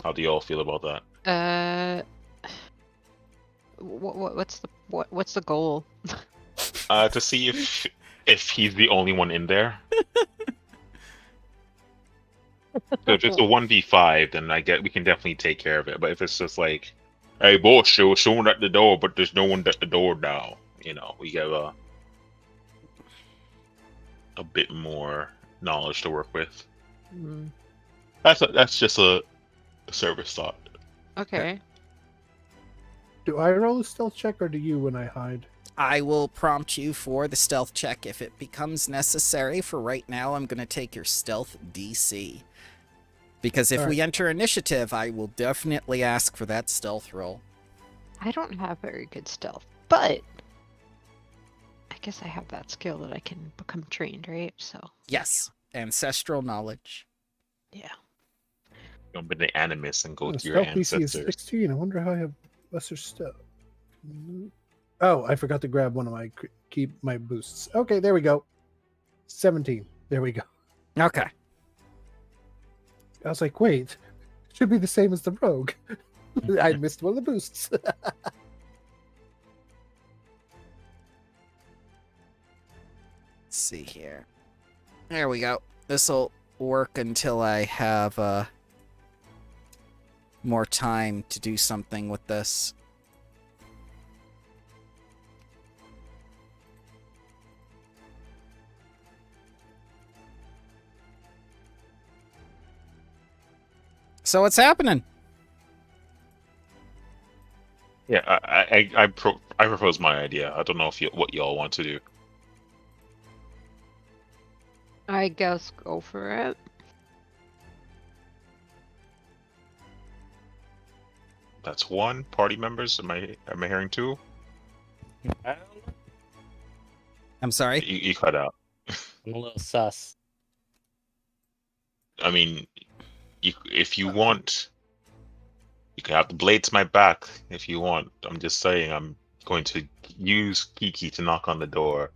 F: How do you all feel about that?
E: What's the goal?
F: To see if he's the only one in there. So if it's a 1v5, then I get we can definitely take care of it. But if it's just like, hey boss, there was someone at the door, but there's no one at the door now. You know, we have a bit more knowledge to work with.
E: Hmm.
F: That's just a service thought.
E: Okay.
A: Do I roll a stealth check or do you when I hide?
C: I will prompt you for the stealth check if it becomes necessary. For right now, I'm going to take your stealth DC. Because if
A: All right.
C: we enter initiative, I will definitely ask for that stealth roll.
E: I don't have very good stealth, but I guess I have that skill that I can become trained, right? So
C: Yes, ancestral knowledge.
E: yeah.
F: Jump into Animus and go
A: Oh,
F: to your
A: stealth DC is
F: ancestors.
A: 16. I wonder how I have lesser stealth. Oh, I forgot to grab one of my keep my boosts. Okay, there we go. 17. There we go.
C: Okay.
A: I was like, wait, should be the same as the rogue. I missed one of the boosts.
C: Let's see here. There we go. This'll work until I have more time to do something with this. So what's happening?
F: Yeah, I propose my idea. I don't know if what y'all want to do.
E: I guess go for it.
F: That's one. Party members. Am I hearing two?
C: I'm sorry.
F: You cut out.
B: I'm a little sus.
F: I mean, if you want, you can have the blade to my back if you want. I'm just saying, I'm going to use Kiki to knock on the door,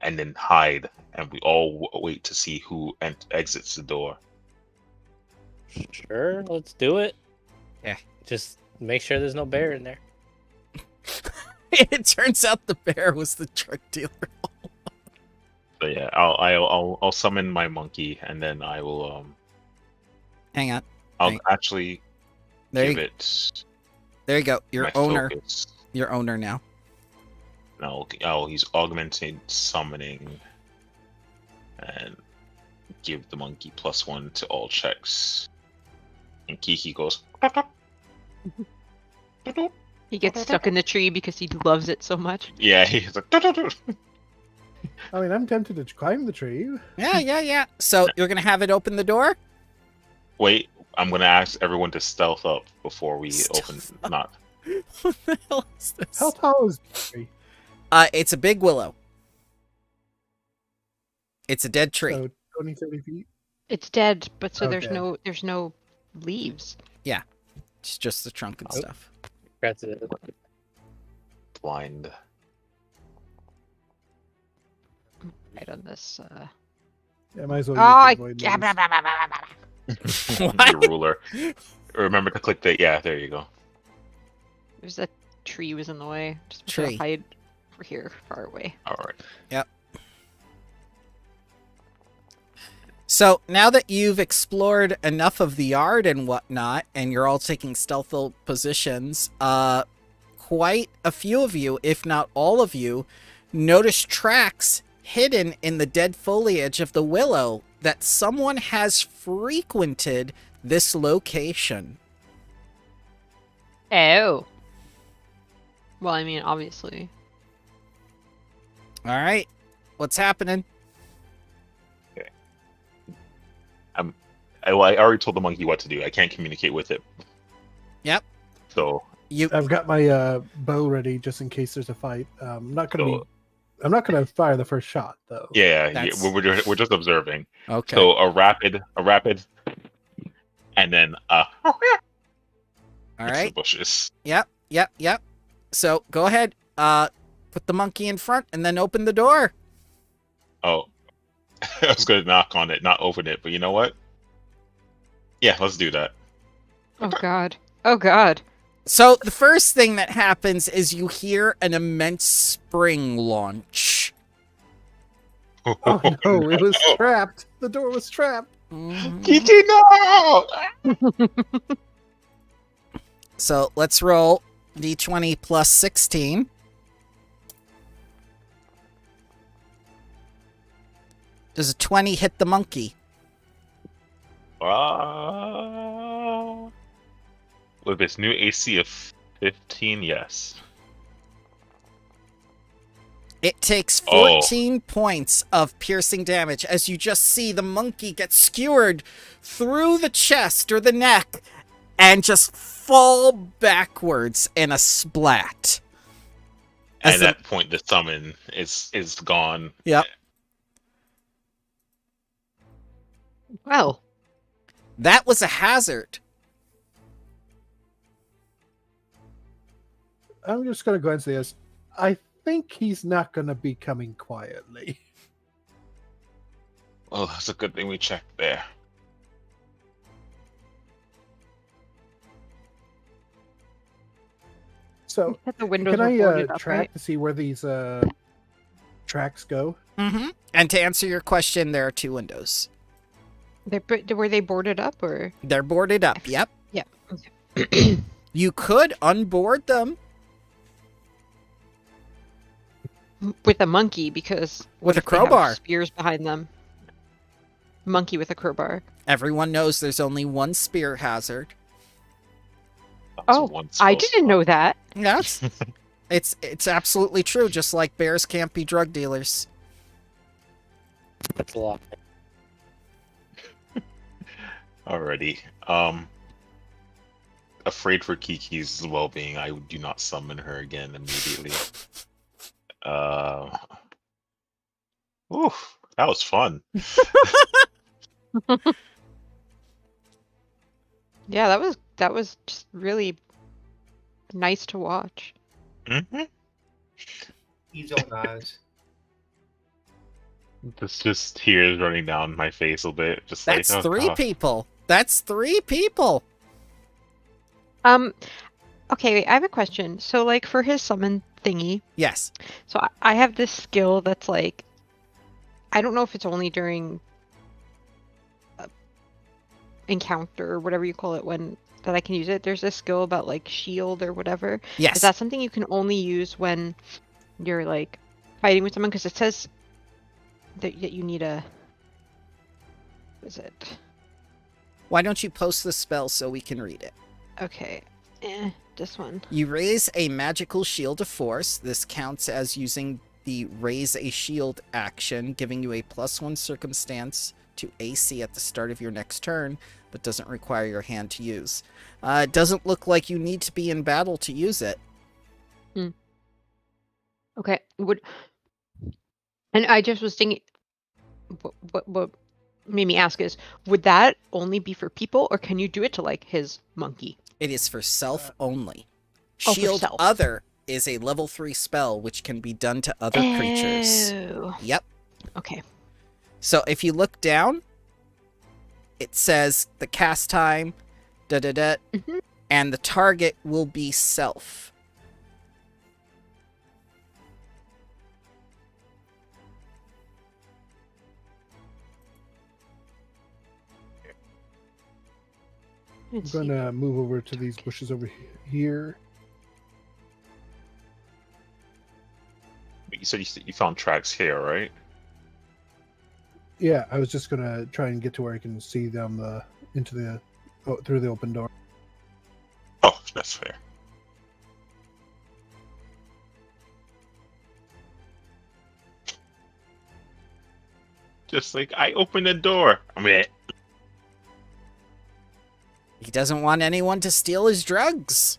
F: and then hide, and we all wait to see who exits the door.
B: Sure, let's do it.
C: Yeah.
B: Just make sure there's no bear in there.
C: It turns out the bear was the drug dealer.
F: So yeah, I'll summon my monkey, and then I will
C: Hang on.
F: I'll
C: Right.
F: actually
C: There
F: give
C: you,
F: it
C: there you go. Your
F: my
C: owner.
F: focus.
C: Your owner now.
F: No, I'll use augmented summoning, and give the monkey +1 to all checks. And Kiki goes.
E: He gets stuck in the tree because he loves it so much.
F: Yeah, he's like.
A: I mean, I'm tempted to climb the tree.
C: Yeah. So you're gonna have it open the door?
F: Wait, I'm gonna ask everyone to stealth up before we
C: Stealth
F: open. Not.
C: What the hell is this?
A: How tall is the tree?
C: It's a big willow. It's a dead tree.
A: So 20, 30 feet?
E: It's dead, but so
A: Okay.
E: there's no leaves.
C: It's just the trunk and stuff.
B: That's it.
F: Blind.
E: Right on this.
A: Yeah, I might as well.
E: Oh,
A: use the void
E: yeah,
A: noise.
E: blah, blah, blah, blah, blah.
F: Your ruler. Remember to click the. Yeah, there you go.
E: There's a tree was in the way. Just
C: Tree.
E: hide over here, far away.
F: All right.
C: So now that you've explored enough of the yard and whatnot, and you're all taking stealthful positions, quite a few of you, if not all of you, notice tracks hidden in the dead foliage of the willow that someone has frequented this location.
E: Oh. Well, I mean, obviously.
C: All right. What's happening?
F: I already told the monkey what to do. I can't communicate with it.
C: Yep.
F: So
A: I've got my bow ready just in case there's a fight. I'm not gonna fire the first shot though.
F: yeah,
C: That's-
F: we're just observing.
C: Okay.
F: So a rapid, and then
C: All
F: into
C: right.
F: the bushes.
C: Yep. So go ahead. Put the monkey in front and then open the door.
F: Oh, I was gonna knock on it, not open it, but you know what? Yeah, let's do that.
E: Oh god. Oh god.
C: So the first thing that happens is you hear an immense spring launch.
A: Oh no, it was trapped. The door was trapped.
C: Mhm.
F: Kiki, no!
C: So let's roll d20 plus 16. Does a 20 hit the monkey?
F: With its new AC of 15, yes.
C: It takes
F: Oh.
C: 14 points of piercing damage as you just see the monkey get skewered through the chest or the neck and just fall backwards in a splat.
F: At
C: As the-
F: that point, the summon is gone.
C: Yep.
E: Well,
C: That was a hazard.
A: I'm just gonna go ahead and say this. I think he's not gonna be coming quietly.
F: Well, that's a good thing we checked there.
A: So
E: that the windows
A: can
E: were
A: I
E: boarded up,
A: track
E: right?
A: to see where these tracks go?
C: Mm-hmm. And to answer your question, there are 2 windows.
E: Were they boarded up or?
C: They're boarded up. Yep.
E: Yeah. Okay.
C: You could unboard them
E: With a monkey because
C: with a
E: if they have
C: crowbar.
E: spears behind them. Monkey with a crowbar.
C: Everyone knows there's only one spear hazard.
F: That was
E: Oh,
F: one
E: I
F: spell
E: didn't know that.
C: Yes. It's absolutely true, just like bears can't be drug dealers.
B: That's a lot.
F: Alrighty. Afraid for Kiki's well-being, I do not summon her again immediately. Oof, that was fun.
E: Yeah, that was just really nice to watch.
F: Mm-hmm.
D: He's own eyes.
F: Just tears running down my face a bit. Just
C: That's
F: like, oh,
C: 3
F: God.
C: people. That's 3 people.
E: Okay, wait, I have a question. So, like, for his summon thingy,
C: Yes.
E: so I have this skill that's like, I don't know if it's only during encounter or whatever you call it that I can use it. There's this skill about like shield or whatever.
C: Yes.
E: Is that something you can only use when you're like fighting with someone? Because it says that you need a. What is it?
C: Why don't you post the spell so we can read it?
E: Okay. This one.
C: You raise a magical shield of force. This counts as using the raise a shield action, giving you a +1 circumstance to AC at the start of your next turn, but doesn't require your hand to use. It doesn't look like you need to be in battle to use it.
E: Okay. And I just was thinking, what made me ask is, would that only be for people, or can you do it to like his monkey?
C: It is for self only.
E: Oh, for
C: Shield
E: self.
C: Other is a level 3 spell which can be done to other creatures.
E: Oh.
C: Yep.
E: Okay.
C: So if you look down, it says the cast time,
E: Mhm.
C: and the target will be self.
A: I'm
E: Let's see.
A: gonna move over to these bushes over here.
F: You said you found tracks here, right?
A: Yeah, I was just gonna try and get to where I can see them through the open door.
F: Oh, that's fair. Just like, I opened the door. I mean,
C: He doesn't want anyone to steal his drugs.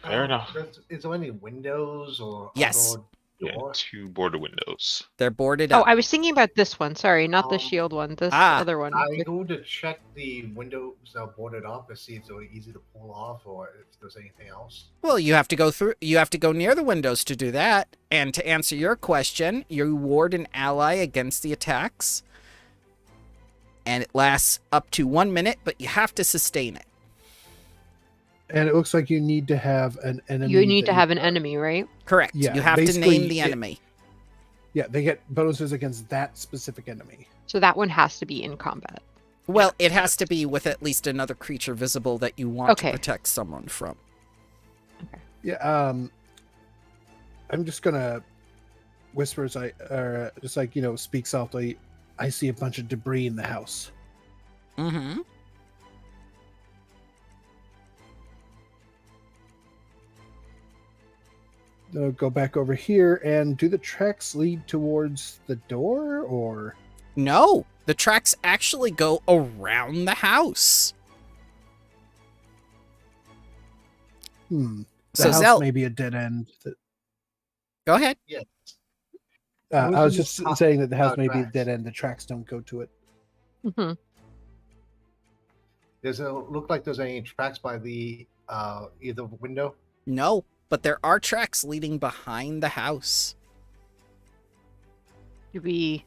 F: fair enough.
D: Is there any windows or
C: Yes.
D: other
F: Yeah,
D: door?
F: 2 border windows.
C: They're boarded
E: Oh,
C: up.
E: I was thinking about this one. Sorry, not the
D: Um,
E: shield one. This
C: ah,
E: other one.
D: I go to check the windows that are boarded up and see if they're easy to pull off or if there's anything else.
C: Well, you have to go through. You have to go near the windows to do that. And to answer your question, you ward an ally against the attacks, and it lasts up to 1 minute, but you have to sustain it.
A: And it looks like you need to have an enemy.
E: You need
A: that
E: to have an enemy, right?
C: Correct.
A: Yeah,
C: you have to
A: basically,
C: name the enemy.
A: Yeah, they get bonuses against that specific enemy.
E: So that one has to be in combat.
C: Well, it has to be with at least another creature visible that you want to
E: Okay.
C: protect someone from.
A: Yeah. I'm just gonna whisper as just like speak softly. I see a bunch of debris in the house.
C: Mm-hmm.
A: Go back over here, and do the tracks lead towards the door, or
C: No, the tracks actually go around the house.
A: the
C: So
A: house
C: Zell,
A: may be a dead end.
C: go ahead.
A: I
D: Which
A: was
D: is
A: just
D: top-
A: saying that the house may be a
D: tracks.
A: dead end. The tracks don't go to it.
E: Hmm.
D: Doesn't look like there's any tracks by the either window.
C: No, but there are tracks leading behind the house.
E: Do we?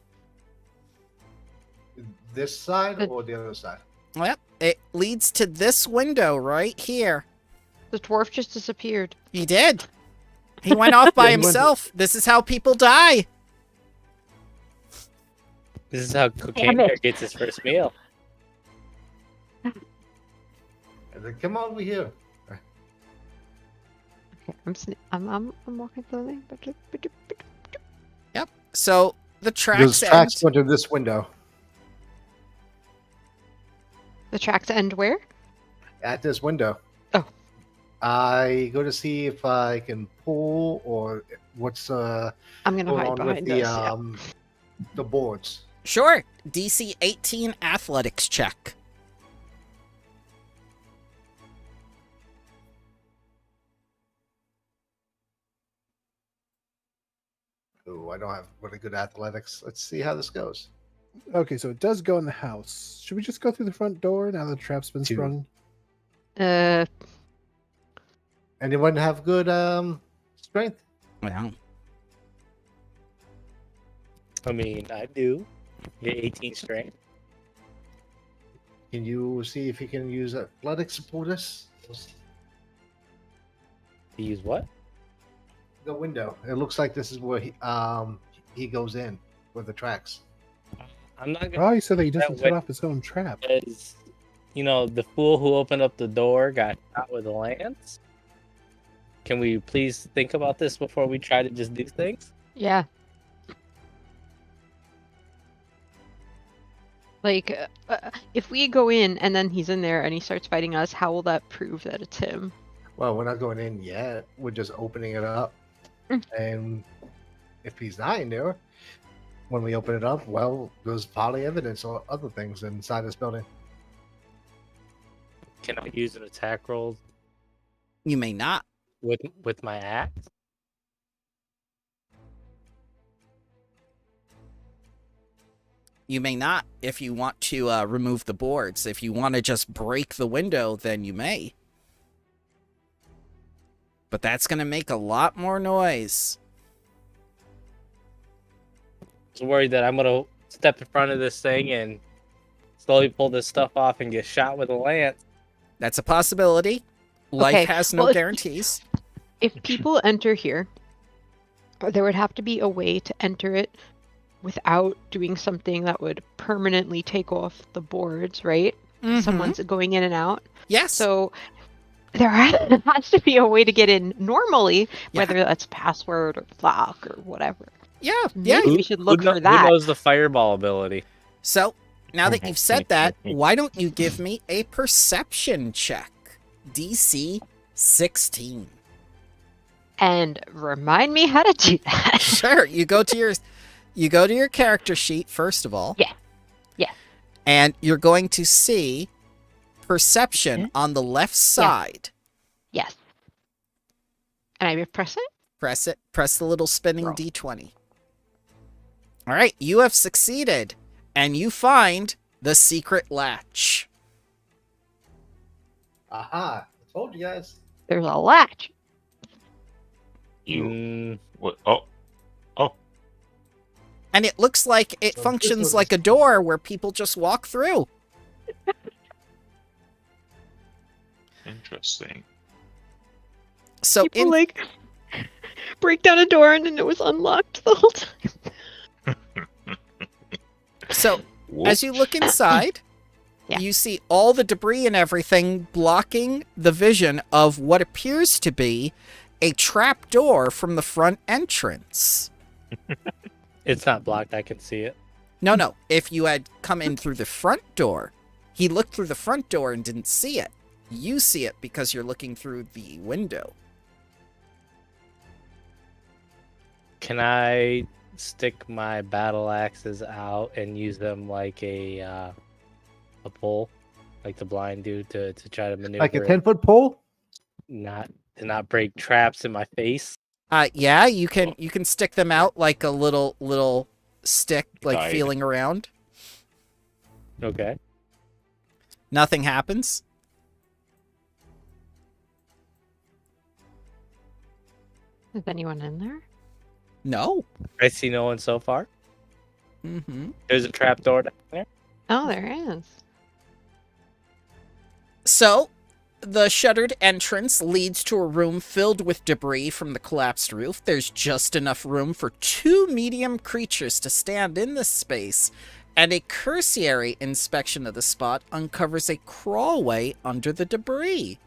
D: This side
E: The-
D: or the other side?
C: Well, it leads to this window right here.
E: The dwarf just disappeared.
C: He did. He went off by
A: He went-
C: himself. This is how people die.
B: This is how Cocaine
E: it.
B: Bear gets his first meal.
D: And then come over here.
E: Okay, I'm walking slowly.
C: So the tracks
G: Those tracks
C: end.
G: go to this window.
E: The tracks end where?
G: At this window.
E: Oh.
D: I go to see if I can pull or what's
E: I'm gonna
D: going
E: hide
D: on with
E: behind
D: the
E: this. Yeah.
D: the boards.
C: Sure. DC 18 athletics check.
D: Ooh, I don't have really good athletics. Let's see how this goes.
A: Okay, so it does go in the house. Should we just go through the front door now the trap's been
D: Two.
A: sprung?
D: Anyone have good strength?
C: Well,
B: I mean, I do. Get 18 strength.
D: Can you see if you can use athletics to pull this?
B: To use what?
D: The window. It looks like this is where he goes in with the tracks.
B: I'm not gonna
A: Oh, he said that he doesn't
B: That
A: set
B: way-
A: off his own trap.
B: because the fool who opened up the door got shot with a lance. Can we please think about this before we try to just do things?
E: Yeah. Like, if we go in and then he's in there and he starts fighting us, how will that prove that it's him?
D: Well, we're not going in yet. We're just opening it up. And if he's not in there, when we open it up, well, there's probably evidence or other things inside this building.
B: Can I use an attack roll
C: you may not.
B: with my axe?
C: You may not if you want to remove the boards. If you want to just break the window, then you may. But that's going to make a lot more noise.
B: I was worried that I'm gonna step in front of this thing and slowly pull this stuff off and get shot with a lance.
C: That's a possibility. Life
E: Okay,
C: has no
E: well, if-
C: guarantees.
E: If people enter here, there would have to be a way to enter it without doing something that would permanently take off the boards, right?
C: Mhm.
E: Someone's going in and out.
C: Yes.
E: So there has to be a way to get in normally,
C: Yeah.
E: whether that's password or lock or whatever.
C: yeah.
E: Maybe we should look for that.
B: Who knows the fireball ability?
C: So, now that you've said that, why don't you give me a perception check? DC 16.
E: And remind me how to do that.
C: Sure, you go to you go to your character sheet, first of all.
E: Yeah. Yeah.
C: And you're going to see perception on the left side.
E: Yes. And I press it?
C: Press it. Press the little spinning
E: Roll.
C: D20. All right, you have succeeded, and you find the secret latch.
D: Aha! I told you guys.
E: There's a latch.
F: You what? Oh,
C: And it looks like it
D: So this
C: functions
D: was-
C: like a door where people just walk through.
F: interesting.
C: So
E: People like break down a door and then it was unlocked the whole time.
C: so
F: Whoop.
C: as you look inside,
E: Yeah.
C: you see all the debris and everything blocking the vision of what appears to be a trap door from the front entrance.
B: It's not blocked. I can see it.
C: No. If you had come in through the front door, he looked through the front door and didn't see it. You see it because you're looking through the window.
B: Can I stick my battle axes out and use them like a pole, like the blind dude, to try to maneuver?
G: Like a
B: it,
G: 10-foot pole?
B: not to not break traps in my face.
C: Yeah, you can stick them out like a little stick, like
F: Guide.
C: feeling around.
B: Okay.
C: Nothing happens.
E: Is anyone in there?
C: No.
B: I see no one so far.
C: Mm-hmm.
B: There's a trap door down there.
E: Oh, there is.
C: So, the shuttered entrance leads to a room filled with debris from the collapsed roof. There's just enough room for 2 medium creatures to stand in this space, and a cursory inspection of the spot uncovers a crawlway under the debris.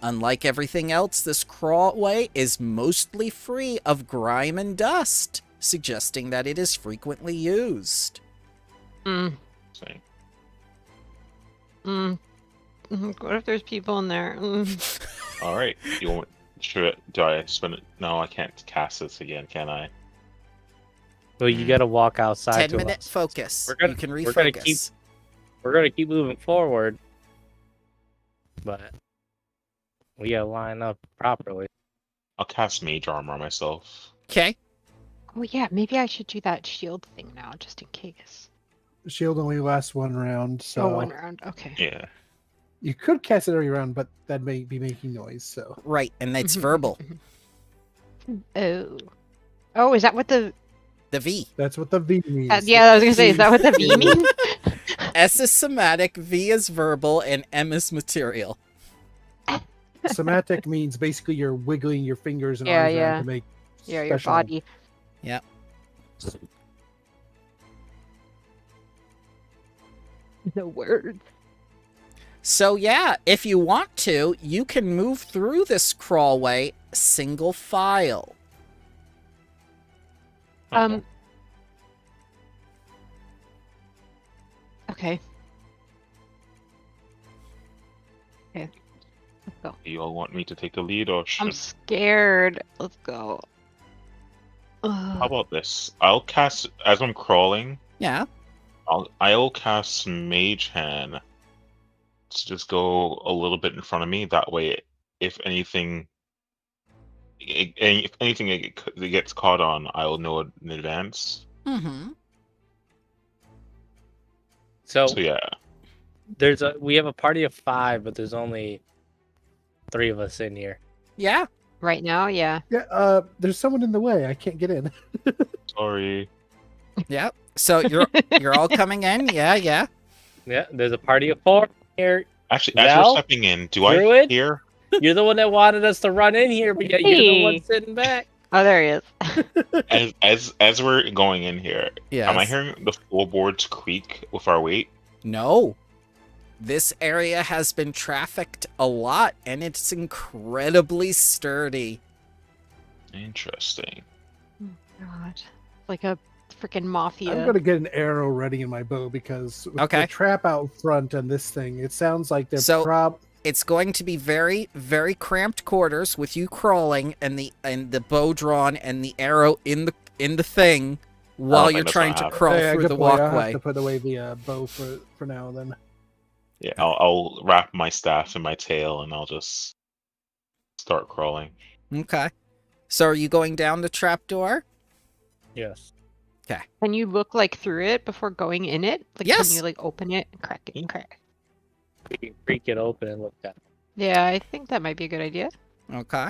C: Unlike everything else, this crawlway is mostly free of grime and dust, suggesting that it is frequently used.
E: Mm.
F: Saying,
E: Mm. What if there's people in there?
F: all right, you want? Sure. Do I spend it? No, I can't cast this again, can I?
B: Well, you gotta walk outside.
C: 10-minute
B: us.
C: focus.
B: We're gonna-
C: You can
B: we're gonna
C: refocus.
B: We're gonna keep moving forward, but we gotta line up properly.
F: I'll cast Mage Armor myself.
C: Okay.
E: Oh yeah, maybe I should do that shield thing now, just in case.
A: Shield only lasts one round, so
E: Oh, one round. Okay.
F: Yeah.
A: you could cast it every round, but that may be making noise. So
C: Right, and it's
E: Mhm,
C: verbal.
E: Oh. Oh, is that what the?
C: The V.
A: that's what the V means.
E: Yeah, I was gonna say, is that what the V means?
C: S is somatic, V is verbal, and M is material.
A: Somatic means basically you're wiggling your fingers and
E: Yeah,
A: arms
E: yeah.
A: around to make
E: Yeah, your
A: special-
E: body.
C: Yep.
E: The word.
C: So yeah, if you want to, you can move through this crawlway single file.
E: Okay. Okay. Let's go.
F: Do you all want me to take the lead, or
E: I'm
F: should?
E: scared. Let's go.
F: How about this? I'll cast as I'm crawling.
C: Yeah.
F: I'll cast Mage Hand to just go a little bit in front of me. That way, if anything, it gets caught on, I'll know it in advance.
C: Mm-hmm.
B: So
F: So yeah,
B: we have a party of 5, but there's only 3 of us in here.
C: Yeah.
E: Right now, yeah.
A: Yeah, there's someone in the way. I can't get in.
F: sorry.
C: Yep. So you're all coming in. Yeah.
B: Yeah, there's a party of 4 here.
F: Actually, as
B: Val?
F: we're stepping in, do I
B: Druid?
F: hear?
B: You're the one that wanted us to run in here, but yet you're the one
E: Hey.
B: sitting back.
E: Oh, there he is.
F: As we're going in here,
C: Yes.
F: am I hearing the floorboards creak with our weight?
C: No. This area has been trafficked a lot, and it's incredibly sturdy.
F: Interesting.
E: God, like a freaking mafia.
A: I'm gonna get an arrow ready in my bow because with
C: Okay.
A: the trap out front and this thing, it sounds like they're
C: So- It's going to be very, very cramped quarters with you crawling and the bow drawn and the arrow in the thing. while
F: think
C: you're
F: that's
C: trying
F: gonna
C: to
F: happen.
C: crawl
A: Yeah,
C: through
A: good
C: the
A: point. I'll have
C: walkway.
A: to put away the bow for now. Then
F: Yeah, I'll wrap my staff in my tail and I'll just start crawling.
C: Okay. So are you going down the trapdoor?
B: Yes.
E: Can you look like through it before going in it? Like,
C: Yes.
E: Can you like open it and crack it and crack?
B: We can creak it open and look at it.
E: Yeah, I think that might be a good idea.
C: Okay.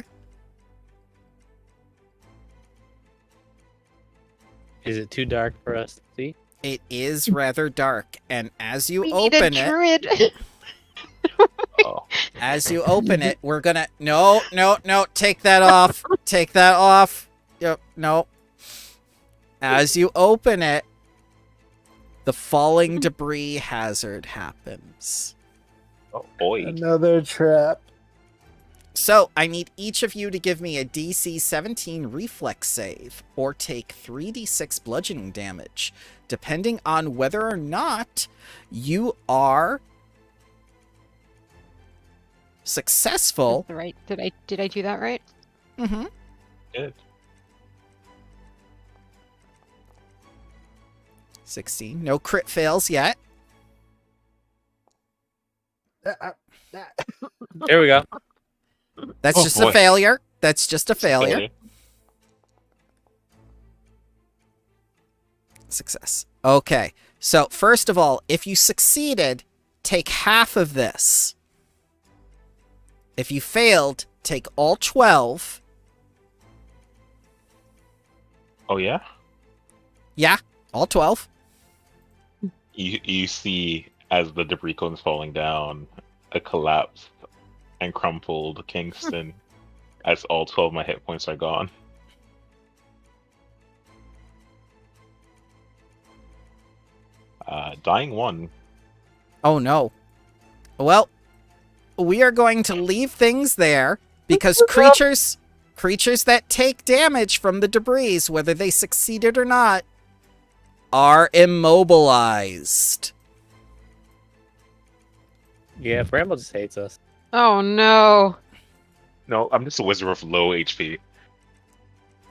B: Is it too dark for us to see?
C: It is rather dark, and as you
E: We need a
C: open it,
E: druid.
F: Oh,
C: we're gonna no, take that off. Take that off. Yep, no. As you open it, the falling debris hazard happens.
F: oh boy.
A: another trap.
C: So, I need each of you to give me a DC 17 reflex save, or take 3d6 bludgeoning damage, depending on whether or not you are successful.
E: That's right. Did I do that right?
C: Mm-hmm.
F: Good.
C: 16. No crit fails yet.
B: There we go.
C: That's
F: Oh,
C: just
F: boy.
C: a failure. That's just a failure. Success. Okay. So, first of all, if you succeeded, take half of this. If you failed, take all 12.
F: Oh yeah.
C: Yeah, all 12.
F: You see as the debris cone's falling down, a collapsed and crumpled Kingston as all 12 of my hit points are gone. Dying one.
C: Oh no. Well, we are going to leave things there because creatures that take damage from the debris, whether they succeeded or not, are immobilized.
B: Yeah, Bramble just hates us.
E: Oh no.
F: No, I'm just a wizard with low HP.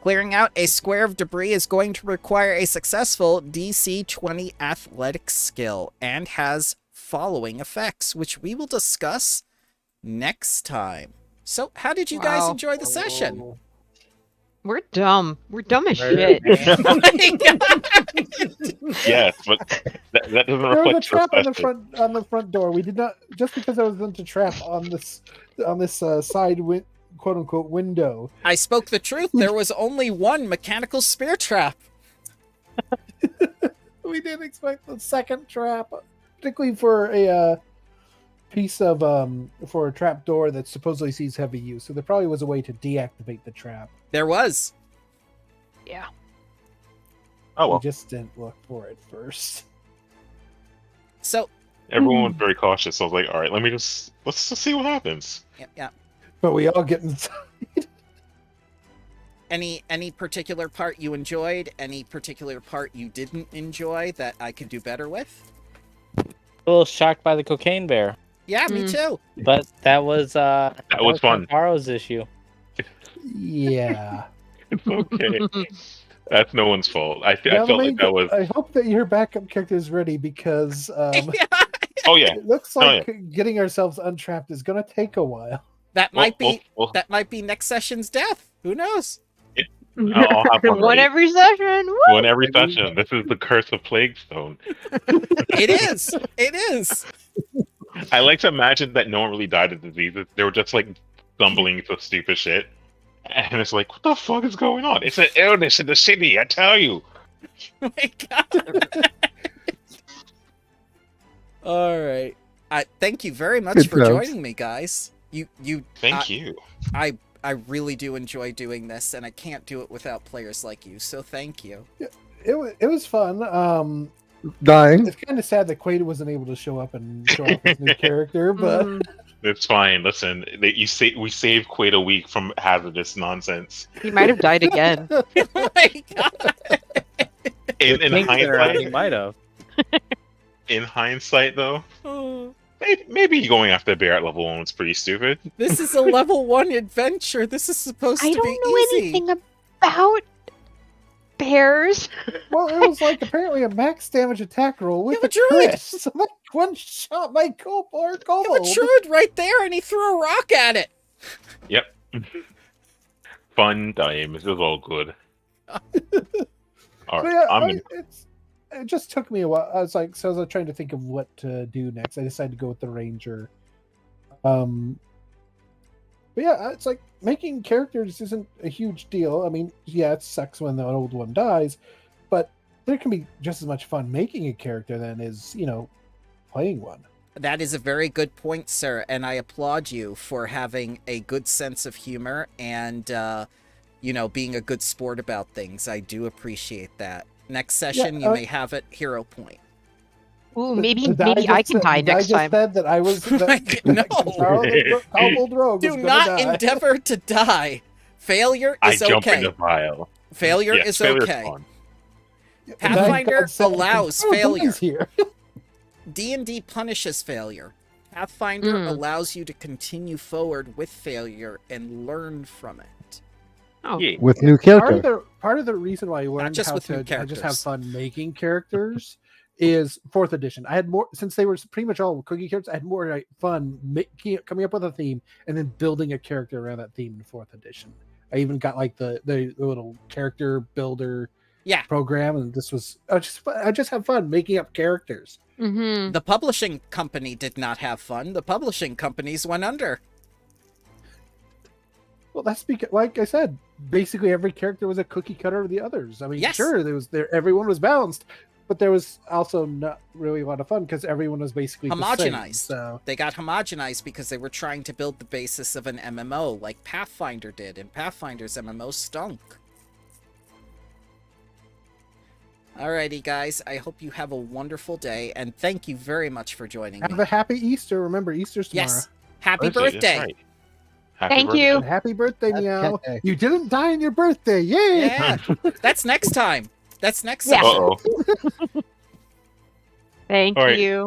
C: Clearing out a square of debris is going to require a successful DC 20 athletics skill and has following effects, which we will discuss next time. So, how did you guys
E: Wow.
C: enjoy the session?
A: Oh.
E: We're dumb. We're dumb as
B: Very
E: shit.
C: Oh my God.
F: Yes, but that doesn't
A: There was a
F: reflect your
A: trap on the
F: perspective.
A: front door. We did not just because I was into trap on this side quote unquote window.
C: I spoke the truth. There was only one mechanical spear trap.
A: We didn't expect the second trap, particularly for a piece of for a trap door that supposedly sees heavy use. So there probably was a way to deactivate the trap.
C: There was.
E: Yeah.
F: Oh well,
A: We just didn't look for it first.
C: So,
F: everyone was very cautious. So I was like, all right, let's just see what happens.
C: yeah.
A: But we all get inside.
C: Any particular part you enjoyed? Any particular part you didn't enjoy that I could do better with?
B: A little shocked by the cocaine bear,
C: Yeah, me too.
B: but that was
F: was fun.
B: Taro's issue.
A: Yeah.
F: It's okay. That's no one's fault. I
A: Now,
F: felt like that was.
A: I hope that your backup character is ready because
F: Oh yeah.
A: it looks
F: Oh,
A: like getting ourselves untrapped is going to take a while.
C: That might be
F: Well,
C: that might be next session's death. Who knows?
F: I'll have one
E: One
F: ready.
E: every session. Woo!
F: One every session. This is the curse of Plaguestone.
C: It is. It is.
F: I like to imagine that no one really died of diseases. They were just like stumbling into stupid shit. And it's like, what the fuck is going on? It's an illness in the city, I tell you.
C: Oh my God. All right. Thank you very much
G: Good
C: for
G: jokes.
C: joining me, guys. You
F: Thank you.
C: I really do enjoy doing this, and I can't do it without players like you. So thank you.
A: It was fun.
G: Dying.
A: It's kind of sad that Quaid wasn't able to show up and show off his new character, but
E: Mm,
F: It's fine. Listen, we saved Quaid a week from hazardous nonsense.
E: he might have died again.
C: Oh my God.
F: In
B: He
F: hindsight,
B: might have.
F: though,
C: Oh,
F: maybe going after a bear at level 1 was pretty stupid.
C: this is a level 1 adventure. This is supposed
E: I
C: to
E: don't
C: be
E: know
C: easy.
E: anything about pairs.
A: Well, it was like apparently a max damage attack roll with
C: have
A: a
C: a druid.
A: crit. So like one shot my
C: You have a
A: kobold.
C: druid right there, and he threw a rock at it.
H: Yep. Fun times. It was all good. All
A: So
H: right.
A: yeah, it just took me a while. I was trying to think of what to do next. I decided to go with the ranger. But yeah, it's like making characters isn't a huge deal. I mean, yeah, it sucks when the old one dies, but there can be just as much fun making a character than is, playing one.
C: That is a very good point, sir, and I applaud you for having a good sense of humor and, being a good sport about things. I do appreciate that. Next session, you may have it hero point.
E: Ooh, maybe
A: The
E: I can die next
A: I just
E: time.
A: said that I was
C: No.
A: Kobold Rogue
C: Do
A: was gonna
C: not
A: die.
C: endeavor to die. Failure
H: I
C: is
H: jump in
C: okay.
H: the pile.
C: Failure
H: Yes,
C: is
H: failure's
C: okay.
H: fun.
C: Pathfinder
A: God said,
C: allows
A: "Oh,
C: failure.
A: Billy's here."
C: D&D punishes failure. Pathfinder allows you to continue forward with failure and learn from it.
E: Oh,
H: Yeah.
G: With new
A: part of
G: character.
A: the reason why I learned
C: just
A: how
C: with new
A: to just have
C: characters.
A: fun making characters is 4th edition. I had more, since they were pretty much all cookie characters. I had more fun coming up with a theme and then building a character around that theme in 4th edition. I even got like the little character builder program, and this was I just have fun making up characters.
E: Mm-hmm.
C: The publishing company did not have fun. The publishing companies went under.
A: Well, that's because, like I said, basically every character was a cookie cutter of the others. I mean,
C: Yes.
A: sure, everyone was balanced, but there was also not really a lot of fun because everyone was basically the same,
C: Homogenized.
A: so
C: They got homogenized because they were trying to build the basis of an MMO like Pathfinder did, and Pathfinder's MMO stunk. Alrighty, guys, I hope you have a wonderful day, and thank you very much for joining
A: have
C: me.
A: a happy Easter. Remember, Easter's tomorrow.
C: Yes, happy
H: That's
C: birthday!
H: right. Happy
E: Thank
H: birthday.
E: you.
A: And happy birthday,
G: Happy
A: Meow.
G: birthday.
A: You didn't die on your birthday. Yay!
C: Yeah, that's next time. That's next
E: Yeah.
C: session.
H: Uh-oh.
E: Thank
H: All right.
E: you.